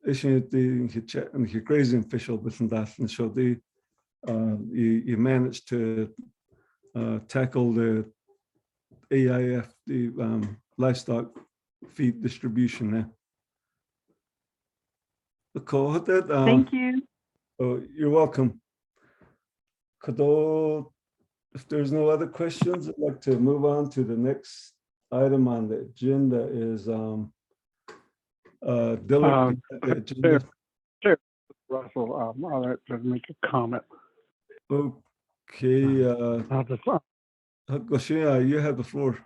Issuing the grazing official within that, and so you managed to tackle the AIF, the livestock feed distribution there. Thank you. Oh, you're welcome. Kado If there's no other questions, I'd like to move on to the next item on the agenda is Dylan. the agenda. Chair Russell, I'd like to make a comment. Okay, Now, the Goshia, you have the floor.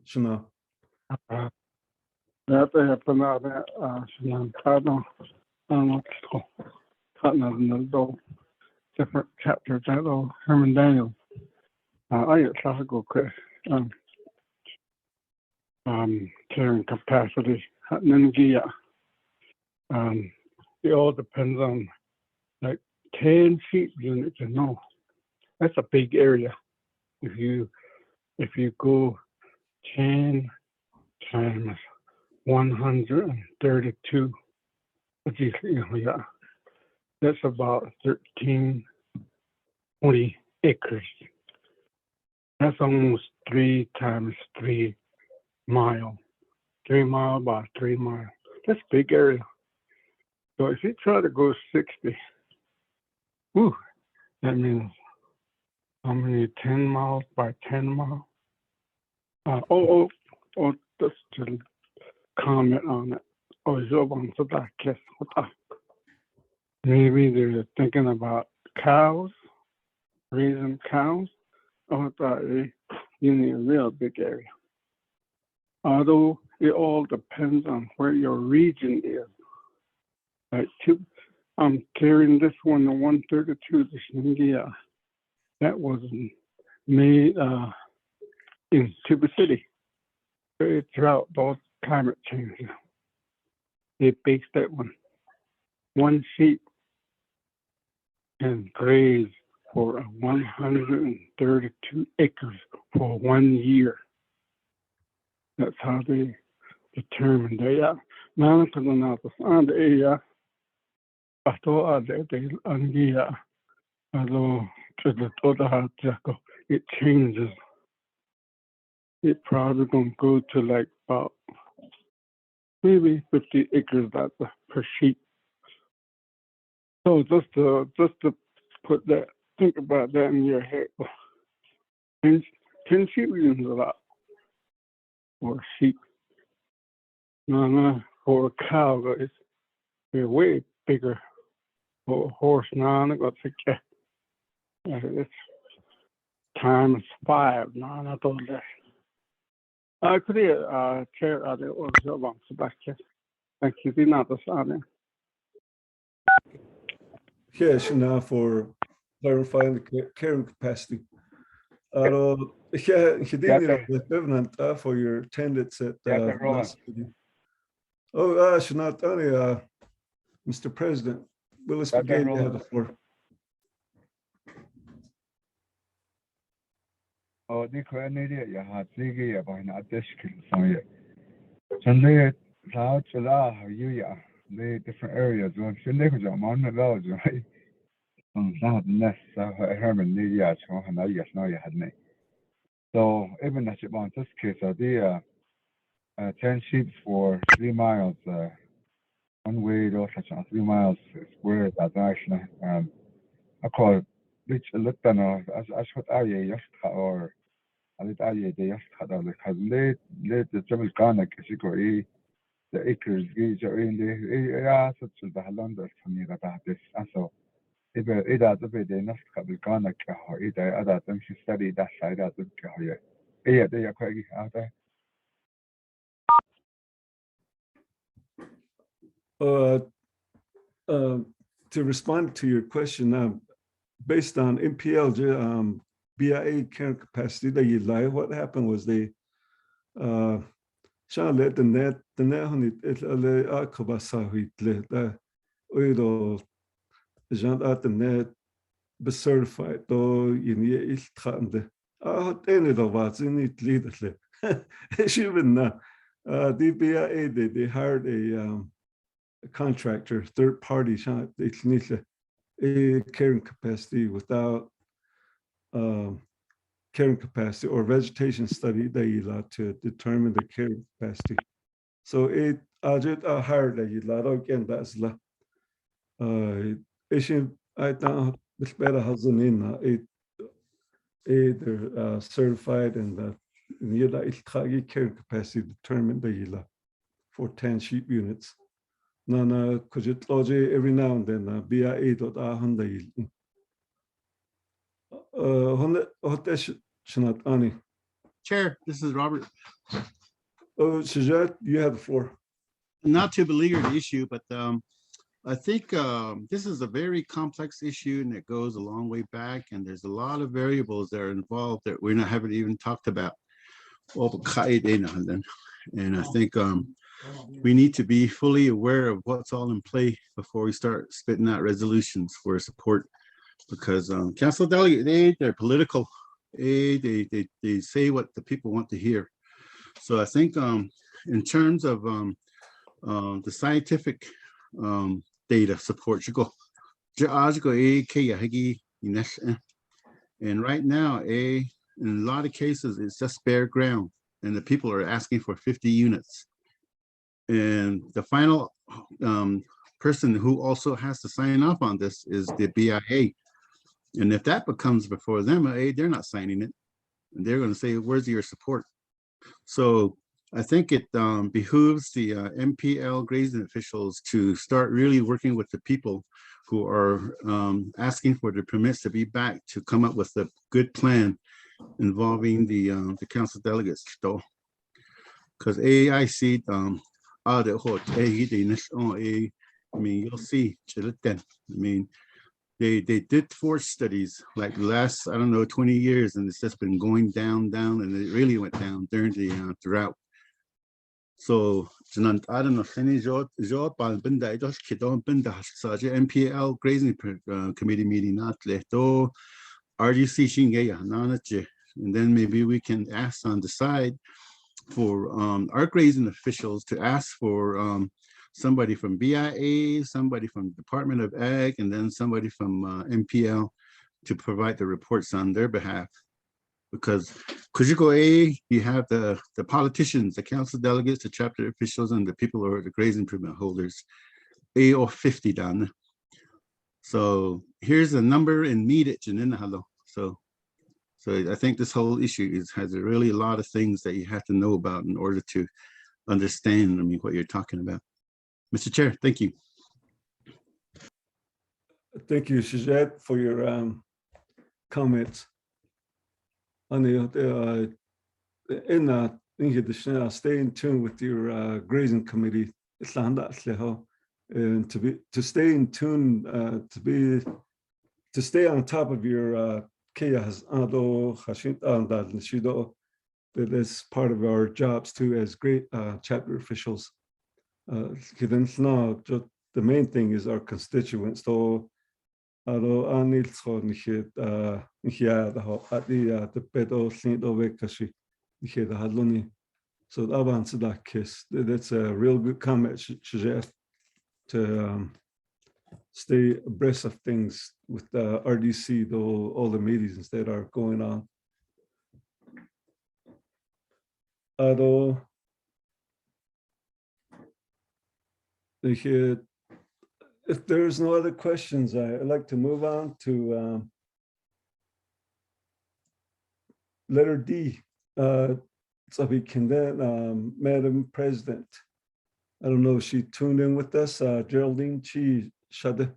Shana. that they have been out there, different chapters, that Herman Daniels. I get classical quick. Carrying capacity, Ningia. It all depends on like 10 sheep units, you know. That's a big area. If you go 10 times 132, that's about 1320 acres. That's almost 3 times 3 miles. 3 miles by 3 miles. That's a big area. So if you try to go 60, that means how many 10 miles by 10 miles? Just to comment on it. Maybe they're thinking about cows, raising cows. You need a real big area. Although it all depends on where your region is. Like I'm carrying this one, the 132, the Shingia. That was made in Tuba City. Throughout both climate change. They based that one sheep and grazed for 132 acres for 1 year. That's how they determined that. Now, it changes. It probably gonna go to like about maybe 50 acres per sheep. So just to put that, think about that in your head. 10 sheep is a lot for sheep. No, for a cow, they're way bigger. For a horse, it's times 5. No, not all that. I could chair the order of Sebastian. Thank you. Not the sign. Yeah, Shana, for clarifying the carrying capacity. Yeah, for your attendance at last meeting. Shana, Mr. President, Willis Brigade, you have the floor. دي كأني يا هاتيجي يا بين أدشكل صاير. Sunday, clouds a lot. Yeah, the different areas. When Sunday was on the roads, right? Not nest. Herman, yeah, so I yes, no, you had me. So even as you want this case, the 10 sheep for 3 miles. One way to 3 miles square. That's actually I call it. Which looked on as what I or I did I they because late the trouble gone like she go the acres is in the such the Hollander for me about this and so إذا تبي نفس قبل كانك إذا تمشي study that side of the إيه ده كويس هذا To respond to your question, based on MPL BIA carrying capacity that you lie, what happened was they let the net honey it akabasa huitle that oido Jean at the net be certified though you need it trande. Any of what's in it leaderly. Even the BIA they hired a contractor, third party shot it's a carrying capacity without carrying capacity or vegetation study that you allowed to determine the carrying capacity. So it just hired that you allowed again that's la I thought it's better has in it they're certified and the care capacity determined for 10 sheep units. Nana kujit loje every now and then BIA dot Honda Shanat Ani. Chair, this is Robert. Oh, Shajat, you have the floor. Not to belabor the issue, but I think this is a very complex issue and it goes a long way back and there's a lot of variables that are involved that we haven't even talked about. And I think we need to be fully aware of what's all in play before we start spitting out resolutions for support, because council delegate, they're political. They say what the people want to hear. So I think in terms of the scientific data support, and right now, in a lot of cases, it's just bare ground, and the people are asking for 50 units. And the final person who also has to sign off on this is the BIA. And if that becomes before them, they're not signing it. And they're going to say, where's your support? So I think it behooves the MPL grazing officials to start really working with the people who are asking for the permits to be back, to come up with a good plan involving the council delegates. Because I see I mean, you'll see. I mean, they did 4 studies like the last, I don't know, 20 years, and it's just been going down, and it really went down during the drought. So I don't know, MPL grazing committee meeting not leto RDC shinge, and then maybe we can ask on the side for our grazing officials to ask for somebody from BIA, somebody from Department of Ag, and then somebody from MPL to provide the reports on their behalf. Because Kujiko you have the politicians, the council delegates, the chapter officials, and the people who are the grazing permit holders, A or 50 done. So here's a number in needed. So I think this whole issue has really a lot of things that you have to know about in order to understand, I mean, what you're talking about. Mr. Chair, thank you. Thank you, Shajat, for your comments. Stay in tune with your grazing committee, and to stay in tune, to stay on top of your that is part of our jobs too as great chapter officials. The main thing is our constituents. So that's a real good comment, Shajat, to stay abreast of things with the RDC, though all the meetings that are going on. Although if there's no other questions, I'd like to move on to letter D. So we can then, Madam President, I don't know if she tuned in with us, Geraldine Chi Shada.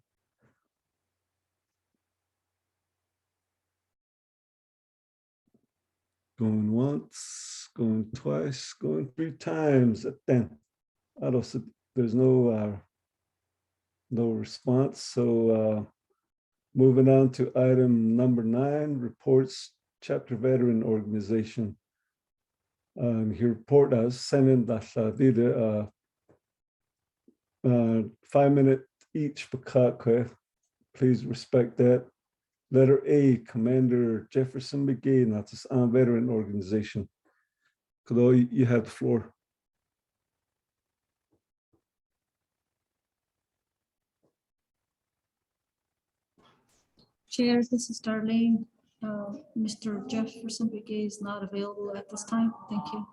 Going once, going twice, going 3 times at 10. I don't see, there's no response. So moving on to item number 9, reports, chapter veteran organization. He report us sending that 5-minute each. Please respect that. Letter A, Commander Jefferson McGee, that's a veteran organization. Kado, you have the floor. Chair, this is Darlene. Mr. Jefferson Begay is not available at this time. Thank you.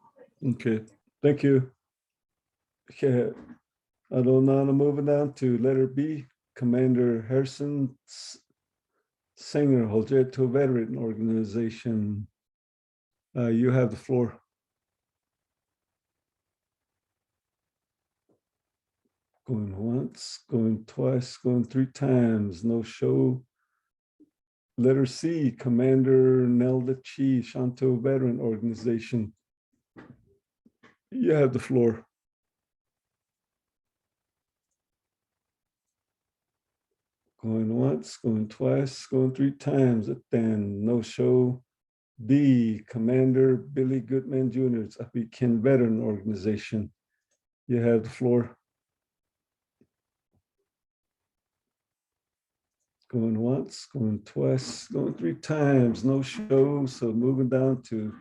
Okay, thank you. Okay, moving on to letter B, Commander Harrison Singer, Holjeto Veteran Organization. You have the floor. Going once, going twice, going 3 times, no show. Letter C, Commander Nelda Chi, Shanto Veteran Organization. You have the floor. Going once, going twice, going 3 times, then no show. B, Commander Billy Goodman Jr., Apikin Veteran Organization. You have the floor. Going once, going twice, going 3 times, no show. So moving down to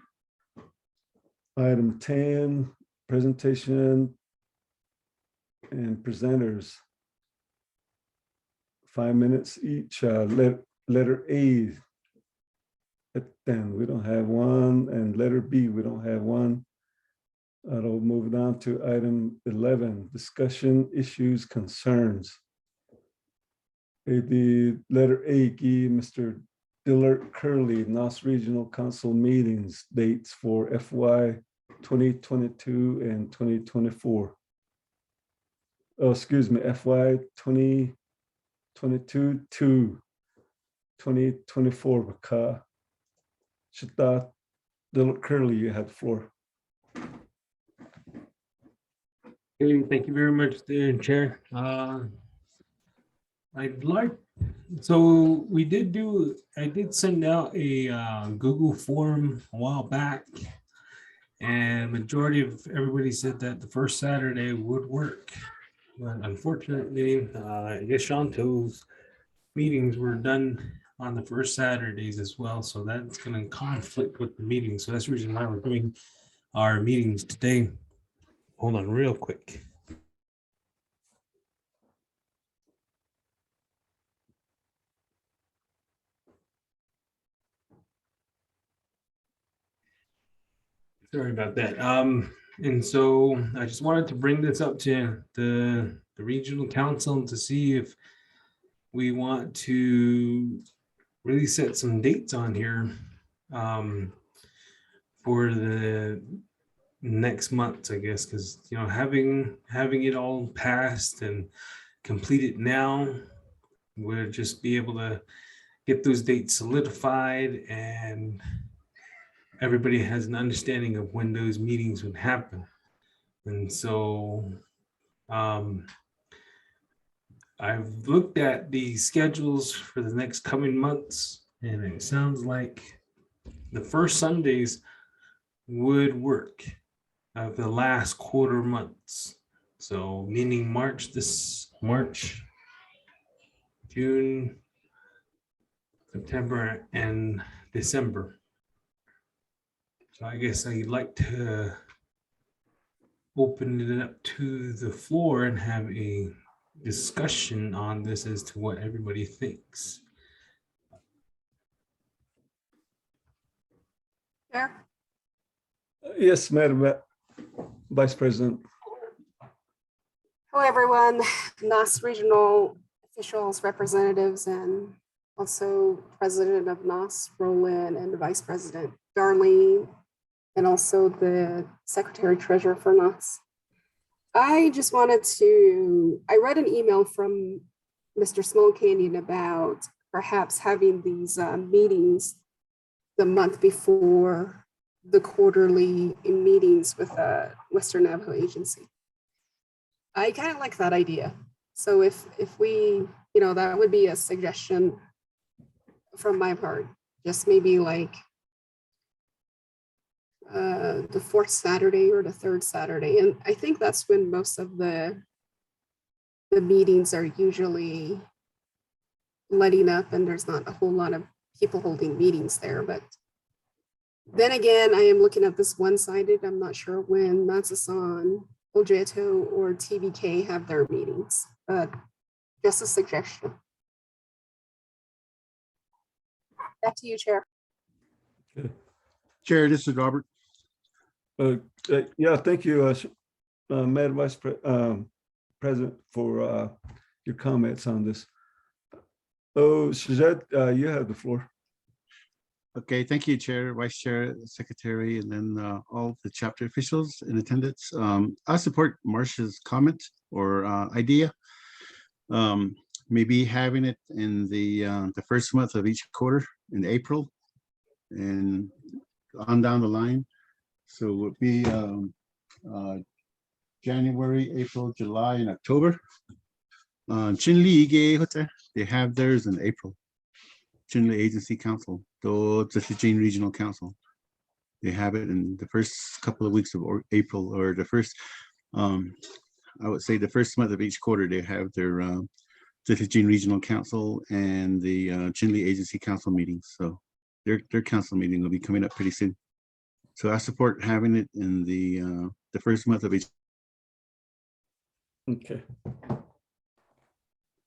item 10, presentation and presenters. 5 minutes each. Letter A, then we don't have one, and letter B, we don't have one. I'll move on to item 11, discussion issues, concerns. The letter A, Mr. Dillard Curley, NOST Regional Council meetings, dates for FY 2022 and 2024. Oh, excuse me, FY 2022 to 2024. Shita Dillard Curley, you have the floor. Okay, thank you very much, there, Chair. I'd like, so I did send out a Google form a while back, and majority of everybody said that the first Saturday would work. But unfortunately, I guess Shanto's meetings were done on the first Saturdays as well, so that's going to conflict with the meeting. So that's the reason why we're doing our meetings today. Hold on real quick. Sorry about that. And so I just wanted to bring this up to the regional council to see if we want to really set some dates on here for the next month, I guess, because having it all passed and completed now, we'll just be able to get those dates solidified, and everybody has an understanding of when those meetings would happen. And so I've looked at the schedules for the next coming months, and it sounds like the first Sundays would work of the last quarter months. So meaning March, June, September, and December. So I guess I'd like to open it up to the floor and have a discussion on this as to what everybody thinks. Chair? Yes, Madam Vice President. Hello, everyone. NOST regional officials, representatives, and also President of NOST, Roland, and the Vice President, Darlene, and also the Secretary Treasurer for NOST. I just wanted to, I read an email from Mr. Small Canyon about perhaps having these meetings the month before the quarterly meetings with Western Navajo Agency. I kind of like that idea. So if we, that would be a suggestion from my part, just maybe like the 4th Saturday or the 3rd Saturday. And I think that's when most of the meetings are usually letting up, and there's not a whole lot of people holding meetings there. But then again, I am looking at this one-sided. I'm not sure when Matsasan, Ojeto, or TBK have their meetings, but just a suggestion. Back to you, Chair. Okay. Chair, this is Robert. Yeah, thank you, Madam Vice President, for your comments on this. Oh, Suzette, you have the floor. Okay, thank you, Chair, Vice Chair, Secretary, and then all the chapter officials in attendance. I support Marcia's comment or idea. Maybe having it in the first month of each quarter in April and on down the line. So it would be January, April, July, and October. Chinli, they have theirs in April. Chinli Agency Council, the Jane Regional Council. They have it in the first couple of weeks of April, or the first, I would say the first month of each quarter, they have their Jane Regional Council and the Chinli Agency Council meetings. So their council meeting will be coming up pretty soon. So I support having it in the first month of each. Okay.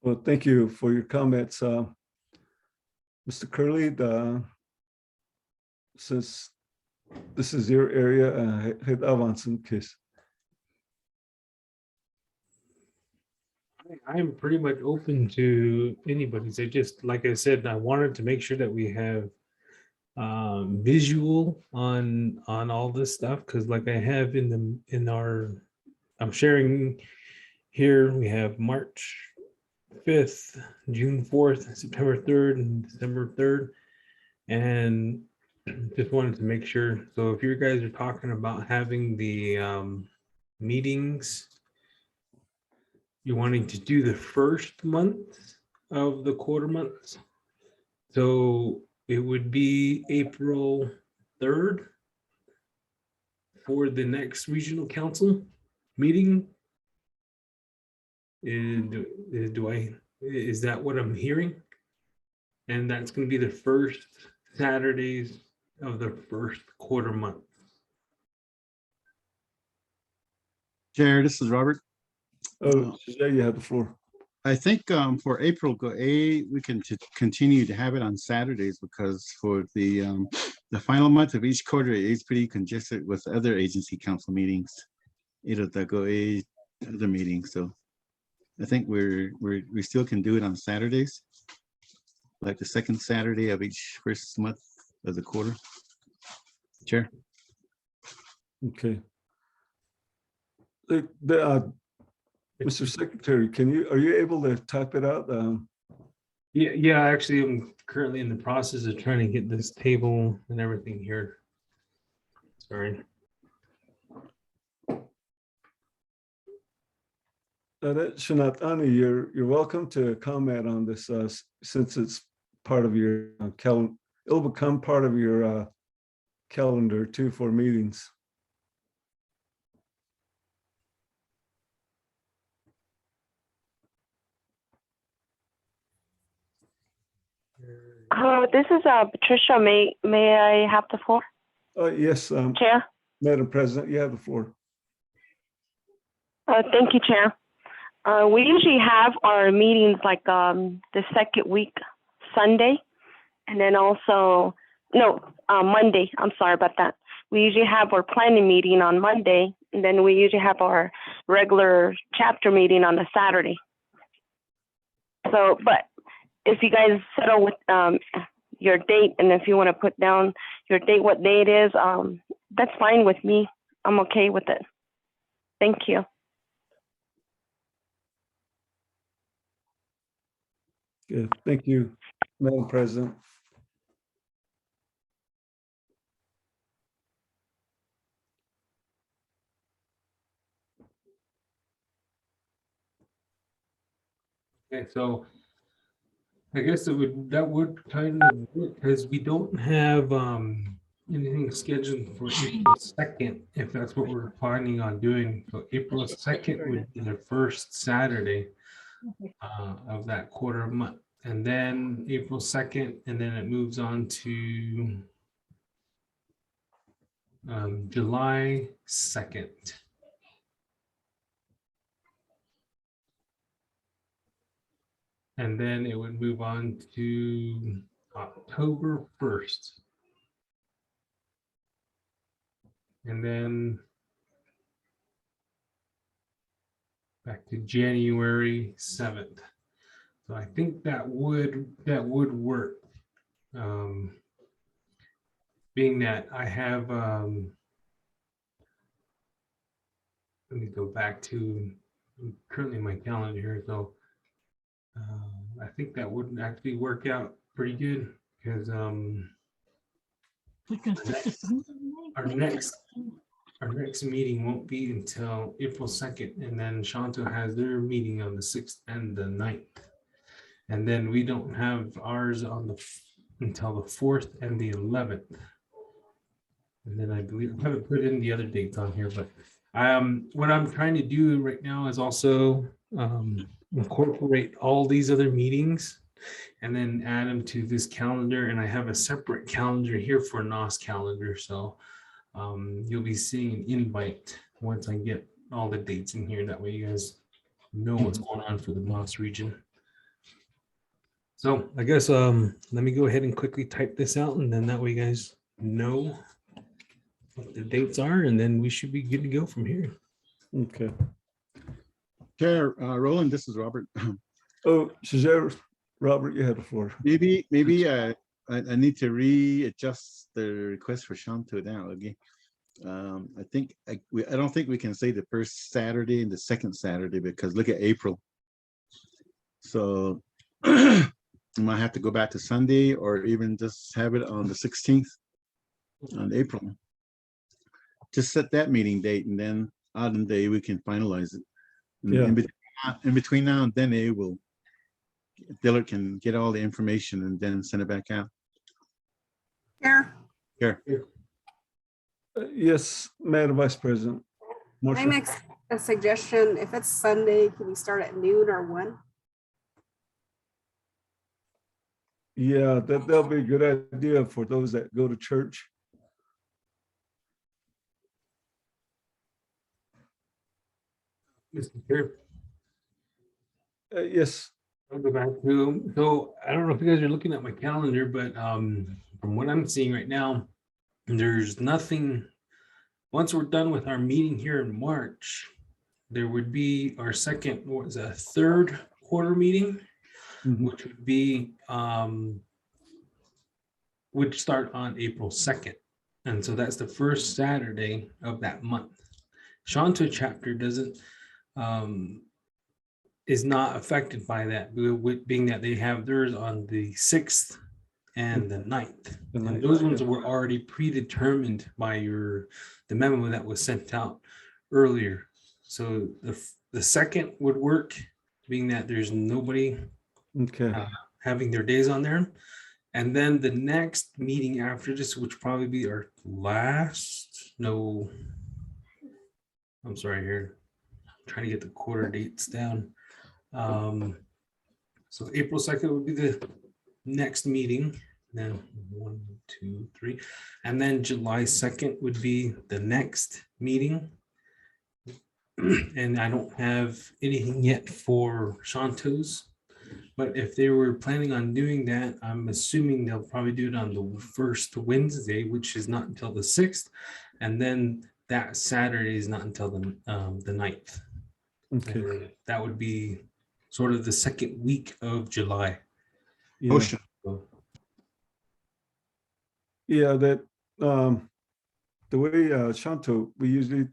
Well, thank you for your comments. Mr. Curley, since this is your area, head avansen case. I'm pretty much open to anybody's. I just, like I said, I wanted to make sure that we have visual on all this stuff, because like I have in our, I'm sharing here, we have March 5th, June 4th, September 3rd, and December 3rd. And just wanted to make sure. So if you guys are talking about having the meetings, you're wanting to do the first month of the quarter months. So it would be April 3rd for the next regional council meeting. Is that what I'm hearing? And that's going to be the first Saturdays of the first quarter month. Chair, this is Robert. Oh, yeah, you have the floor. I think for April, we can continue to have it on Saturdays, because for the final month of each quarter, it is pretty congested with other agency council meetings. Other meetings. So I think we still can do it on Saturdays, like the second Saturday of each first month of the quarter. Chair. Okay. Mr. Secretary, are you able to type it out? Yeah, actually, I'm currently in the process of trying to get this table and everything here. Sorry. Shanatani, you're welcome to comment on this since it's part of your calendar. It'll become part of your calendar too for meetings. This is Patricia. May I have the floor? Yes, Chair. Madam President, you have the floor. Thank you, Chair. We usually have our meetings like the second week Sunday, and then also Monday. I'm sorry about that. We usually have our planning meeting on Monday, and then we usually have our regular chapter meeting on a Saturday. So, but if you guys settle with your date, and if you want to put down your date, what day it is, that's fine with me. I'm okay with it. Thank you. Good. Thank you, Madam President. Okay, so I guess that would kind of work, because we don't have anything scheduled for April 2nd, if that's what we're planning on doing. So April 2nd would be the first Saturday of that quarter month, and then April 2nd, and then it moves on to July 2nd. And then it would move on to October 1st. And then back to January 7th. So I think that would work. Being that I have, let me go back to currently my calendar here. So I think that would actually work out pretty good because our next meeting won't be until April 2nd, and then Shanto has their meeting on the 6th and the 9th. And then we don't have ours on until the 4th and the 11th. And then I believe I haven't put in the other dates on here, but what I'm trying to do right now is also incorporate all these other meetings and then add them to this calendar. And I have a separate calendar here for NOST calendar. So you'll be seeing an invite once I get all the dates in here. That way you guys know what's going on for the NOST region. So I guess let me go ahead and quickly type this out, and then that way you guys know what the dates are, and then we should be good to go from here. Okay. Chair Roland, this is Robert. Oh, Chair Robert, you had the floor. Maybe I need to readjust the request for Shanto now. Okay. I don't think we can say the first Saturday and the second Saturday because look at April. So I might have to go back to Sunday or even just have it on the 16th on April. Just set that meeting date and then autumn day we can finalize it. In between now and then Dillard can get all the information and then send it back out. Chair, Here. Yes, Madam Vice President. can I make a suggestion? If it's Sunday, can we start at noon or 1? Yeah, that'll be a good idea for those that go to church. Mr. Chair, Yes. I'll go back to, so I don't know if you guys are looking at my calendar, but from what I'm seeing right now, there's nothing. Once we're done with our meeting here in March, there would be our third quarter meeting, which would be would start on April 2nd. And so that's the first Saturday of that month. Shanto chapter doesn't is not affected by that, being that they have theirs on the 6th and the 9th. And those ones were already predetermined by the memo that was sent out earlier. So the second would work, being that there's nobody having their days on there. And then the next meeting after this, which probably be our last, I'm sorry here, I'm trying to get the quarter dates down. So April 2nd would be the next meeting. Then 1, 2, 3, and then July 2nd would be the next meeting. And I don't have anything yet for Shanto's, but if they were planning on doing that, I'm assuming they'll probably do it on the first Wednesday, which is not until the 6th, and then that Saturday is not until the 9th. Okay. And that would be sort of the second week of July. Yeah. Yeah, that the way Shanto, we usually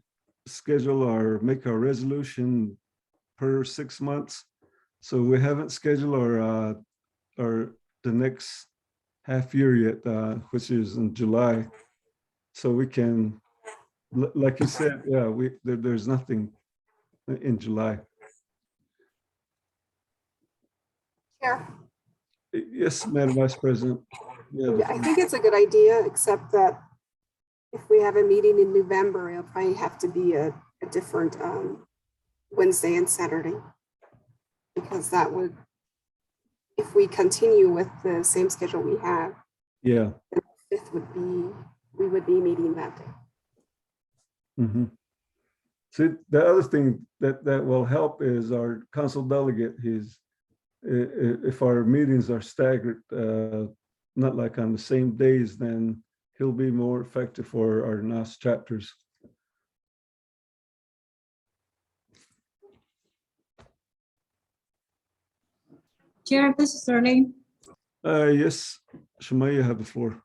schedule make our resolution per 6 months. So we haven't scheduled our the next half year yet, which is in July. So we can, like you said, yeah, there's nothing in July. Chair, Yes, Madam Vice President. Yeah, I think it's a good idea, except that if we have a meeting in November, it'll probably have to be a different Wednesday and Saturday. Because that would, if we continue with the same schedule we have, yeah. the 5th we would be meeting that day. See, the other thing that will help is our council delegate. If our meetings are staggered, not like on the same days, then he'll be more effective for our NOST chapters. Chair, this is Darlene. Yes, Shemaya, you have the floor.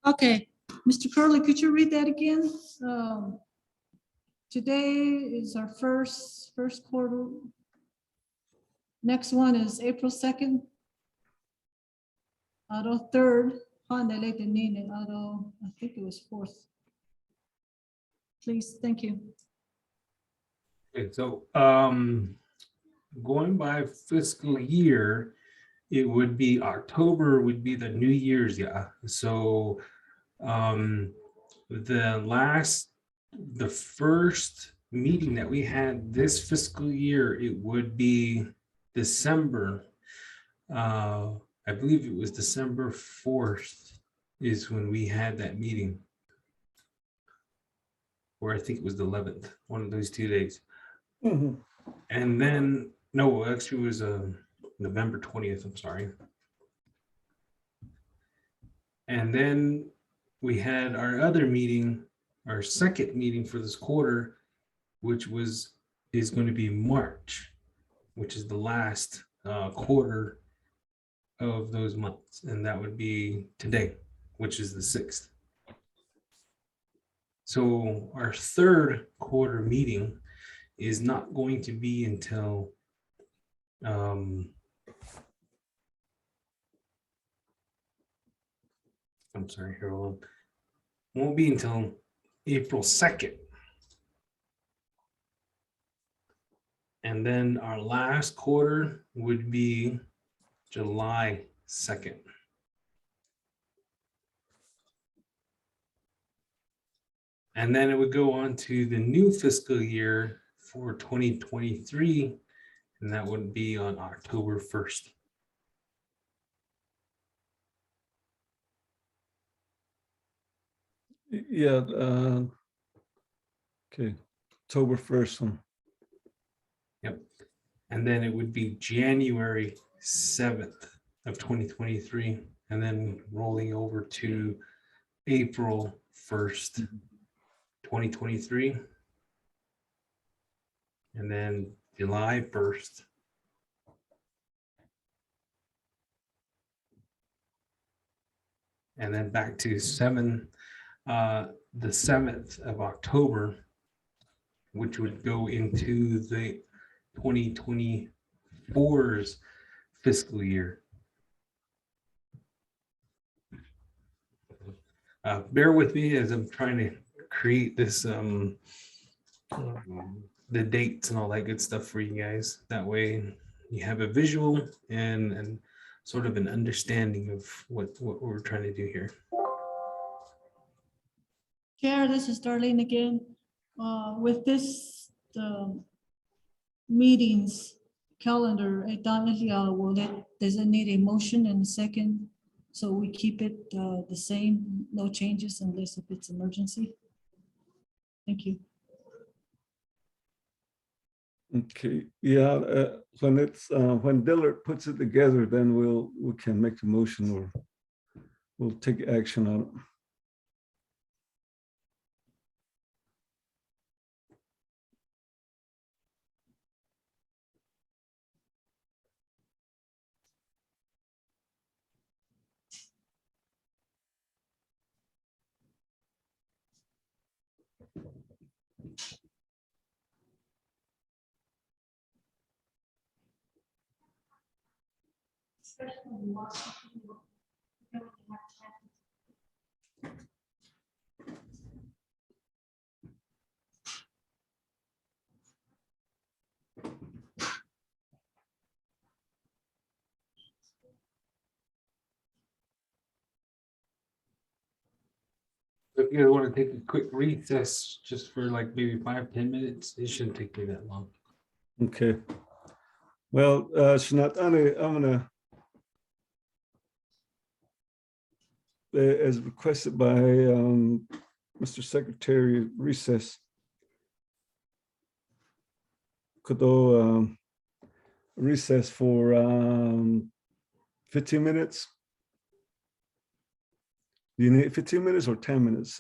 Okay, Mr. Curley, could you read that again? Today is our first quarter. Next one is April 2nd. Auto 3rd, Honda late and auto, I think it was 4th. Please, thank you. Okay, so going by fiscal year, it would be October would be the New Year's, yeah. So the first meeting that we had this fiscal year, it would be December. I believe it was December 4th is when we had that meeting. Or I think it was the 11th, one of those 2 days. And then, no, actually it was November 20th, I'm sorry. And then we had our other meeting, our second meeting for this quarter, which is going to be March, which is the last quarter of those months. And that would be today, which is the 6th. So our third quarter meeting is not going to be until I'm sorry, here, hold on. Won't be until April 2nd. And then our last quarter would be July 2nd. And then it would go on to the new fiscal year for 2023, and that would be on October 1st. Yeah. Okay. October 1st. Yep. And then it would be January 7th of 2023, and then rolling over to April 1st, 2023. And then July 1st. And then back to the 7th of October, which would go into the 2024's fiscal year. Bear with me as I'm trying to create this, the dates and all that good stuff for you guys. That way you have a visual and sort of an understanding of what we're trying to do here. Chair, this is Darlene again. With this meetings calendar, does it need a motion and a second? So we keep it the same, no changes unless if it's emergency. Thank you. Okay. Yeah. When Dillard puts it together, then we can make a motion or we'll take action on it. If you guys want to take a quick recess just for like maybe 5-10 minutes, it shouldn't take me that long. Okay. Well, Shanatani, I'm gonna, as requested by Mr. Secretary, recess. Could recess for 15 minutes? You need 15 minutes or 10 minutes?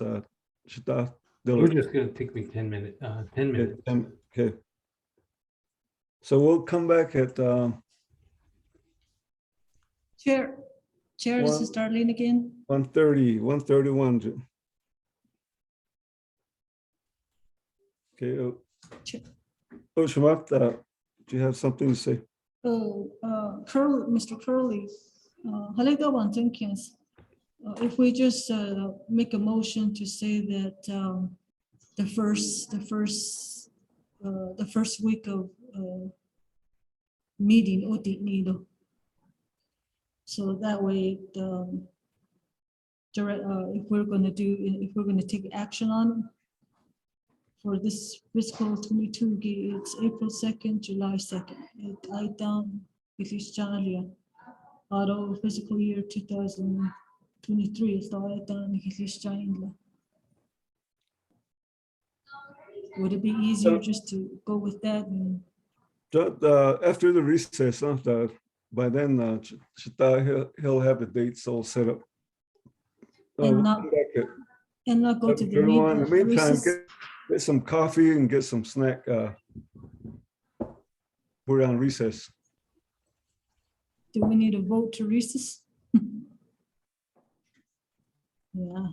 Shita, We're just gonna take me 10 minutes. 10 minutes. Okay. So we'll come back at Chair, this is Darlene again. 131. Okay. Shamat, do you have something to say? Mr. Curley, halaga one thinking, if we just make a motion to say that the first week of meeting uti nido. So that way, if we're going to take action on for this fiscal 22, it's April 2nd, July 2nd. I down English January. Auto fiscal year 2023. So I down English January. Would it be easier just to go with that? And After the recess, by then, he'll have the dates all set up. And not go to the Everyone, in the meantime, recess. get some coffee and get some snack. We're on recess. Do we need a vote to recess? Yeah.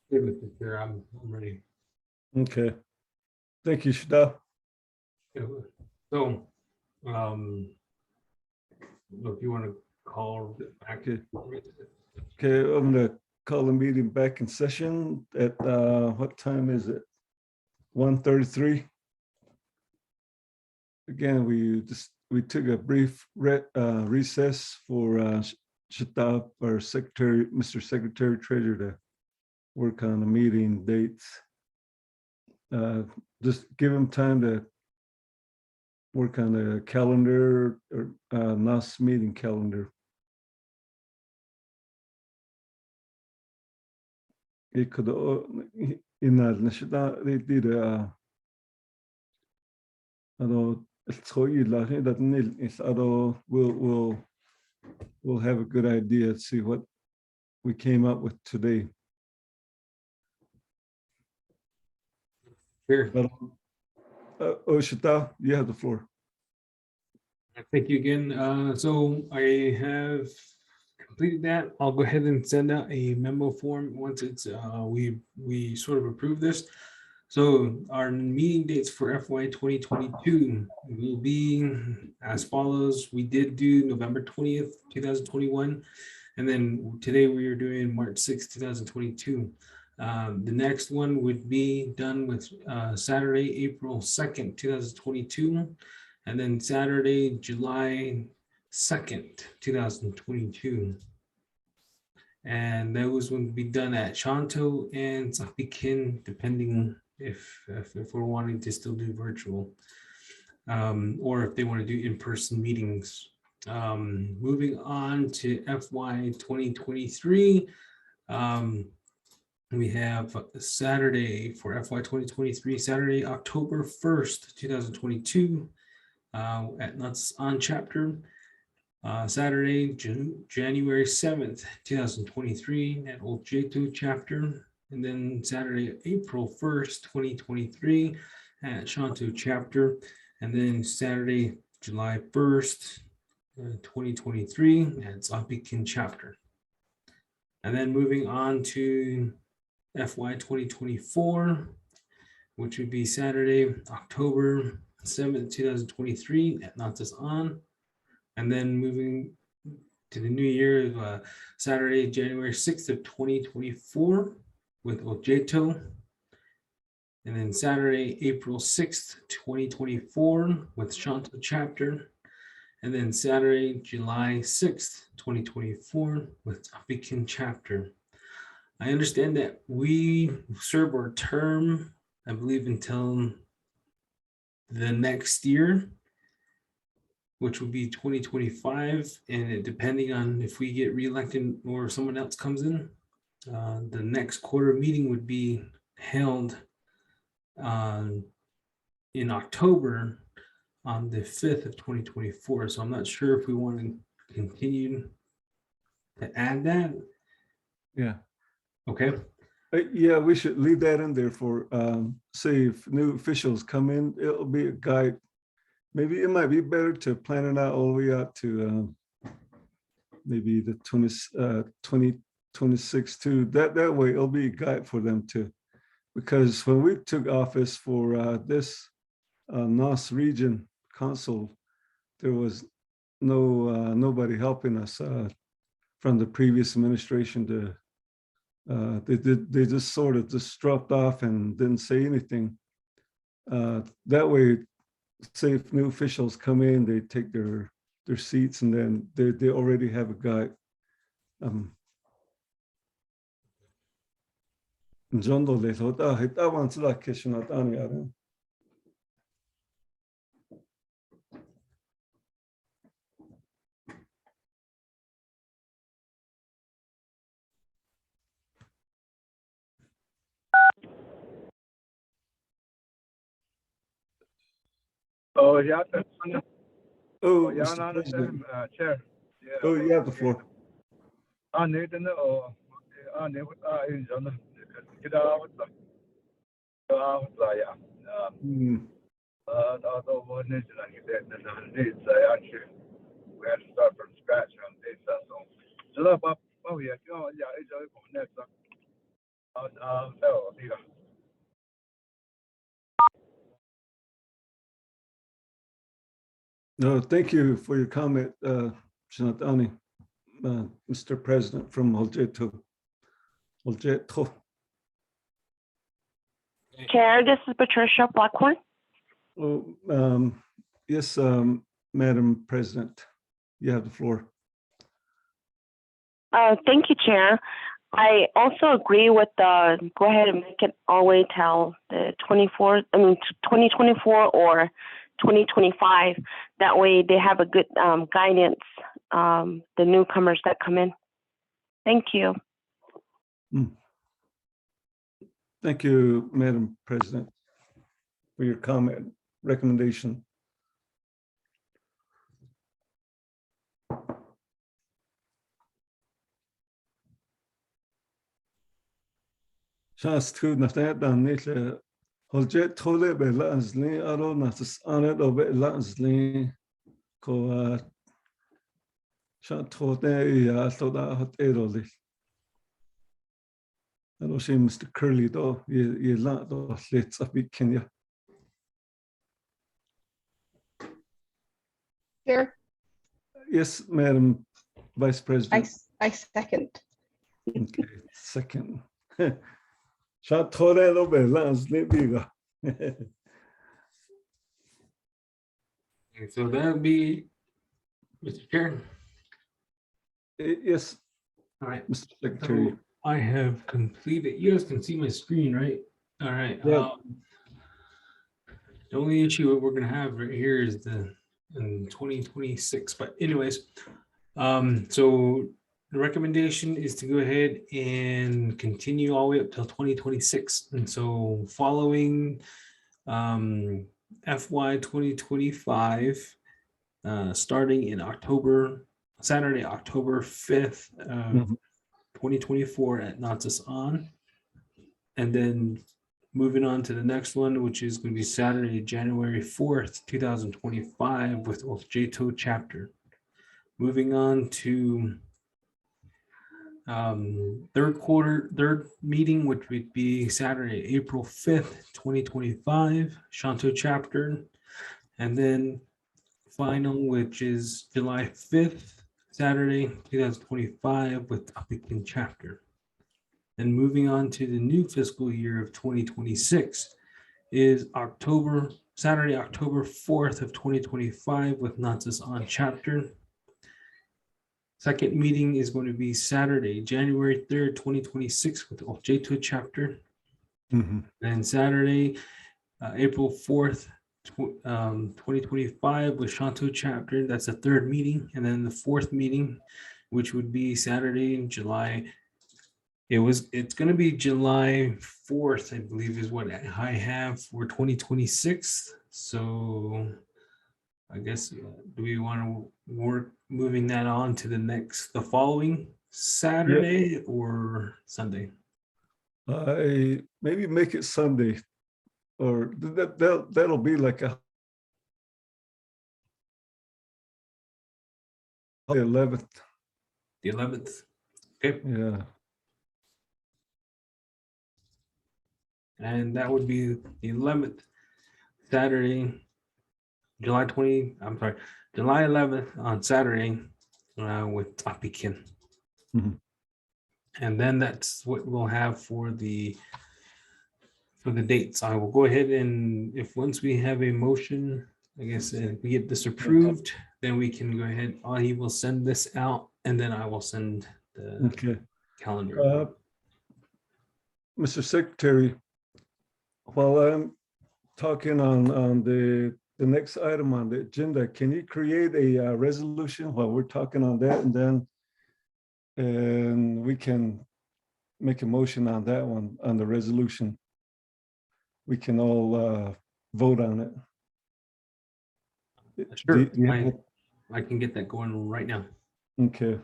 Good, Mr. Chair, I'm ready. Okay. Thank you, Shada. So, if you want to call back. Okay. Okay, I'm gonna call the meeting back in session at, what time is it? 1:33. Again, we took a brief recess for Shada, our Secretary, Mr. Secretary Treasurer, to work on the meeting dates. Just give him time to work on the calendar or NOST meeting calendar. It could in that they did we'll have a good idea to see what we came up with today. Sure. But Shada, you have the floor. Thank you again. So I have completed that. I'll go ahead and send out a memo form once it's we sort of approve this. So our meeting dates for FY 2022 will be as follows. We did do November 20th, 2021. And then today we are doing March 6th, 2022. The next one would be done with Saturday, April 2nd, 2022. And then Saturday, July 2nd, 2022. And those would be done at Shanto and Zapikin, depending if we're wanting to still do virtual, or if they want to do in-person meetings. Moving on to FY 2023, we have Saturday for FY 2023, Saturday, October 1st, 2022, at Nuts On Chapter. Saturday, January 7th, 2023 at Old Jeto Chapter. And then Saturday, April 1st, 2023 at Shanto Chapter. And then Saturday, July 1st, 2023 at Zapikin Chapter. And then moving on to FY 2024, which would be Saturday, October 7th, 2023 at Natas On. And then moving to the new year, Saturday, January 6th of 2024 with Ojeto. And then Saturday, April 6th, 2024 with Shanto Chapter. And then Saturday, July 6th, 2024 with Apikin Chapter. I understand that we serve our term, I believe, until the next year, which would be 2025, and depending on if we get reelected or someone else comes in, the next quarter meeting would be held in October on the 5th of 2024. So I'm not sure if we want to continue to add that. Yeah. Okay. Yeah, we should leave that in there for, say if new officials come in, it'll be a guide. Maybe it might be better to plan it out all the way out to maybe the 2026 too. That way it'll be a guide for them too. Because when we took office for this NOST region council, there was nobody helping us from the previous administration. To they just sort of just dropped off and didn't say anything. That way, say if new officials come in, they take their seats and then they already have a guide. Oh, yeah. Oh, yeah, Mr. President. Chair. Yeah, Oh, you have the floor. need to know. Need in John. Get out. Yeah. Although one needs to needs actually we had to start from scratch on this. So yeah, it's next. No, thank you for your comment, Shanatani, Mr. President from Oljeto. Chair, this is Patricia Blackhorn. Oh, yes, Madam President, you have the floor. Thank you, Chair. I also agree with the, go ahead and make it all the way till the 2024 or 2025. That way they have a good guidance, the newcomers that come in. Thank you. Thank you, Madam President, for your comment, recommendation. Chance to natat dan nile holjet tole be lansli aro natas anet obe lansli ko chan tote ya toda hot eroli. I don't see Mr. Curley though. You lot do let's up in Kenya. Chair, Yes, Madam Vice President. I second. Okay, second. Chan tole obe lansli biga. So that would be Mr. Chair. Yes. All right, Mr. Secretary. So I have completed. You guys can see my screen, right? All right. Yeah. The only issue we're gonna have right here is the in 2026. But anyways, so the recommendation is to go ahead and continue all the way up till 2026. And so following FY 2025, starting in Saturday, October 5th, 2024 at Nazis On. And then moving on to the next one, which is going to be Saturday, January 4th, 2025 with Oljeto chapter. Moving on to third meeting, which would be Saturday, April 5th, 2025, Shanto chapter. And then final, which is July 5th, Saturday, 2025 with Apikin chapter. And moving on to the new fiscal year of 2026 is Saturday, October 4th of 2025 with Nazis On chapter. Second meeting is going to be Saturday, January 3rd, 2026 with Oljeto chapter. Then Saturday, April 4th, 2025 with Shanto chapter. That's the third meeting. And then the fourth meeting, which would be Saturday in July. It's going to be July 4th, I believe, is what I have for 2026. So I guess, do we want to work moving that on to the following Saturday or Sunday? Maybe make it Sunday, or that'll be like the 11th. The 11th. Okay. Yeah. And that would be the 11th, Saturday, July 11th on Saturday with Apikin. And then that's what we'll have for the dates. I will go ahead and once we have a motion, I guess if we get this approved, then we can go ahead. He will send this out and then I will send the calendar. Mr. Secretary, while I'm talking on the next item on the agenda, can you create a resolution while we're talking on that, and we can make a motion on that one, on the resolution. We can all vote on it. Sure, I can get that going right now. Okay.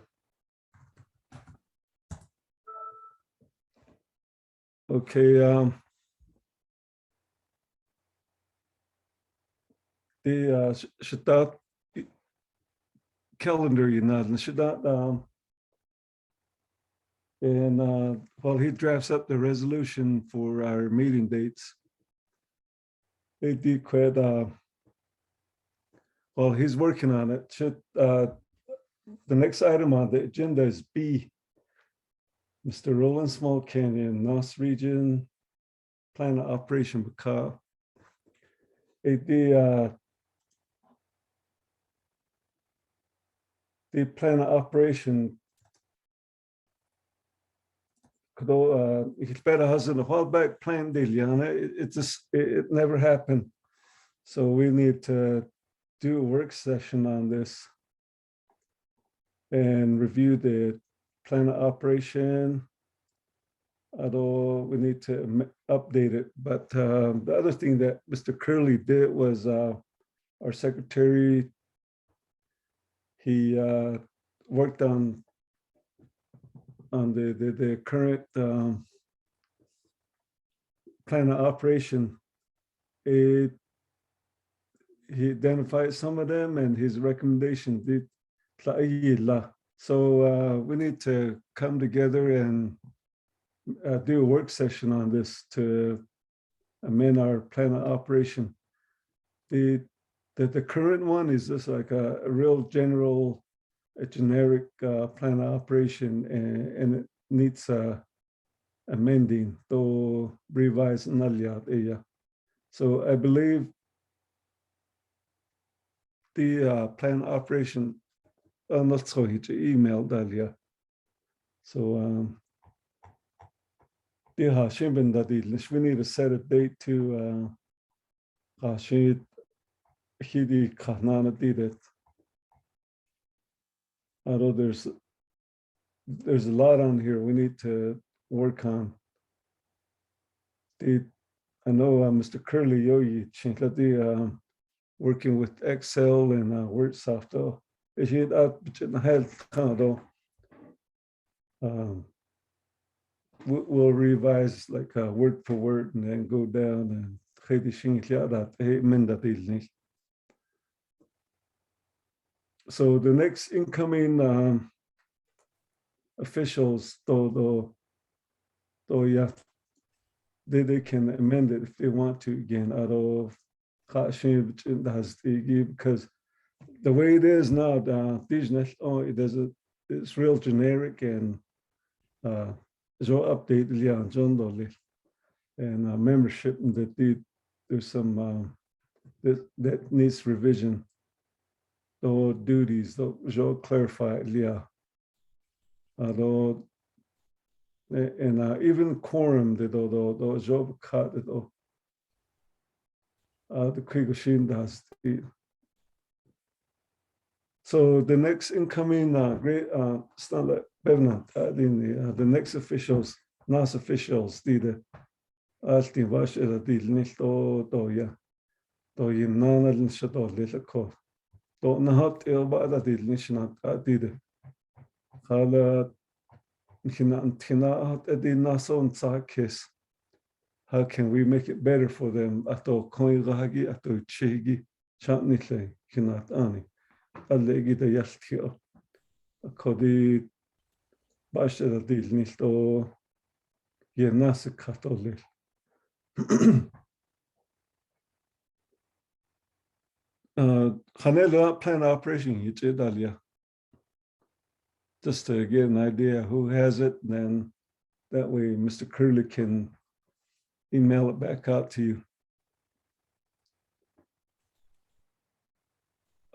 Okay. The Shadat calendar, should not And while he drafts up the resolution for our meeting dates, they declared, while he's working on it, the next item on the agenda is B. Mr. Roland Small Canyon, NOST Region, Plan of Operation Baka. The plan of operation Hilpera has in a while back planned deal, Liana. It never happened. So we need to do a work session on this and review the plan of operation. Although we need to update it. But the other thing that Mr. Curley did was our secretary, he worked on the current plan of operation. He identified some of them and his recommendation did. So we need to come together and do a work session on this to amend our plan of operation. The current one is just like a real general, a generic plan of operation, and it needs amending to revise Nalia. So I believe the plan of operation not so hit email Dalia. So we need to set a date to Hidi Kahnana did it. Although there's a lot on here we need to work on. I know Mr. Curley Yoyi Chinkladi working with Excel and WordSoft. We'll revise like word for word and then go down and so the next incoming officials, yeah, they can amend it if they want to again. Because the way it is now, it's real generic and update and membership that there's some that needs revision. The duties, the clarify, yeah. And even quorum, the job cut it. The Krigoshin does. So the next incoming great standard Bevnant, the next officials, NAS officials, the Alti Vash the Nilto Doya, Doyinana Linshato Little. So nahat ilbada dil nishnat adide. Hala ntina edi nason tsakis. How can we make it better for them? Ato koiragi ato chegi chatnitle kinat ani. Allegi de yaltio. Kodi bashda dil nilto yenase katolil. Hanela plan operation Dalia. Just to get an idea who has it, then that way Mr. Curley can email it back out to you.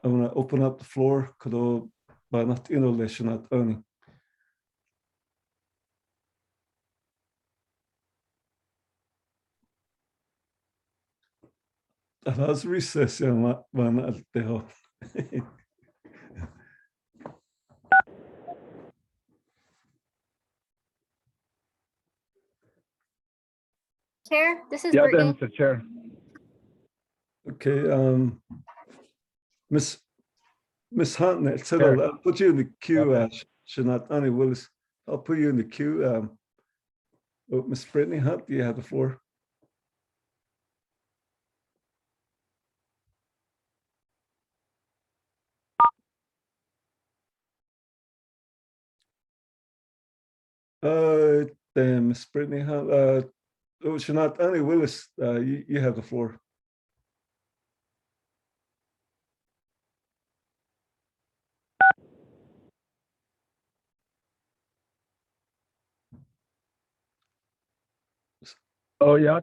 I'm gonna open up the floor, Kado Banat Inoleshanat Oni. That's recess, Banat. Chair, this is Yeah, there, Brittany. Mr. Chair. Okay, Miss Hunt, Chair. I'll put you in the queue, Shanat Ani Willis. I'll put you in the queue. Miss Brittany Hunt, do you have the floor? then Ms. Brittany Hunt, Shanat, Annie Willis, you have the floor. Oh, yeah,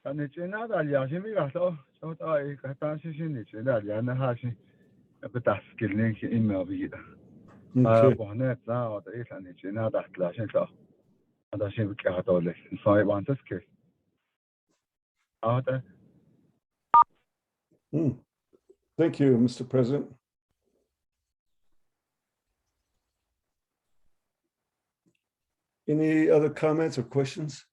and it's another Yasin Vigato, so I can't see it. That Yana has a task in email. Okay. Bonnet now, the is and it's another class. And I see we can't all listen. So I want to skip. Thank you, Mr. President. Any other comments or questions?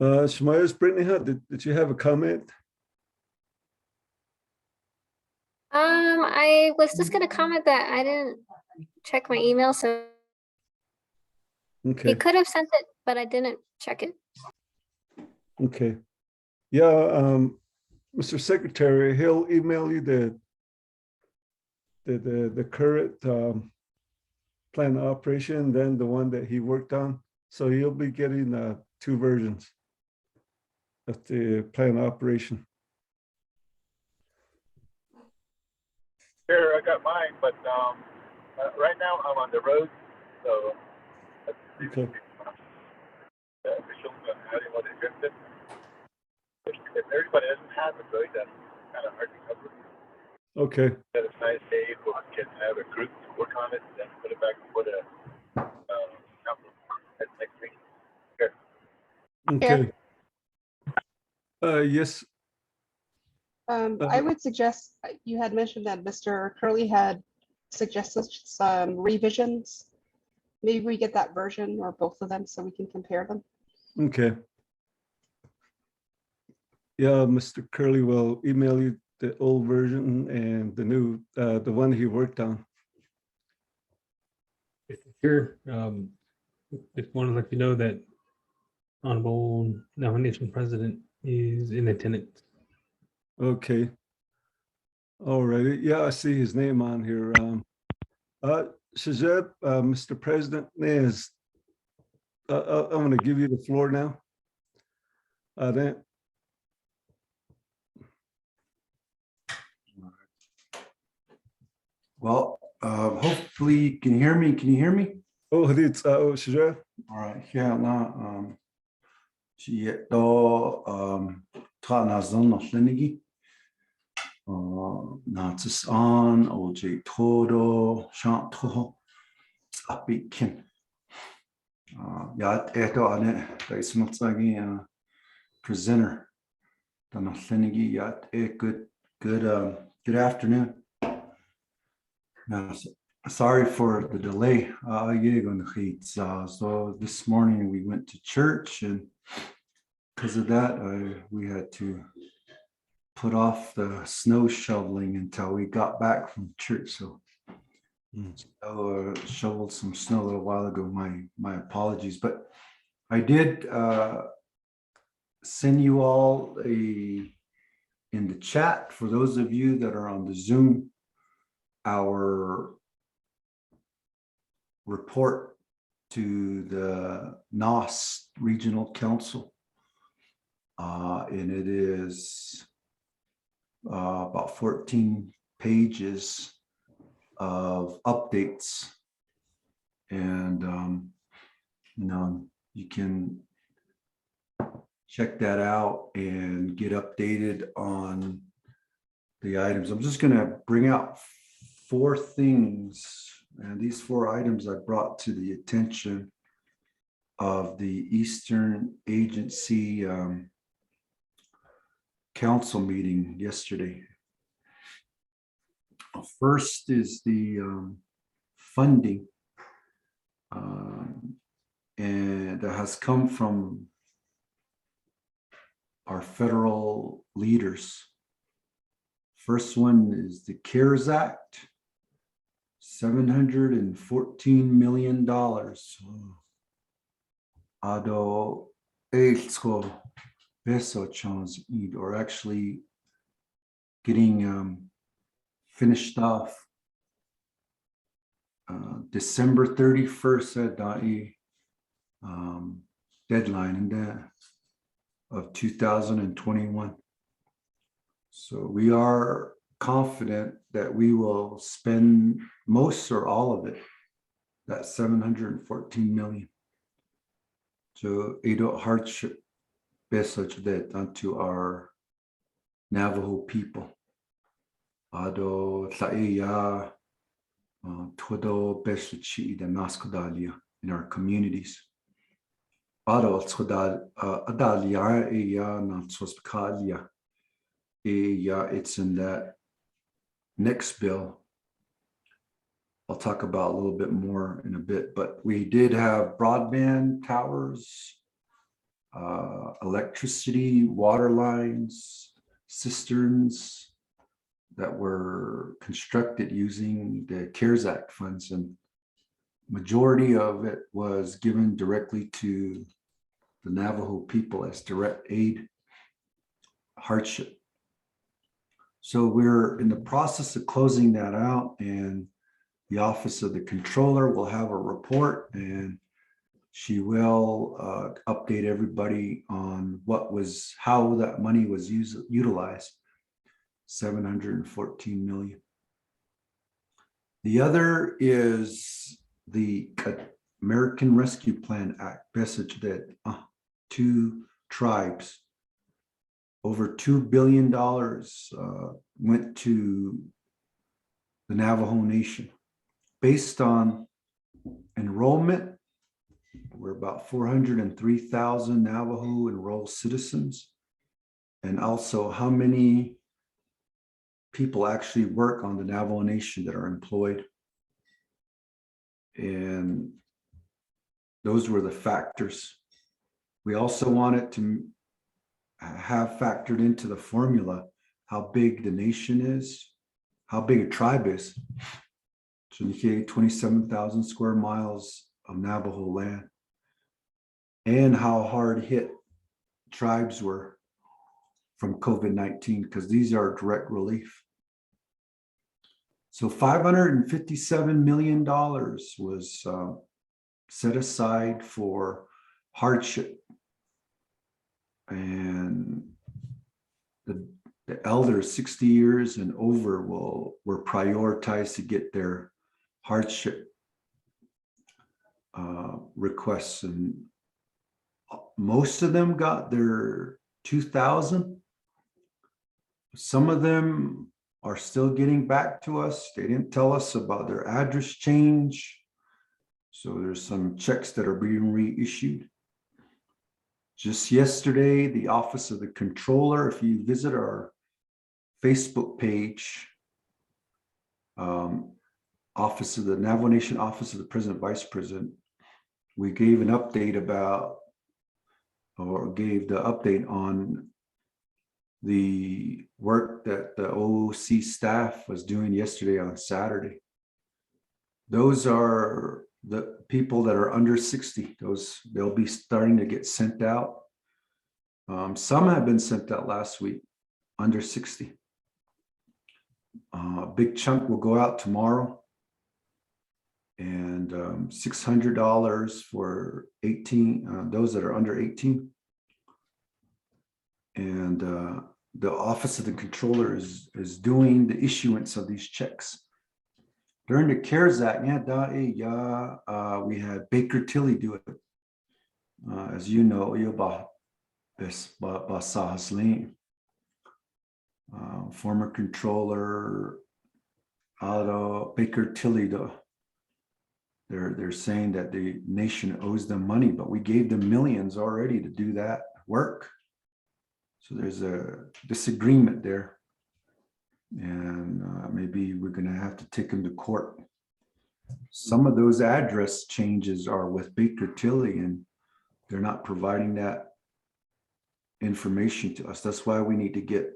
Shemaya's Brittany Hunt, did you have a comment? I was just gonna comment that I didn't check my email, so he Okay, could have sent it, but I didn't check it. okay. Yeah, Mr. Secretary, he'll email you the current plan of operation, then the one that he worked on. So you'll be getting 2 versions of the plan of operation. Sure, I got mine, but right now I'm on the road, so Okay, the officials I didn't want to drift it. If everybody doesn't have it, really, that's kind of hard to cover. okay, That it's nice day we can have a group to work on it, and then put it back before the council at next week. Sure. okay. Yes, I would suggest, you had mentioned that Mr. Curley had suggested some revisions. Maybe we get that version or both of them so we can compare them. okay. Yeah, Mr. Curley will email you the old version and the new, the one he worked on. Sure. Just want to let you know that Honorable Nomination President is in attendance. Okay. All righty. Yeah, I see his name on here. Shazad, Mr. President, is I'm going to give you the floor now. Then, Well, hopefully, can you hear me? Can you hear me? oh, Shazad. All right, yeah, now, she do na zon no linigi. Na tis on OJ todo shant to api kin. Ya eto ane da ismutsagi presenter. Da no linigi ya good afternoon. Sorry for the delay. So this morning we went to church, and because of that, we had to put off the snow shoveling until we got back from church. So shoveled some snow a little while ago. My apologies, but I did send you all in the chat for those of you that are on the Zoom, our report to the NOST Regional Council. And it is about 14 pages of updates. And, you can check that out and get updated on the items. I'm just going to bring out 4 things. And these 4 items I brought to the attention of the Eastern Agency Council meeting yesterday. First is the funding, and that has come from our federal leaders. First one is the CARES Act. $714 million. Ado eilsko peso chance or actually getting finished off. December 31st deadline in there of 2021. So we are confident that we will spend most or all of it, that 714 million. So Edo hardship message that onto our Navajo people. Ado Tlaeya Todo Beshichi the Naskodalia in our communities. Ado Adalia Eya Natsoskalia. It's in that next bill. I'll talk about a little bit more in a bit, but we did have broadband towers, electricity, water lines, cisterns that were constructed using the CARES Act funds, and majority of it was given directly to the Navajo people as direct aid hardship. So we're in the process of closing that out, and the Office of the Controller will have a report, and she will update everybody on how that money was utilized. 714 million. The other is the American Rescue Plan Act message that 2 tribes, over $2 billion went to the Navajo Nation. Based on enrollment, we're about 403,000 Navajo enrolled citizens, and also how many people actually work on the Navajo Nation that are employed. And those were the factors. We also wanted to have factored into the formula how big the nation is, how big a tribe is. So you get 27,000 square miles of Navajo land, and how hard hit tribes were from COVID-19, because these are direct relief. So $557 million was set aside for hardship, and the elders 60 years and over were prioritized to get their hardship requests, and most of them got their 2,000. Some of them are still getting back to us. They didn't tell us about their address change. So there's some checks that are being reissued. Just yesterday, the Office of the Controller, if you visit our Facebook page, Office of the Navajo Nation Office of the President, Vice President, we gave an update gave the update on the work that the OOC staff was doing yesterday on Saturday. Those are the people that are under 60. They'll be starting to get sent out. Some have been sent out last week, under 60. A big chunk will go out tomorrow, and $600 for 18, those that are under 18. And the Office of the Controller is doing the issuance of these checks. During the CARES Act, we had Baker Tilly do it. As you know, former controller Baker Tilly, they're saying that the nation owes them money, but we gave them millions already to do that work. So there's a disagreement there, and maybe we're going to have to take them to court. Some of those address changes are with Baker Tilly, and they're not providing that information to us. That's why we need to get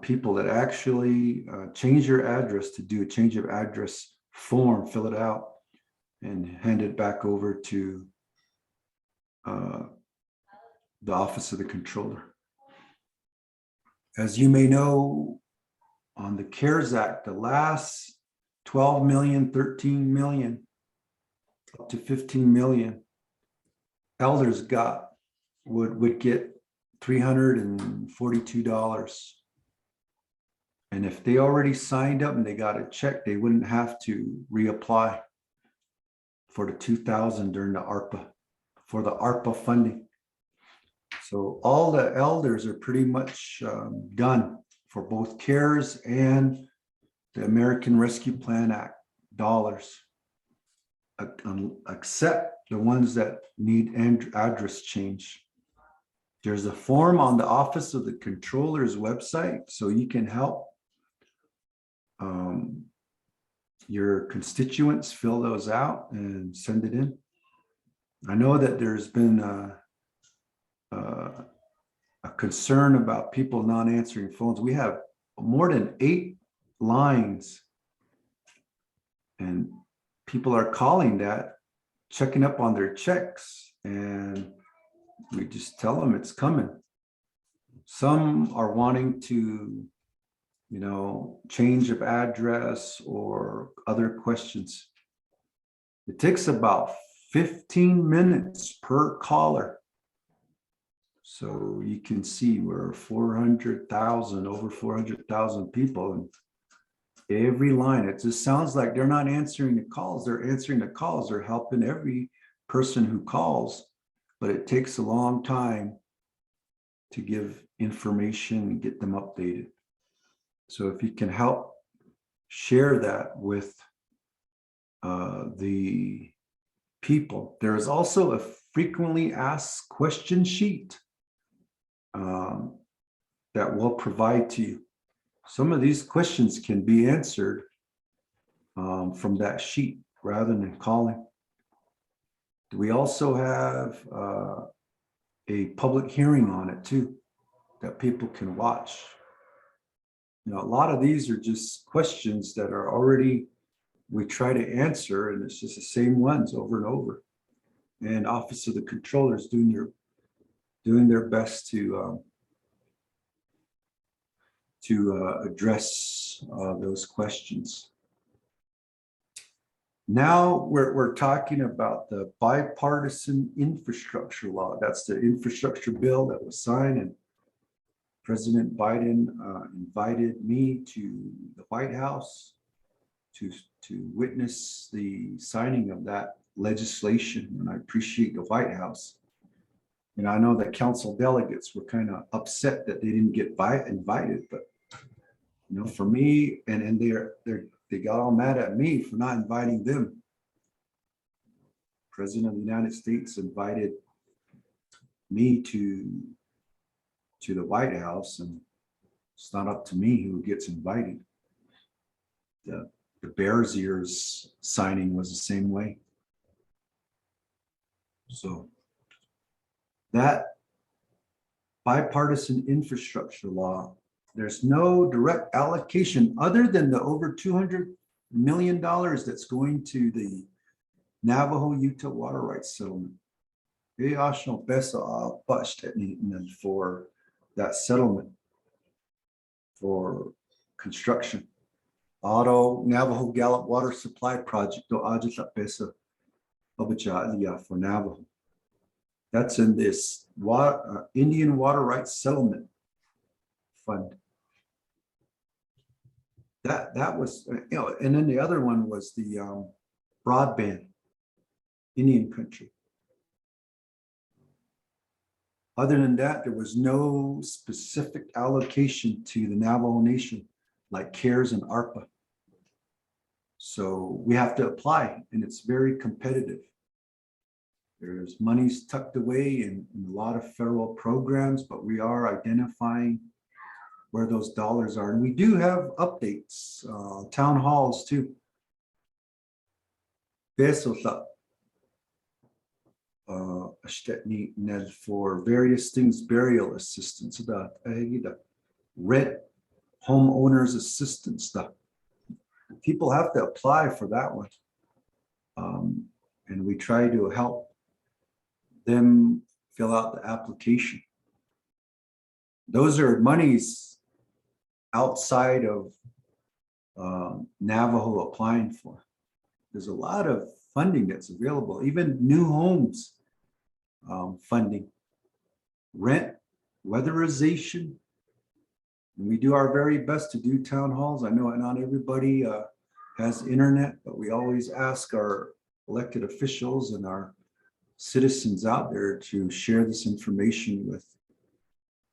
people that actually change your address to do a change of address form, fill it out, and hand it back over to the Office of the Controller. As you may know, on the CARES Act, the last 12 million, 13 million, up to 15 million, elders would get $342. And if they already signed up and they got a check, they wouldn't have to reapply for the 2,000 during the ARPA, for the ARPA funding. So all the elders are pretty much done for both CARES and the American Rescue Plan Act dollars, except the ones that need address change. There's a form on the Office of the Controller's website, so you can help your constituents fill those out and send it in. I know that there's been a concern about people not answering phones. We have more than 8 lines, and people are calling that, checking up on their checks, and we just tell them it's coming. Some are wanting to, change of address or other questions. It takes about 15 minutes per caller. So you can see we're 400,000, over 400,000 people, and every line, it just sounds like they're not answering the calls. They're answering the calls. They're helping every person who calls, but it takes a long time to give information and get them updated. So if you can help share that with the people. There is also a frequently asked question sheet that we'll provide to you. Some of these questions can be answered from that sheet rather than calling. We also have a public hearing on it too, that people can watch. A lot of these are just questions that are already, we try to answer, and it's just the same ones over and over. And Office of the Controller is doing their best to address those questions. Now we're talking about the bipartisan infrastructure law. That's the infrastructure bill that was signed, and President Biden invited me to the White House to witness the signing of that legislation, and I appreciate the White House. And I know that council delegates were kind of upset that they didn't get invited, but for me, and they got all mad at me for not inviting them. President of the United States invited me to the White House, and it's not up to me who gets invited. The Bears Ears signing was the same way. So that bipartisan infrastructure law, there's no direct allocation other than the over $200 million that's going to the Navajo-Utah water rights settlement. For that settlement for construction. Auto Navajo Gallup Water Supply Project for Navajo. That's in this Indian Water Rights Settlement Fund. That was, and then the other one was the broadband, Indian country. Other than that, there was no specific allocation to the Navajo Nation like CARES and ARPA. So we have to apply, and it's very competitive. There's monies tucked away in a lot of federal programs, but we are identifying where those dollars are. And we do have updates, town halls too. For various things, burial assistance, the red homeowners assistance stuff. People have to apply for that one. And we try to help them fill out the application. Those are monies outside of Navajo applying for. There's a lot of funding that's available, even new homes funding, rent, weatherization. And we do our very best to do town halls. I know not everybody has internet, but we always ask our elected officials and our citizens out there to share this information with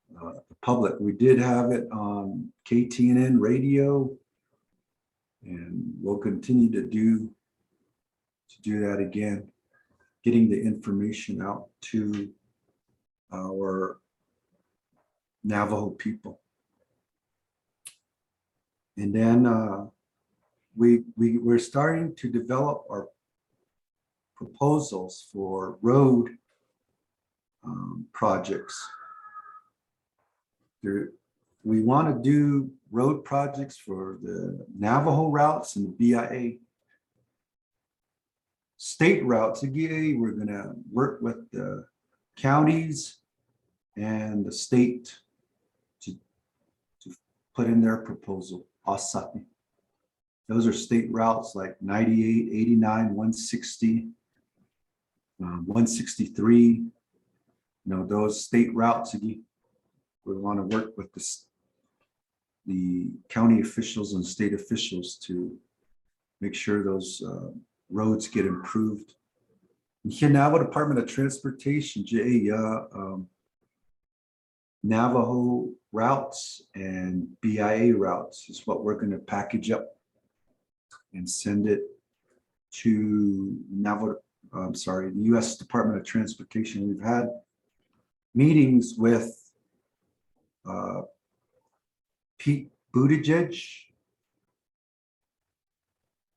the public. We did have it on KTNN radio, and we'll continue to do that again, getting the information out to our Navajo people. And then we're starting to develop our proposals for road projects. We want to do road projects for the Navajo routes and the BIA. State routes, again, we're going to work with the counties and the state to put in their proposal. Osaki. Those are state routes like 98, 89, 160, 163. You know, those state routes, we want to work with the county officials and state officials to make sure those roads get improved. Navajo Department of Transportation, Navajo routes and BIA routes is what we're going to package up and send it to the U.S. Department of Transportation. We've had meetings with Pete Buttigieg,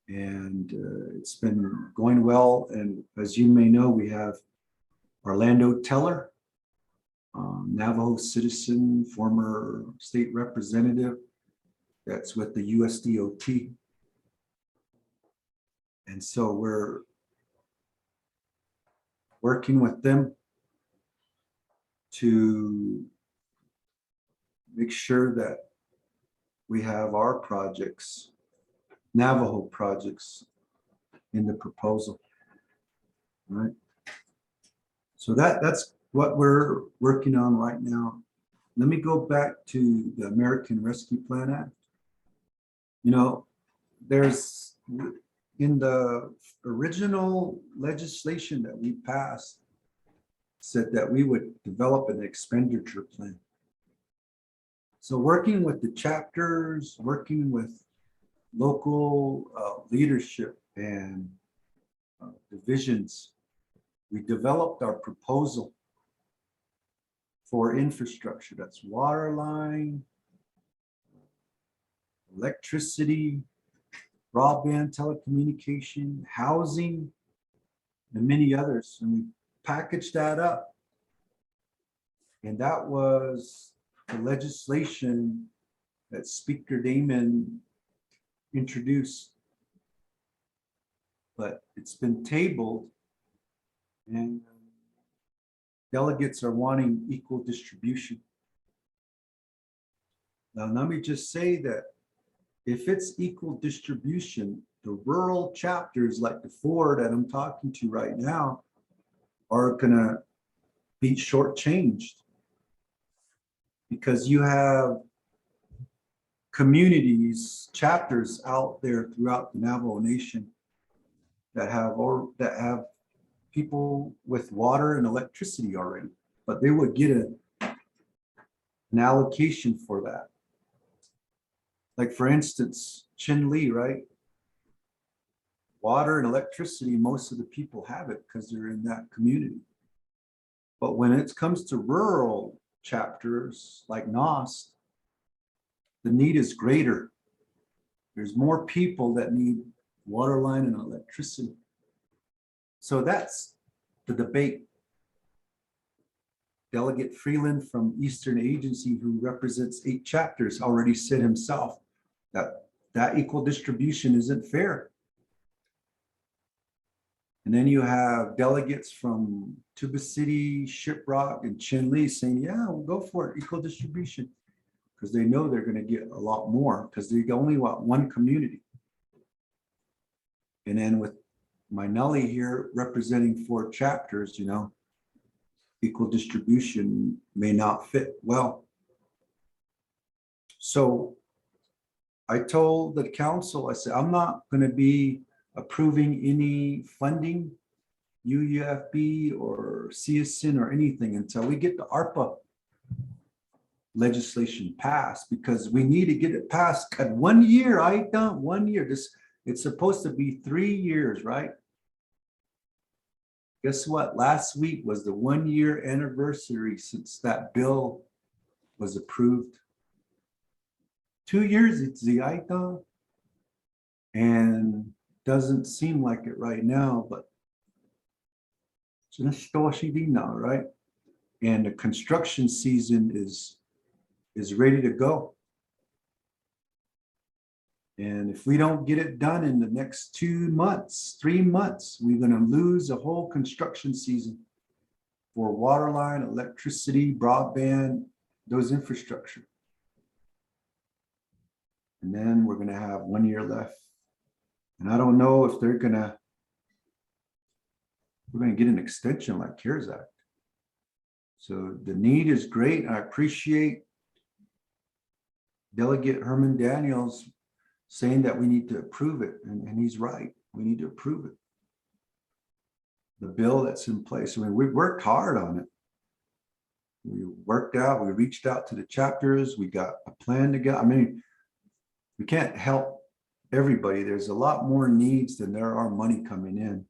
and it's been going well. And as you may know, we have Orlando Teller, Navajo citizen, former state representative that's with the USDOT. And so we're working with them to make sure that we have our projects, Navajo projects, in the proposal. All right. So that's what we're working on right now. Let me go back to the American Rescue Plan Act. You know, there's in the original legislation that we passed said that we would develop an expenditure plan. So working with the chapters, working with local leadership and divisions, we developed our proposal for infrastructure. That's water line, electricity, broadband telecommunication, housing, and many others. And we packaged that up. And that was the legislation that Speaker Damon introduced. But it's been tabled, and delegates are wanting equal distribution. Now, let me just say that if it's equal distribution, the rural chapters like the 4 that I'm talking to right now are gonna be shortchanged, because you have communities, chapters out there throughout the Navajo Nation that have people with water and electricity already, but they would get an allocation for that. Like for instance, Chin Lee, right? Water and electricity, most of the people have it because they're in that community. But when it comes to rural chapters like NOST, the need is greater. There's more people that need water line and electricity. So that's the debate. Delegate Freeland from Eastern Agency, who represents 8 chapters, already said himself that equal distribution isn't fair. And then you have delegates from Tuba City, Shiprock, and Chinle saying, yeah, we'll go for it, equal distribution, because they know they're going to get a lot more because they only want one community. And then with my Nelly here representing 4 chapters, you know, equal distribution may not fit well. So I told the council, I said, I'm not going to be approving any funding, UUFB or CSN or anything until we get the ARPA legislation passed, because we need to get it passed. Cut 1 year, I done 1 year. It's supposed to be 3 years, right? Guess what? Last week was the 1 year anniversary since that bill was approved. 2 years, it's the ITA, and doesn't seem like it right now, but now, right? And the construction season is ready to go. And if we don't get it done in the next 2 months, 3 months, we're going to lose a whole construction season for water line, electricity, broadband, those infrastructure. And then we're going to have 1 year left. And I don't know if we're going to get an extension like CARES Act. So the need is great. I appreciate Delegate Herman Daniels saying that we need to approve it. And he's right. We need to approve it. The bill that's in place. I mean, we worked hard on it. We worked out, we reached out to the chapters. We got a plan together. I mean, we can't help everybody. There's a lot more needs than there are money coming in.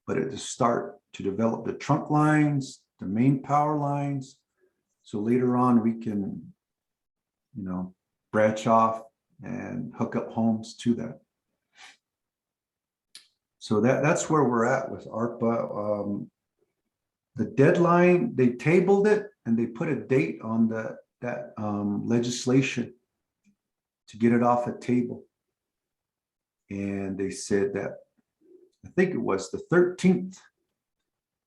But at the start, to develop the trunk lines, the main power lines, so later on we can, you know, branch off and hook up homes to that. So that's where we're at with ARPA. The deadline, they tabled it and they put a date on that legislation to get it off the table. And they said that, I think it was the 13th,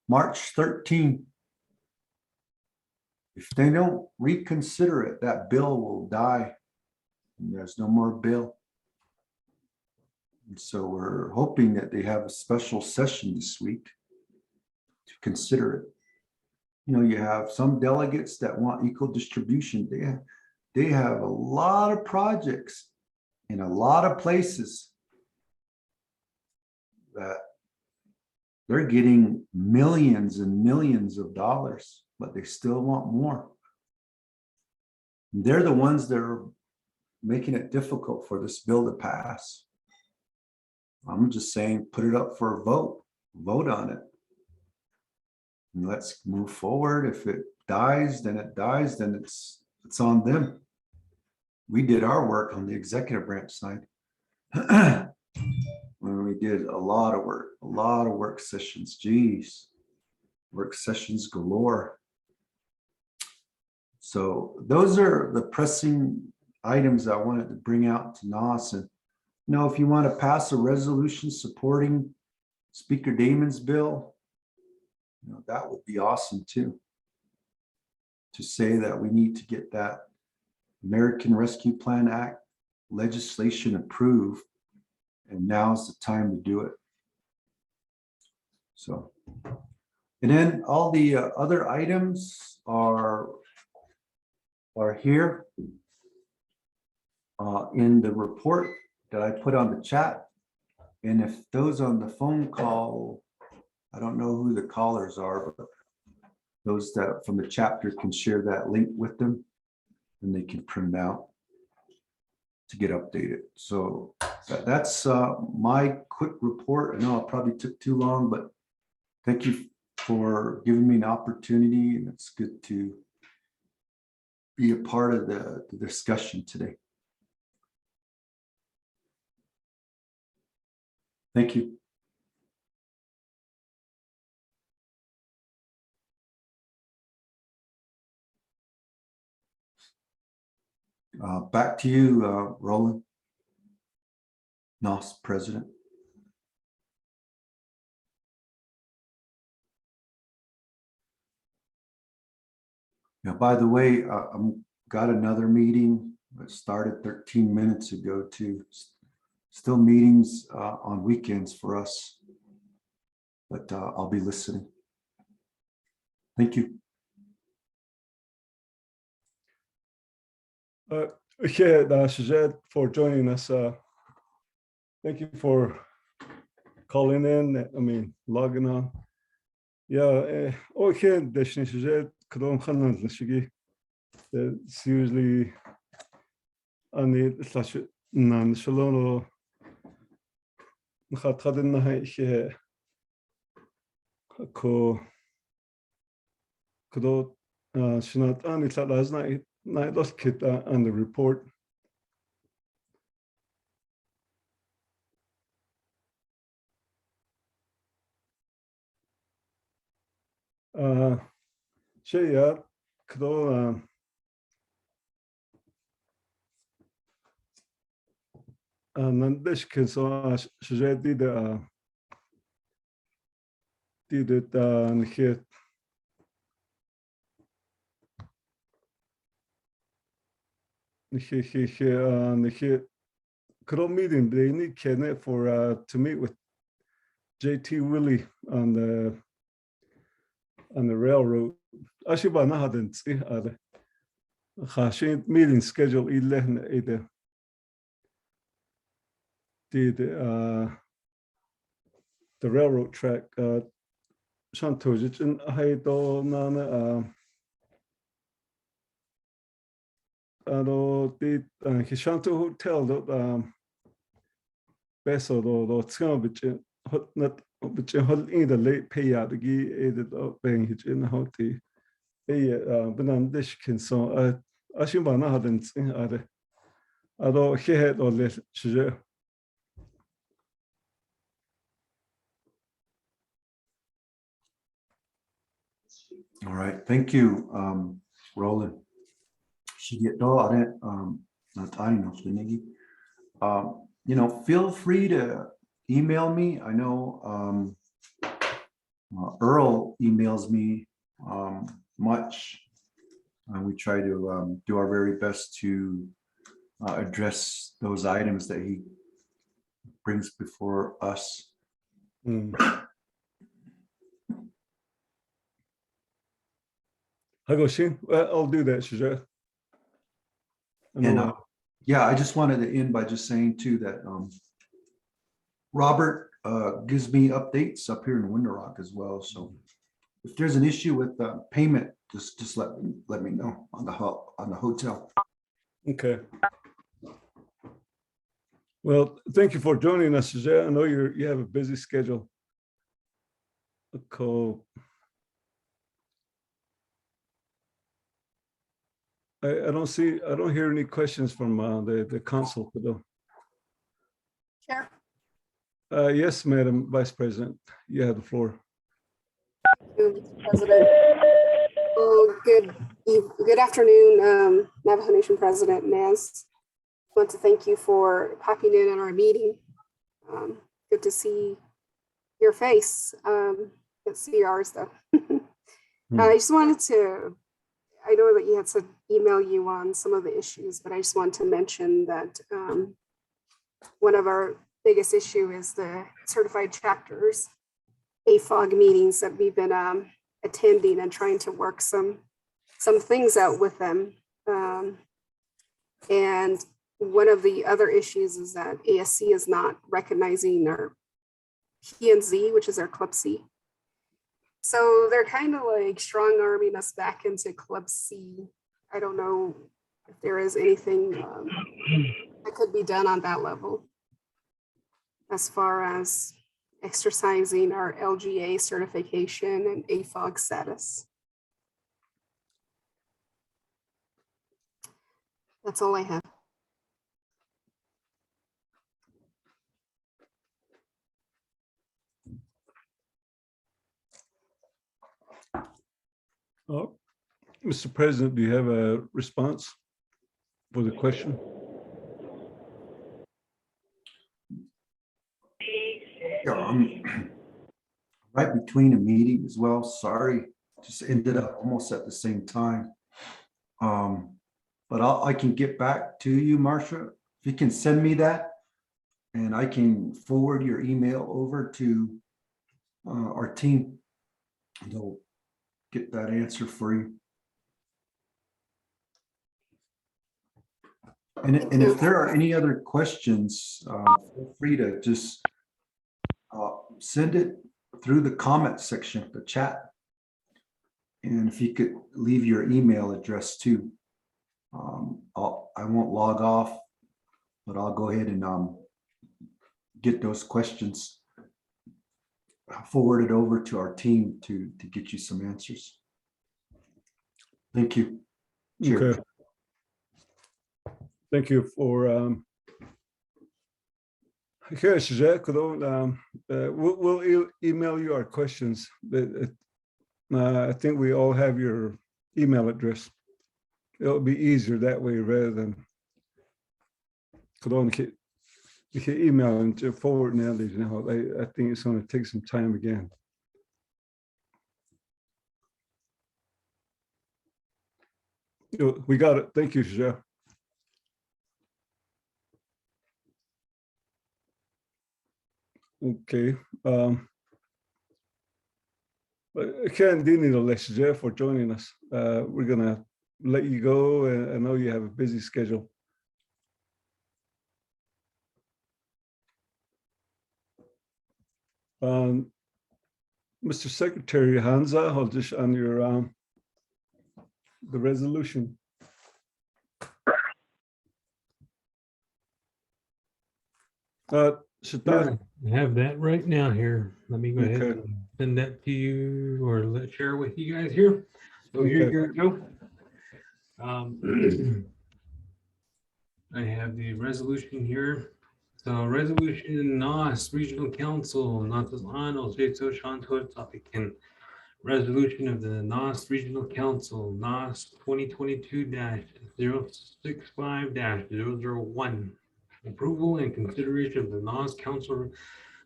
March 13th. If they don't reconsider it, that bill will die. And there's no more bill. And so we're hoping that they have a special session this week to consider it. You know, you have some delegates that want equal distribution. They have a lot of projects in a lot of places that they're getting millions and millions of dollars, but they still want more. They're the ones that are making it difficult for this bill to pass. I'm just saying, put it up for a vote on it. And let's move forward. If it dies, then it dies, then it's on them. We did our work on the executive branch side. When we did a lot of work sessions, geez, work sessions galore. So those are the pressing items I wanted to bring out to NOST. And you know, if you want to pass a resolution supporting Speaker Damon's bill, you know, that would be awesome too. To say that we need to get that American Rescue Plan Act legislation approved, and now's the time to do it. So, and then all the other items are here in the report that I put on the chat. And if those on the phone call, I don't know who the callers are, but those that from the chapter can share that link with them, and they can print it out to get updated. So that's my quick report. I know it probably took too long, but thank you for giving me an opportunity, and it's good to be a part of the discussion today. Thank you. Back to you, Roland. NOST president. Now, by the way, I'm got another meeting that started 13 minutes ago too. Still meetings on weekends for us, but I'll be listening. Thank you. Yeah, Shazad, for joining us. Thank you for calling in. I mean, logging on. Yeah, okay, Deshni Shazad, Kadon Khanan Lashigi. It's usually on the slash non Shalono. Khatadin Nahi Ko Kado Shinat Ani Tladas Night Lost Kit on the report. Shaya Kado Nandesh Kinso Shazad did it Nihit. Kado meeting, they need Kenneth for to meet with JT Willie on the railroad. Actually, by now, didn't see meeting schedule 11 did the railroad track. Shantojich and Haido Nana. Did Hishanto Hotel that Beso do Tsum, which in the late pay out the gi aided up being his in how the Benandish can so Ashimana hadn't seen other. Although he had all this. All right, thank you, Roland. You know, feel free to email me. I know Earl emails me much. We try to do our very best to address those items that he brings before us. Hagoshin, I'll do that, Shaja. And yeah, I just wanted to end by just saying too that Robert gives me updates up here in Window Rock as well. So if there's an issue with payment, just let me know on the hotel. Okay. Well, thank you for joining us, Shaja. I know you have a busy schedule. Cool. I don't hear any questions from the council. Chair. Yes, Madam Vice President, you have the floor. Thank you, Mr. President. Well, good afternoon, Navajo Nation President Nez. I want to thank you for popping in our meeting. Good to see your face. Can't see ours though. I just wanted to, I know that you had to email you on some of the issues, but I just want to mention that one of our biggest issue is the certified chapters, AFOG meetings that we've been attending and trying to work some things out with them. And one of the other issues is that ASC is not recognizing our PNZ, which is our Club C. So they're kind of like strong arming us back into Club C. I don't know if there is anything that could be done on that level as far as exercising our LGA certification and AFOG status. That's all I have. Oh, Mr. President, do you have a response? for the question? Yeah, I'm right between a meeting as well. Sorry, just ended up almost at the same time. But I can get back to you, Marcia. If you can send me that, and I can forward your email over to our team. They'll get that answer for you. And if there are any other questions, feel free to just send it through the comment section, the chat. And if you could leave your email address too. I won't log off, but I'll go ahead and get those questions forwarded over to our team to get you some answers. Thank you. Chair. Okay. Thank you for okay, Jacques, we'll email you our questions. I think we all have your email address. It'll be easier that way rather than you can email and forward now. I think it's going to take some time again. We got it. Thank you, Jacques. Okay. Ken Dini for joining us. We're gonna let you go. I know you have a busy schedule. Mr. Secretary Hansa, I'll just on your the resolution. Yeah, I have that right now here. Let me go ahead Okay. and send that to you or share with you guys here. So here you go. I have the resolution here. So resolution NOST Regional Council, Natas An, Oljeto Shanto Tapikin. Resolution of the NOST Regional Council, NOST 2022-065-001. Approval and consideration of the NOST Council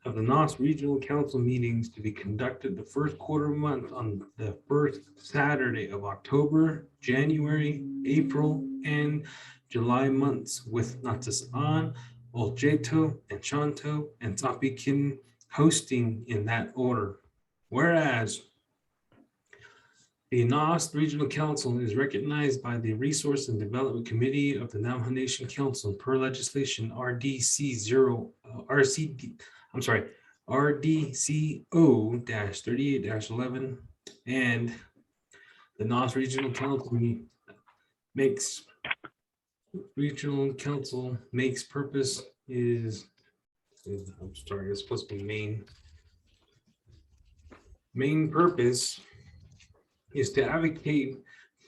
of the NOST Regional Council meetings to be conducted the first quarter month on the first Saturday of October, January, April, and July months with Natas An, Oljeto, and Shanto, and Tapikin hosting in that order. Whereas the NOST Regional Council is recognized by the Resource and Development Committee of the Navajo Nation Council per legislation RDCO-38-11, and the NOST Regional Council makes purpose is, I'm sorry, it's supposed to be main purpose is to advocate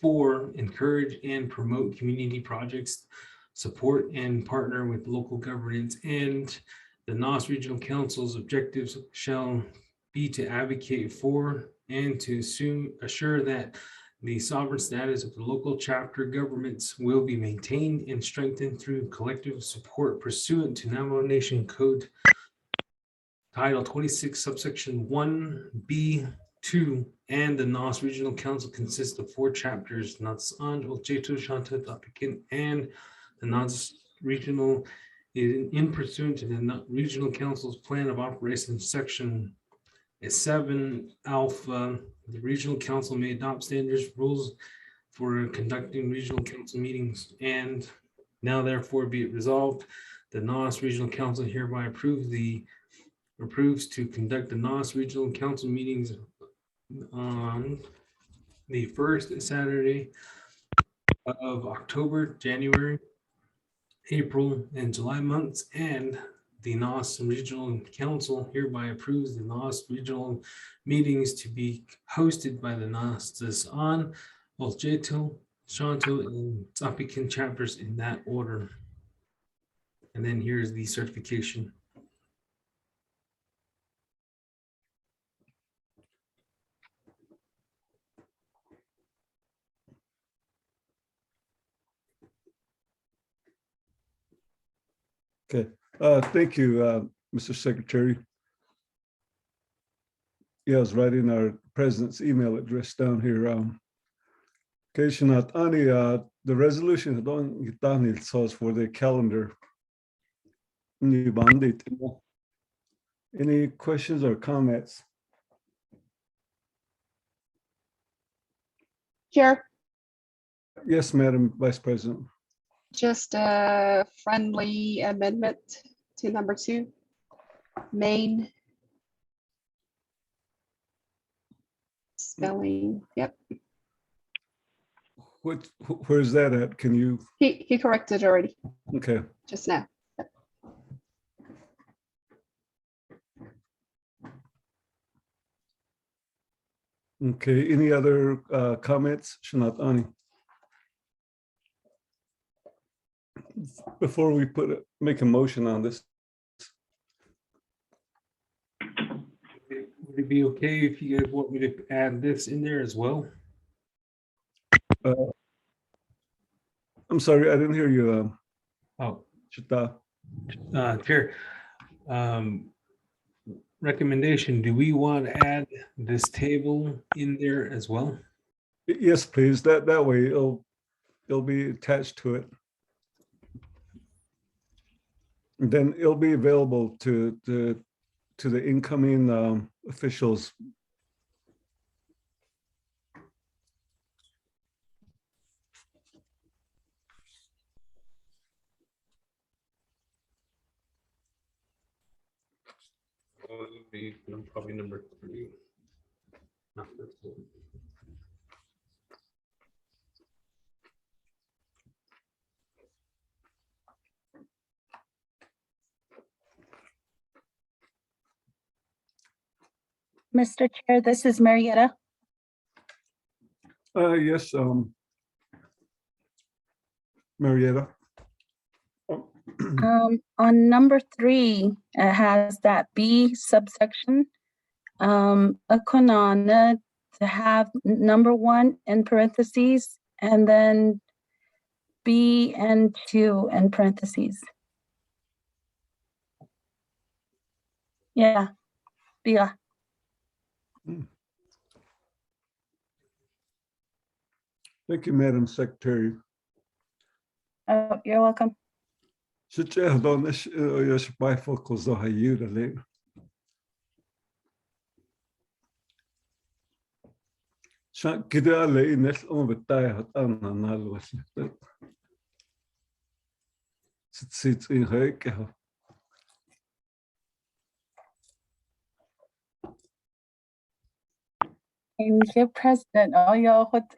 for, encourage, and promote community projects, support and partner with local governance, and the NOST Regional Council's objectives shall be to advocate for and to assure that the sovereign status of the local chapter governments will be maintained and strengthened through collective support pursuant to Navajo Nation Code Title 26, subsection 1B2, and the NOST Regional Council consists of 4 chapters: Natsan, Oljeto, Shanta, Tapikin, and the NOST Regional in pursuant to the Regional Council's Plan of Operations, Section 7 Alpha. The Regional Council may adopt standards rules for conducting Regional Council meetings, and now therefore be it resolved, the NOST Regional Council hereby approves to conduct the NOST Regional Council meetings on the first Saturday of October, January, April, and July months, and the NOST Regional Council hereby approves the NOST Regional meetings to be hosted by the NOSTs on Oljeto, Shanto, and Tapikin chapters in that order. And then here's the certification. Okay, thank you, Mr. Secretary. Yeah, I was writing our president's email address down here. Okay, Shanat Ani, the resolution had on Daniel source for the calendar. Any questions or comments? Chair, Yes, Madam Vice President. just a friendly amendment to number 2, main. Spelling, yep, Where's that at? Can you? he corrected already, Okay. just now. Okay, any other comments, Shanat Ani? Before we make a motion on this. Would it be okay if you guys want me to add this in there as well? I'm sorry, I didn't hear you. Oh, Chita. Chair. Recommendation, do we want to add this table in there as well? Yes, please. That way it'll be attached to it. And then it'll be available to the incoming officials. Oh, it would be probably number 3. Not this one. Mr. Chair, this is Marietta. Yes, Marietta. On number 3, it has that B subsection. Akonana to have number 1 in parentheses and then B and 2 in parentheses. Yeah, yeah. Thank you, Madam Secretary. Oh, you're welcome. Should you have done this? Yes, bifocals are you the late. Shan kida lay nes on betay hat an anal was it. Sits in hake. And your president, oh, yo, what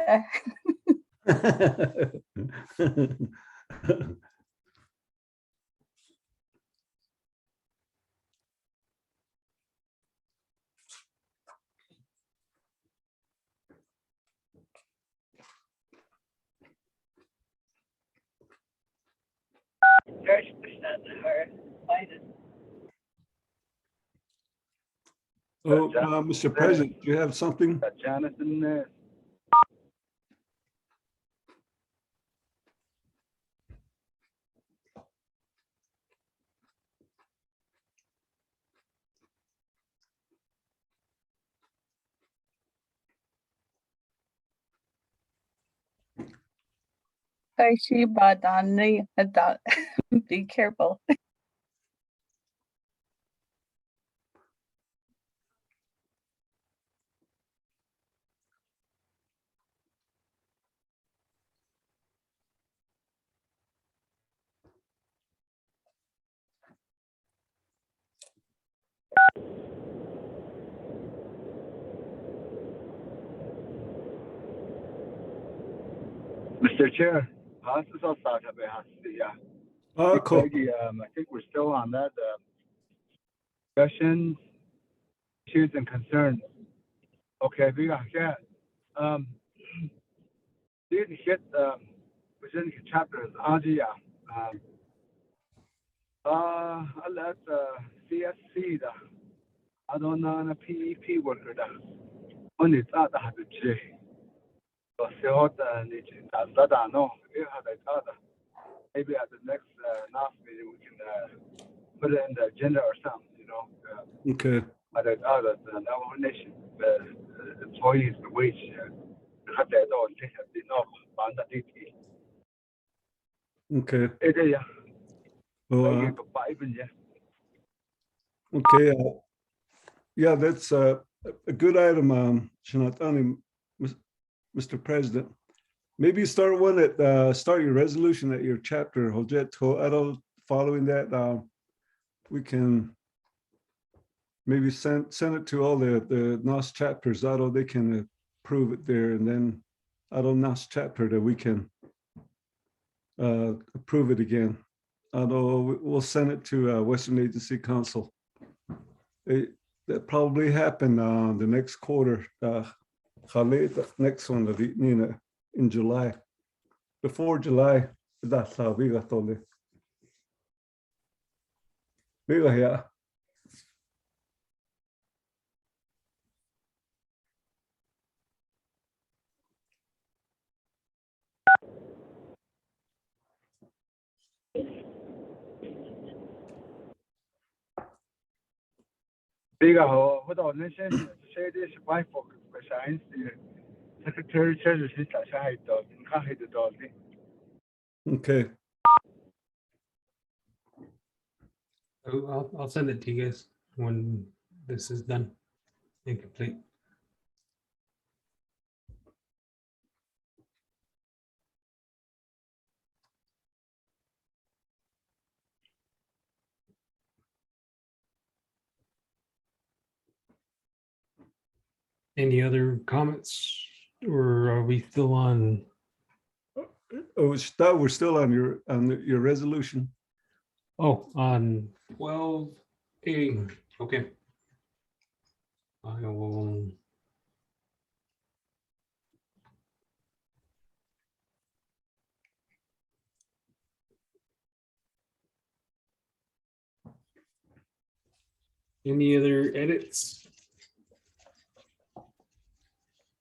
Oh, Mr. President, do you have something? Jonathan, be careful. Mr. Chair, this is Osaka yeah. Cool. Peggy, I think we're still on that discussion, issues and concerns. Okay, we got didn't hit within the chapters. I let CSC I don't know a PEP worker on its other J. So, no, it had a other. maybe at the next NOST meeting, we can put it in the agenda or something, you know. Okay. The nomination, employees, the wage, حتى يدور في نوع عندنا ديتي. Okay. إيه ده يا؟ Well, طيب بعيبن يا. okay. Yeah, that's a good item, Shanatani, Mr. President. Maybe start one at start your resolution at your chapter, Hojet Adult. Following that, we can maybe send it to all the NOS chapters. Adult, they can approve it there, and then Adult NOS chapter that we can approve it again. Although we'll send it to Western Agency Council. That probably happened the next quarter, the next one, in July. Before July, that's how we got told it. Yeah. Biga ho, what on nation say this wife for science, the secretary treasurer is that side dog, in Kahi the dog. Okay. I'll send it to you guys when this is done and complete. Any other comments, or are we still on? Oh, we're still on your resolution. Oh, on 12A. Okay. I will. Any other edits?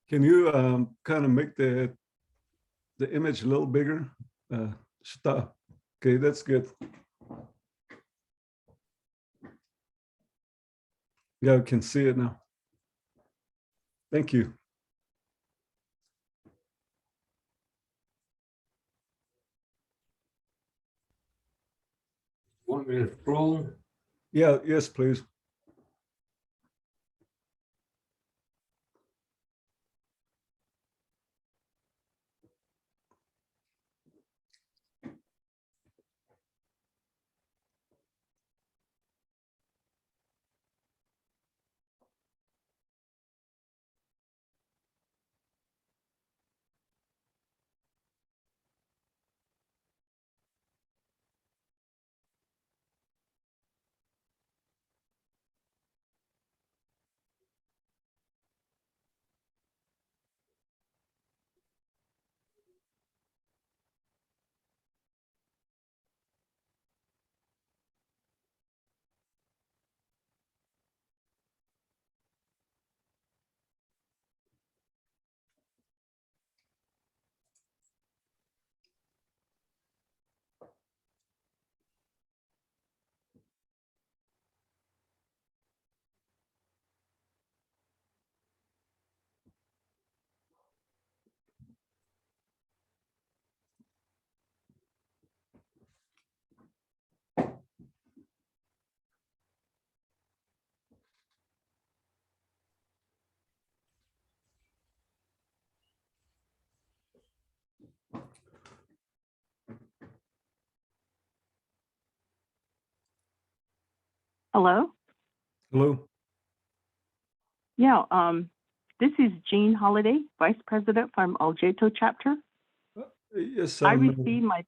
Can you kind of make the image a little bigger? Stop. Okay, that's good. Yeah, we can see it now. Thank you. Want me to scroll? Yeah, yes, please. Hello? Hello. Yeah, this is Jean Holiday, Vice President from Aljeto chapter. Yes, I received my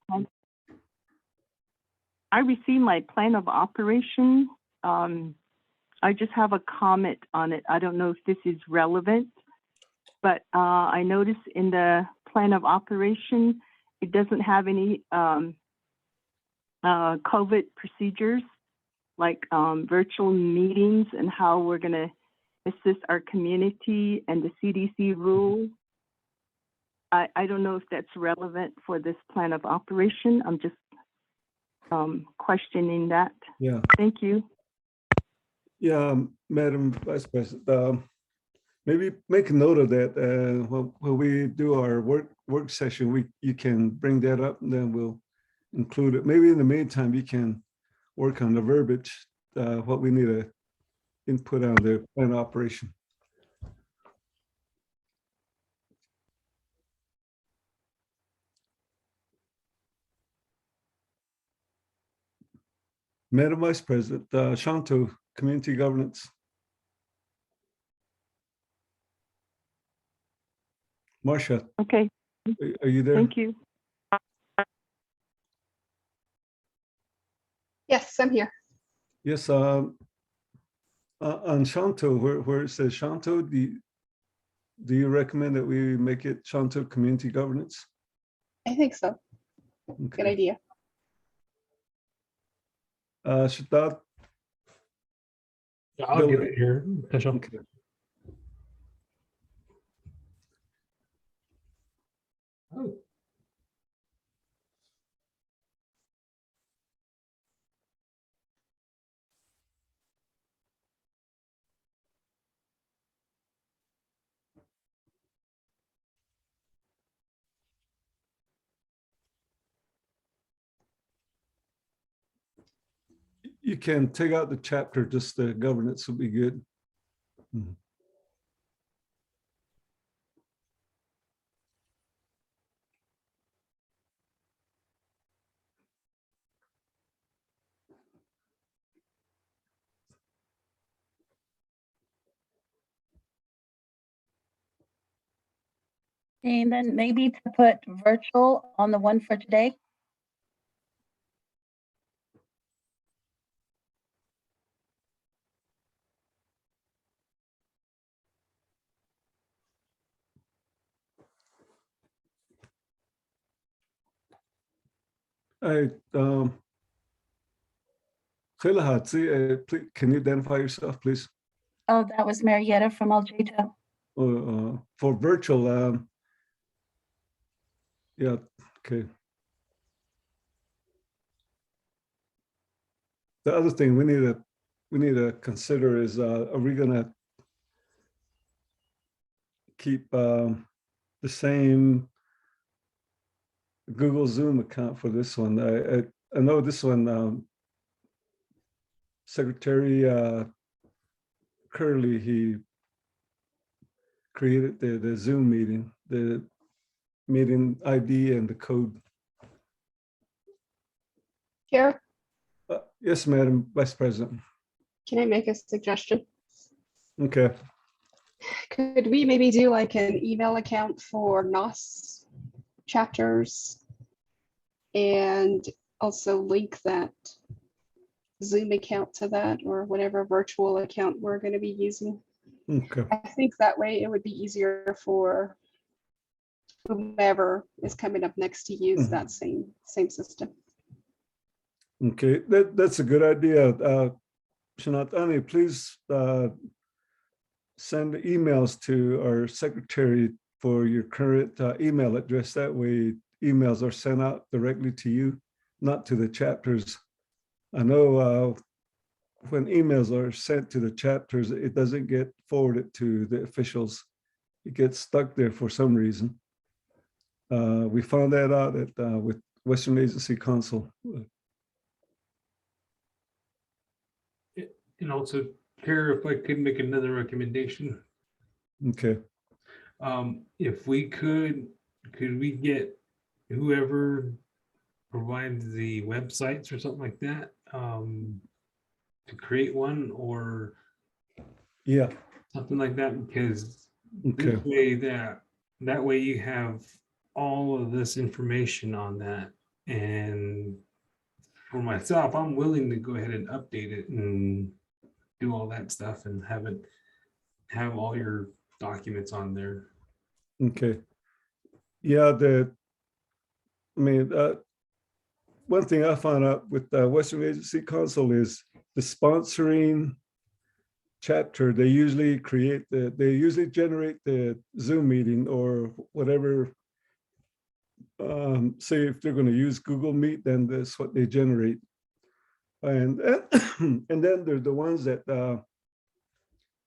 plan of operation. I just have a comment on it. I don't know if this is relevant, but I noticed in the plan of operation, it doesn't have any COVID procedures like virtual meetings and how we're going to assist our community and the CDC rule. I don't know if that's relevant for this plan of operation. I'm just questioning that. Yeah. Thank you. Yeah, Madam Vice President, maybe make a note of that. When we do our work session, you can bring that up, and then we'll include it. Maybe in the meantime, you can work on the verbiage, what we need to input on the plan operation. Madam Vice President, Shanto, Community Governance. Marcia, Okay, are you there? thank you. Yes, I'm here. Yes, on Shanto, where it says Shanto, do you recommend that we make it Shanto Community Governance? I think so. Okay. Good idea. Shaddad? Yeah, I'll get it here. Official. Okay. Oh. You can take out the chapter, just the governance would be good. Mhm. And then maybe to put virtual on the one for today. Hey, please, can you identify yourself, please? Oh, that was Marietta from Algeta. For virtual, yeah, okay. The other thing we need to consider is, are we gonna keep the same Google Zoom account for this one? I know this one, Secretary Curley, he created the Zoom meeting, the meeting ID and the code. Chair, Yes, Madam Vice President. can I make a suggestion? Okay. Could we maybe do like an email account for NOST chapters and also link that Zoom account to that, or whatever virtual account we're going to be using? Okay. I think that way it would be easier for whomever is coming up next to use that same system. Okay, that's a good idea. Shanatani, please send emails to our secretary for your current email address. That way emails are sent out directly to you, not to the chapters. I know when emails are sent to the chapters, it doesn't get forwarded to the officials. It gets stuck there for some reason. We found that out with Western Agency Council. And also, Chair, if I could make another recommendation. Okay. If we could we get whoever provides the websites or something like that to create one, or yeah, something like that, because okay, this way that way you have all of this information on that. And for myself, I'm willing to go ahead and update it and do all that stuff and have all your documents on there. okay. Yeah, one thing I found out with Western Agency Council is the sponsoring chapter, they usually generate the Zoom meeting or whatever say if they're going to use Google Meet, then that's what they generate. And and then there's the ones that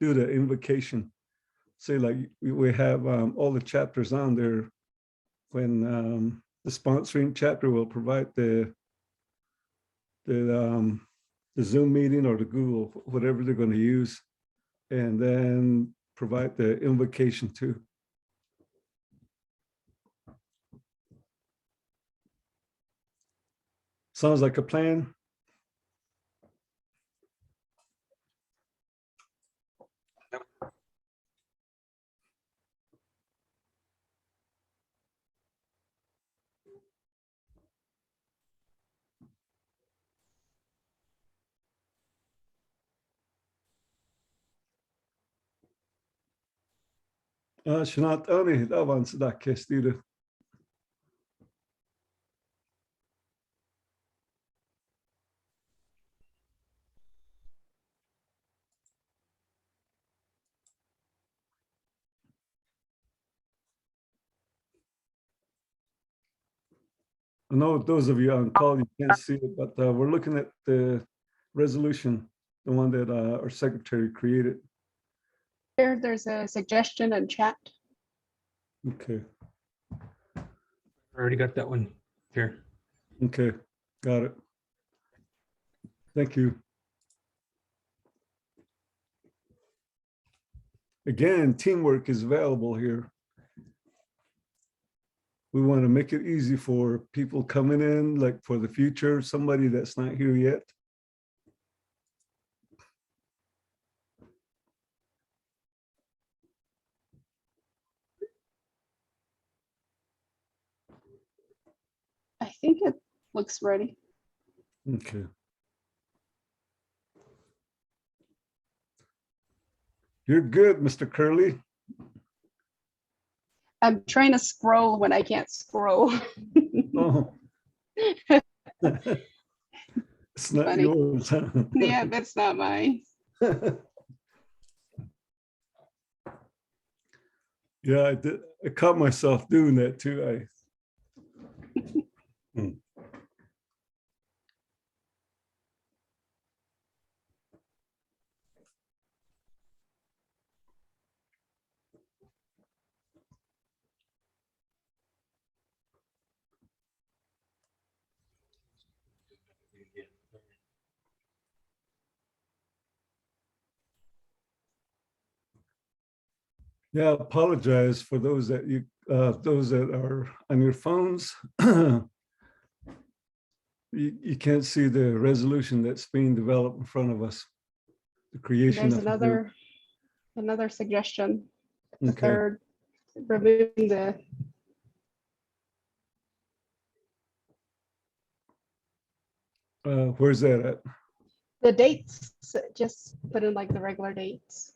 do the invocation. Say like we have all the chapters on there. When the sponsoring chapter will provide the Zoom meeting or the Google, whatever they're going to use, and then provide the invocation too. Sounds like a plan. Shanat, Ani, avans da kestire. I know those of you on call, you can't see it, but we're looking at the resolution, the one that our secretary created. There's a suggestion in chat. Okay, Already got that one here. okay, got it. Thank you. Again, teamwork is available here. We want to make it easy for people coming in, like for the future, somebody that's not here yet. I think it looks ready. Okay. You're good, Mr. Curley. I'm trying to scroll when I can't scroll. Oh. It's not Funny. yours. Huh? Yeah, that's not mine. Yeah, I did. I caught myself doing that too. Yeah, apologize for those that those that are on your phones. You can't see the resolution that's being developed in front of us. The creation There's of another suggestion. The Okay. third, removing Where's that at? the dates. Just put in like the regular dates.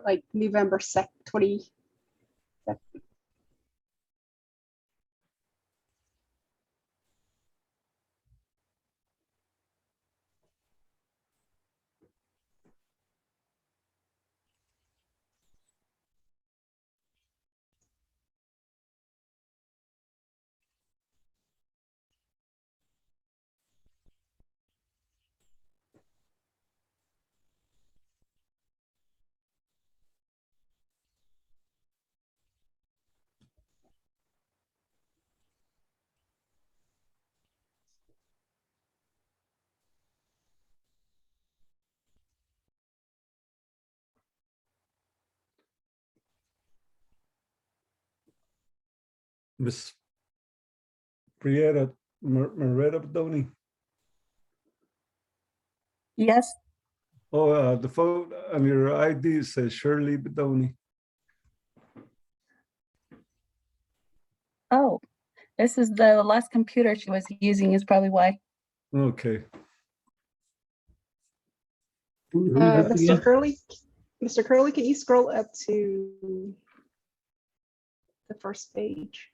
Like November 2nd, 20. Miss Prieta Moretta Bedoni. Yes, Oh, the phone on your ID says Shirley Bedoni. oh, this is the last computer she was using is probably why. Okay. Mr. Curley, can you scroll up to the first page?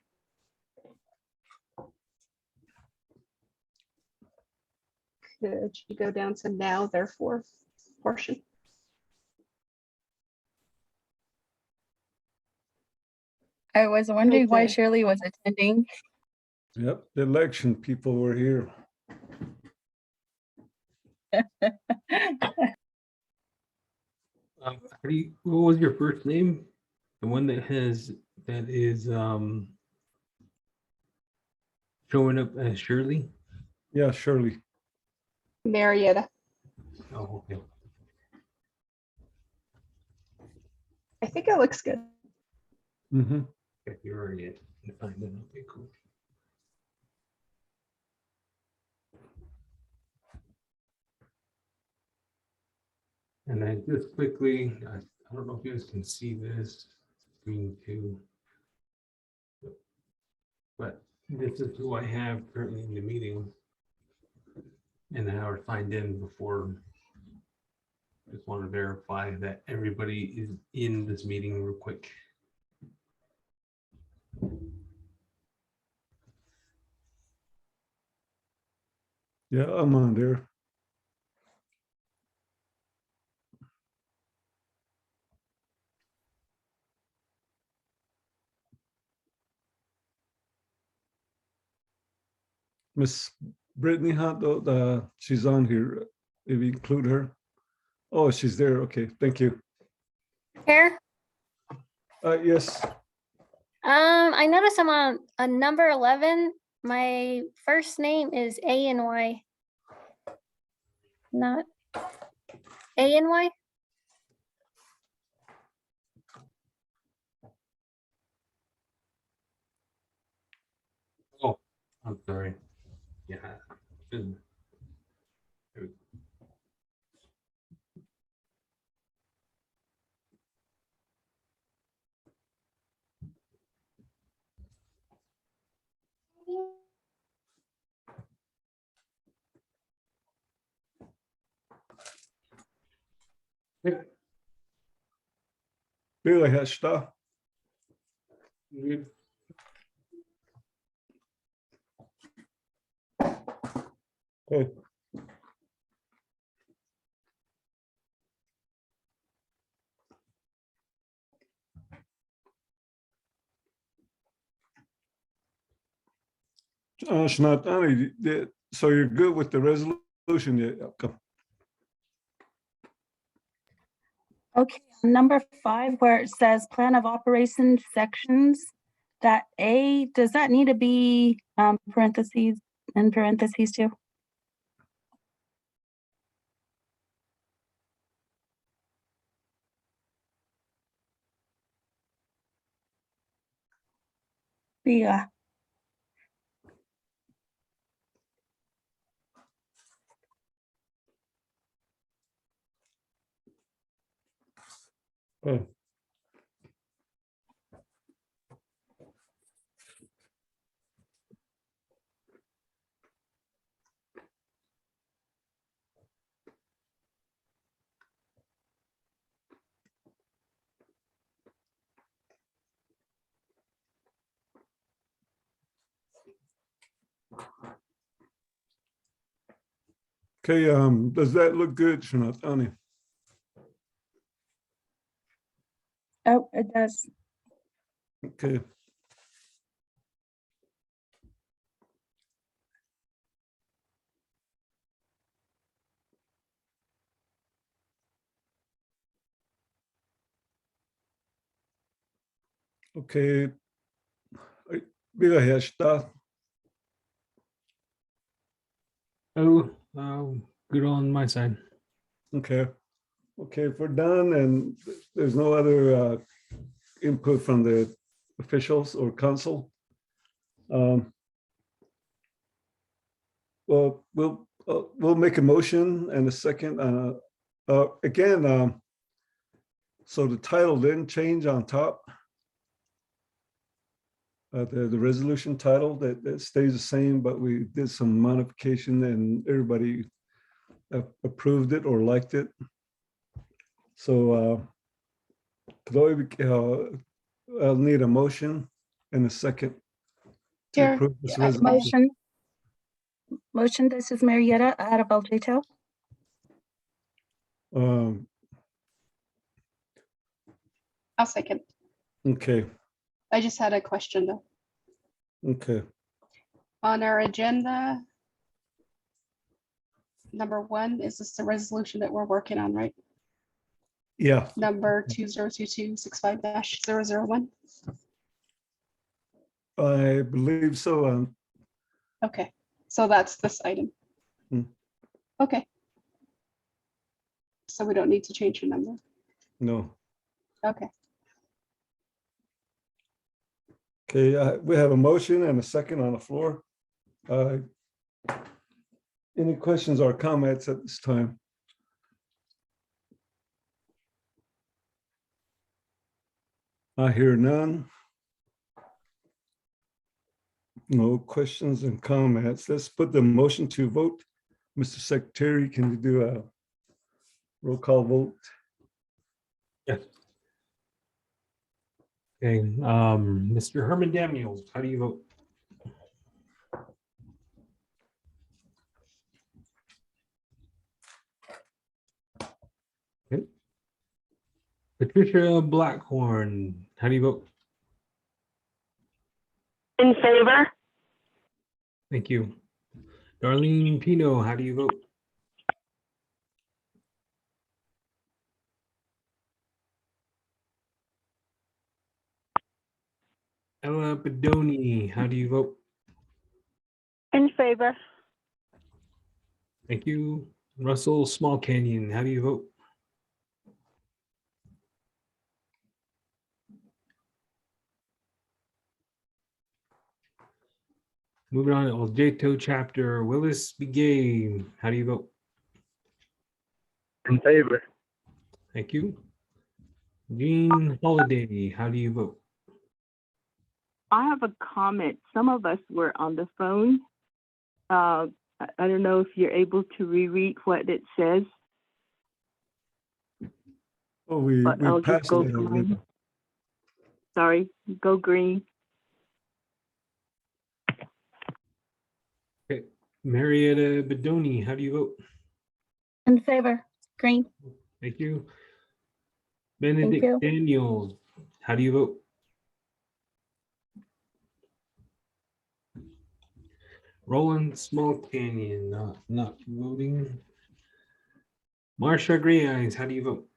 Could you go down to now, therefore portion? I was wondering why Okay. Shirley was attending. Yep, the election people were here. What was your first name? The one that is showing up as Shirley? Yeah, Shirley. Marietta. Oh, okay. I think it looks good. Mm-hmm. Okay, you're already at. Okay, cool. And then just quickly, I don't know if you guys can see this screen too. But this is who I have currently in the meeting. And then I was signed in before. Just want to verify that everybody is in this meeting real quick. Yeah, I'm on there. Miss Brittany Hunt, she's on here. If you include her. Oh, she's there. Okay, thank you. Here, Yes, I noticed I'm on a number 11. My first name is A-N-Y. Not A-N-Y? Oh, I'm sorry. Yeah. Billy Hesta. Good. Okay. Shanatani, so you're good with the resolution? Yeah. Okay. Okay, number 5, where it says plan of operations sections, that A, does that need to be parentheses and parentheses too? Yeah. Oh. Okay, does that look good, Shanatani? Oh, it does. Okay. Okay. Billy Hesta. Oh, good on my side. Okay. Okay, if we're done and there's no other input from the officials or council, well, we'll make a motion and a second. Again, so the title didn't change on top. The resolution title that stays the same, but we did some modification and everybody approved it or liked it. So Chloe, I'll need a motion and a second to Here. approve this Yeah, resolution. Motion, this is Marietta out of El Jato. I'll second. Okay, I just had a question though. Okay, On our agenda, number 1, is this the resolution that we're working on, right? yeah, Number 202265-001. I believe so. Okay, so that's this item. Hmm. Okay. So we don't need to change the number. No. Okay. Okay, we have a motion and a second on the floor. Any questions or comments at this time? I hear none. No questions and comments. Let's put the motion to vote. Mr. Secretary, can you do a roll call vote? Yes. Okay, Mr. Herman Daniels, how do you vote? Okay. Patricia Blackhorn, how do you vote? In favor? Thank you. Darlene Pino, how do you vote? Ella Bedoni, how do you vote? In favor? Thank you. Russell Small Canyon, how do you vote? Moving on, Oljeto chapter, Willis Begay, how do you vote? In favor? Thank you. Jean Holiday, how do you vote? I have a comment. Some of us were on the phone. I don't know if you're able to reread what it says, Oh, we but I'll just passed go it already. green. Sorry, go green. Okay. Marietta Bedoni, how do you vote? In favor, green. Thank you. Benedict you. Daniels, how do you vote? Roland Small Canyon, not voting. Marsha Gray Eyes, how do you vote?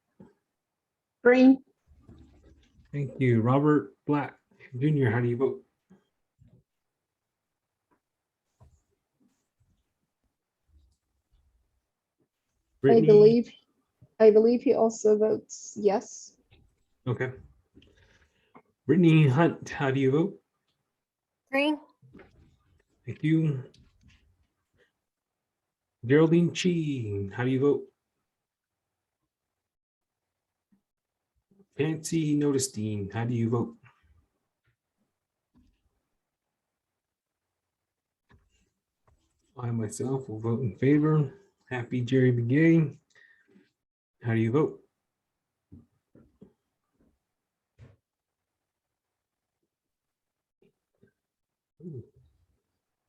Green. Thank you. Robert Black Jr., how do you vote? Brittany, I believe he also votes yes. okay. Brittany Hunt, how do you vote? Green. Thank you. Geraldine Chi, how do you vote? Fancy Notestein, how do you vote? I myself will vote in favor. Happy Jerry Begay, how do you vote?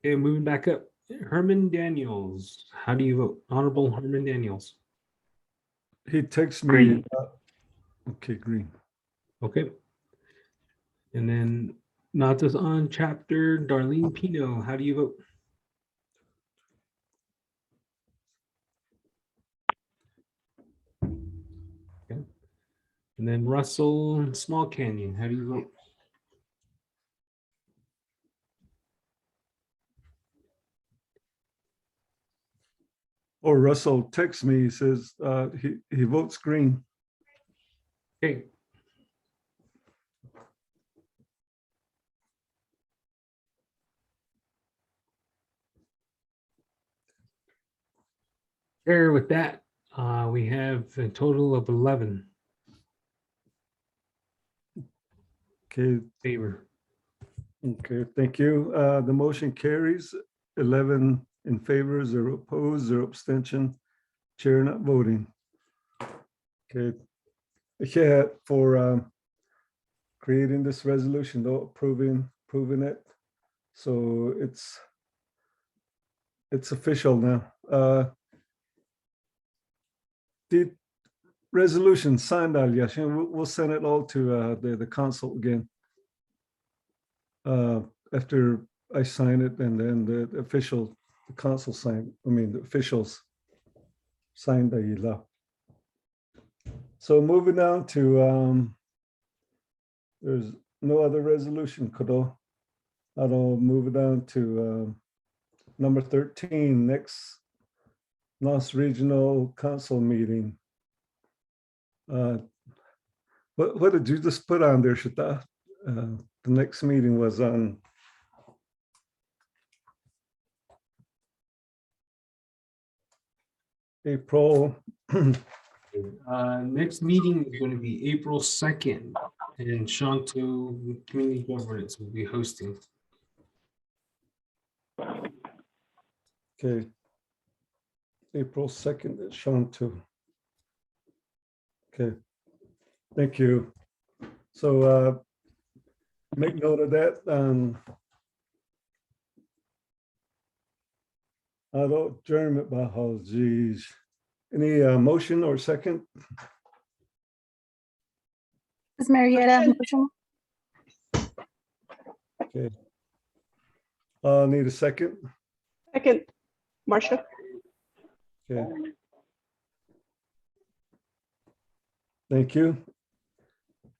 Okay, moving back up. Herman Daniels, how do you vote? Honorable Herman Daniels. He texts me. Green. Okay, green. Okay. And then Natas on chapter, Darlene Pino, how do you vote? Okay. And then Russell Small Canyon, how do you vote? Or Russell texts me, he says he votes green. Okay. Chair, with that, we have a total of 11 Okay, favor. okay, thank you. The motion carries 11 in favor, 0 opposed, 0 abstention. Chair not voting. Okay. Yeah, for creating this resolution, though, approving it. So it's official now. The resolution signed, Al Yashin, we'll send it all to the council again. after I sign it and then the official, the council sign, I mean, the officials sign the ila. So moving on to, there's no other resolution, Kodo. I'll move it on to number 13, next NOST Regional Council meeting. What did you just put on there, Shita? The next meeting was on April. Next meeting is going to be April 2nd, and Shanto Community Governance will be hosting. Okay. April 2nd at Shanto. Okay. Thank you. So make note of that. Adjournment by Hall. Geez. Any motion or second? Is Marietta motion? Okay. Need a second. Second, Marcia. Okay. Thank you.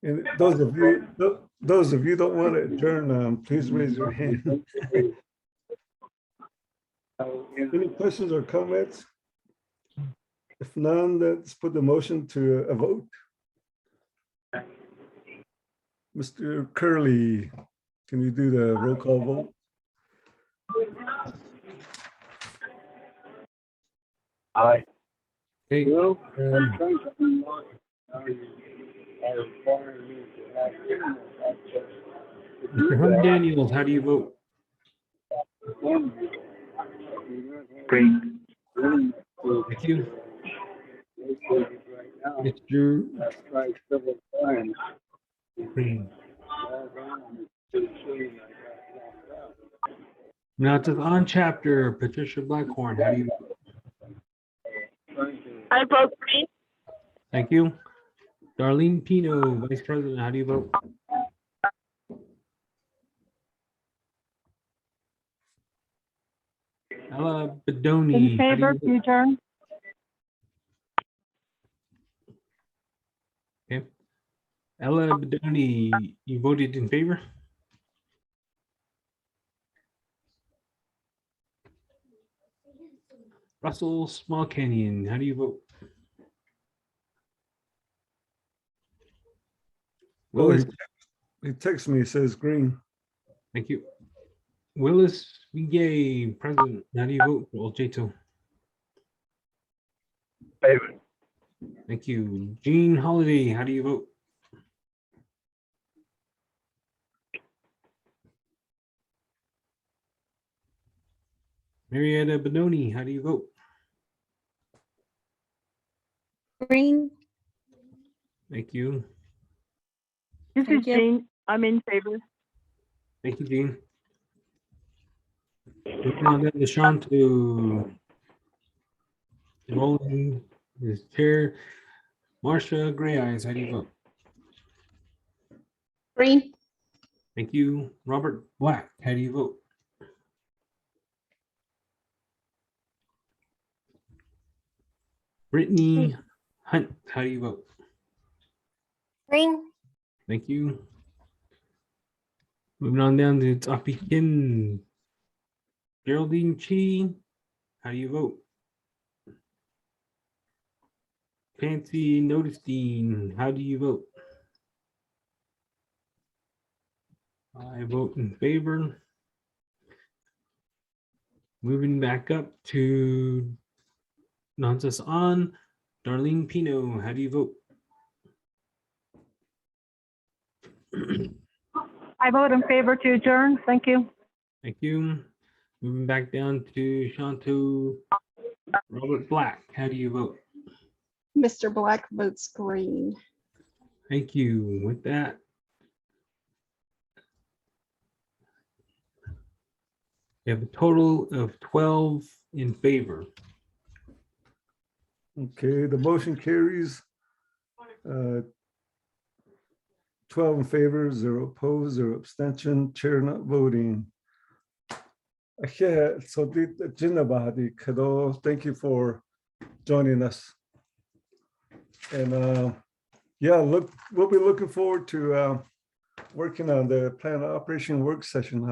And those of you don't want to adjourn, please raise your hand. Any questions or comments? If none, let's put the motion to a vote. Mr. Curley, can you do the roll call vote? Aye. Hey, Mr. Hunt Daniels, how do you vote? Green. Thank you. Mr. Green. Now to the on chapter, Patricia Blackhorn, how do you vote? I vote green. Thank you. Darlene Pino, Vice President, how do you vote? Ella Bedoni. In favor, to adjourn. Okay. Ella Bedoni, you voted in favor? Russell Small Canyon, how do you vote? Well, he texts me, he says green. Thank you. Willis Vigay, President, how do you vote for J2? Favor. Thank you. Jean Holiday, how do you vote? Marietta Benoni, how do you vote? Green. Thank you. This Thank is you. Jean. I'm in favor. Thank you, Jean. Moving on then to Sean to enrolling his chair. Marcia Gray Eyes, how do you vote? Green. Thank you. Robert Black, how do you vote? Brittany Hunt, how do you vote? Green. Thank you. Moving on down to Tapi Kim. Geraldine Chi, how do you vote? Fancy Noticing, how do you vote? I vote in favor. Moving back up to Nonsense on. Darlene Pino, how do you vote? I vote in favor to adjourn. Thank you. Thank you. Moving back down to Shanto Robert Black, how do you vote? Mr. Black votes green. Thank you. With that, we have a total of 12 in favor. Okay, the motion carries. 12 in favor, 0 opposed, 0 abstention, chair not voting. Okay, so Jinnabadi Kado, thank you for joining us. And yeah, we'll be looking forward to working on the plan of operation work session.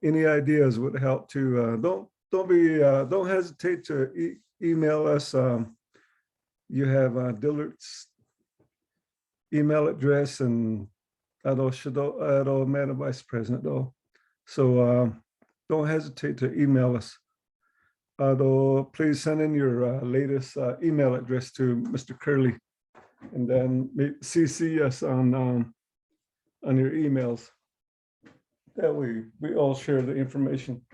Any ideas would help to don't hesitate to email us. You have Dillard's email address, and Madam Vice President though. So don't hesitate to email us. Please send in your latest email address to Mr. Curley, and then CC us on your emails. That way we all share the information.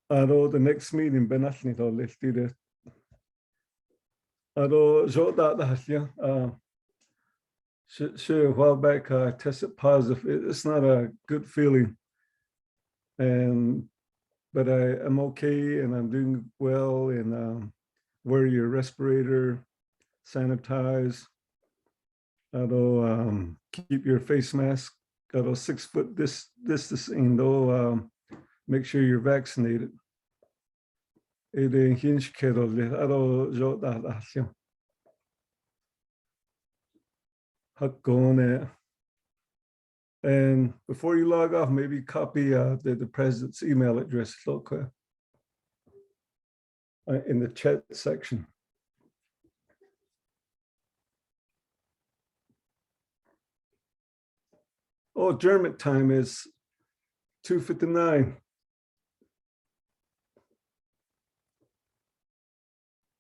The next meeting, let's do that. Sure, a while back I tested positive. It's not a good feeling, but I'm okay and I'm doing well, and wear your respirator, sanitize, keep your face mask, 6 foot distancing, make sure you're vaccinated. And before you log off, maybe copy the president's email address in the chat section. Oh, German time is 2:59.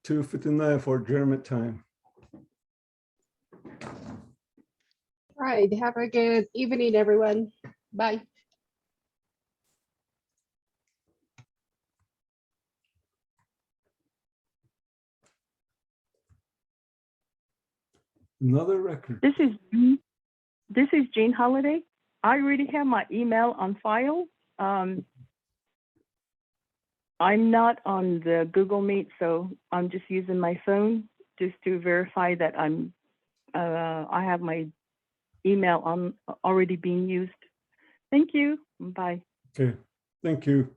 2:59 for German time. All right, have a good evening, everyone. Bye. Another record. This is Jane Holiday. I already have my email on file. I'm not on the Google Meet, so I'm just using my phone just to verify that I have my email already being used. Thank you. Bye. Okay, thank you.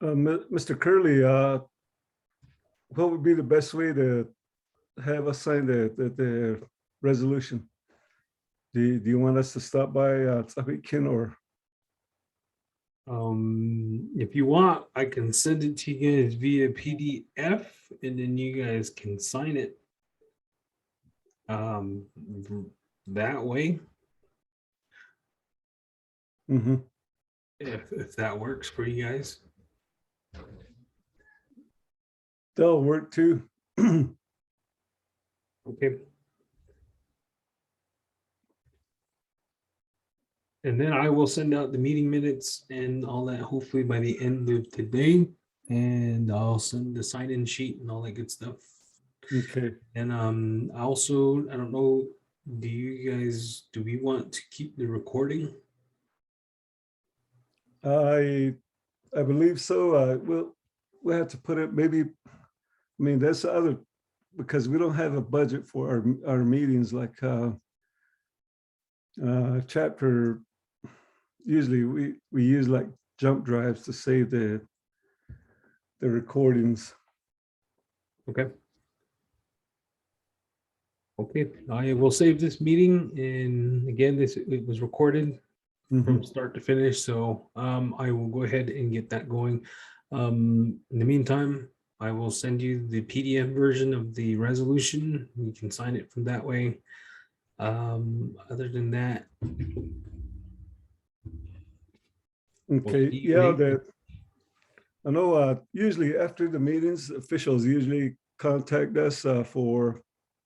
Mr. Curley, what would be the best way to have us sign the resolution? Do you want us to stop by Tsahikin, or? If you want, I can send it to you guys via PDF, and then you guys can sign it that way. Mm-hmm. If that works for you guys. That'll work too. Okay. And then I will send out the meeting minutes and all that, hopefully by the end of today. And I'll send the sign-in sheet and all that good stuff. Okay. And also, I don't know, do we want to keep the recording? I believe so. We'll have to put it, maybe, I mean, that's the other, because we don't have a budget for our meetings, like chapter. Usually we use like jump drives to save the recordings. Okay. Okay, I will save this meeting, and again, it was recorded from start to finish, so I will go ahead and get that going. In the meantime, I will send you the PDF version of the resolution. You can sign it from that way. Other than that, okay, yeah, I know usually after the meetings, officials usually contact us for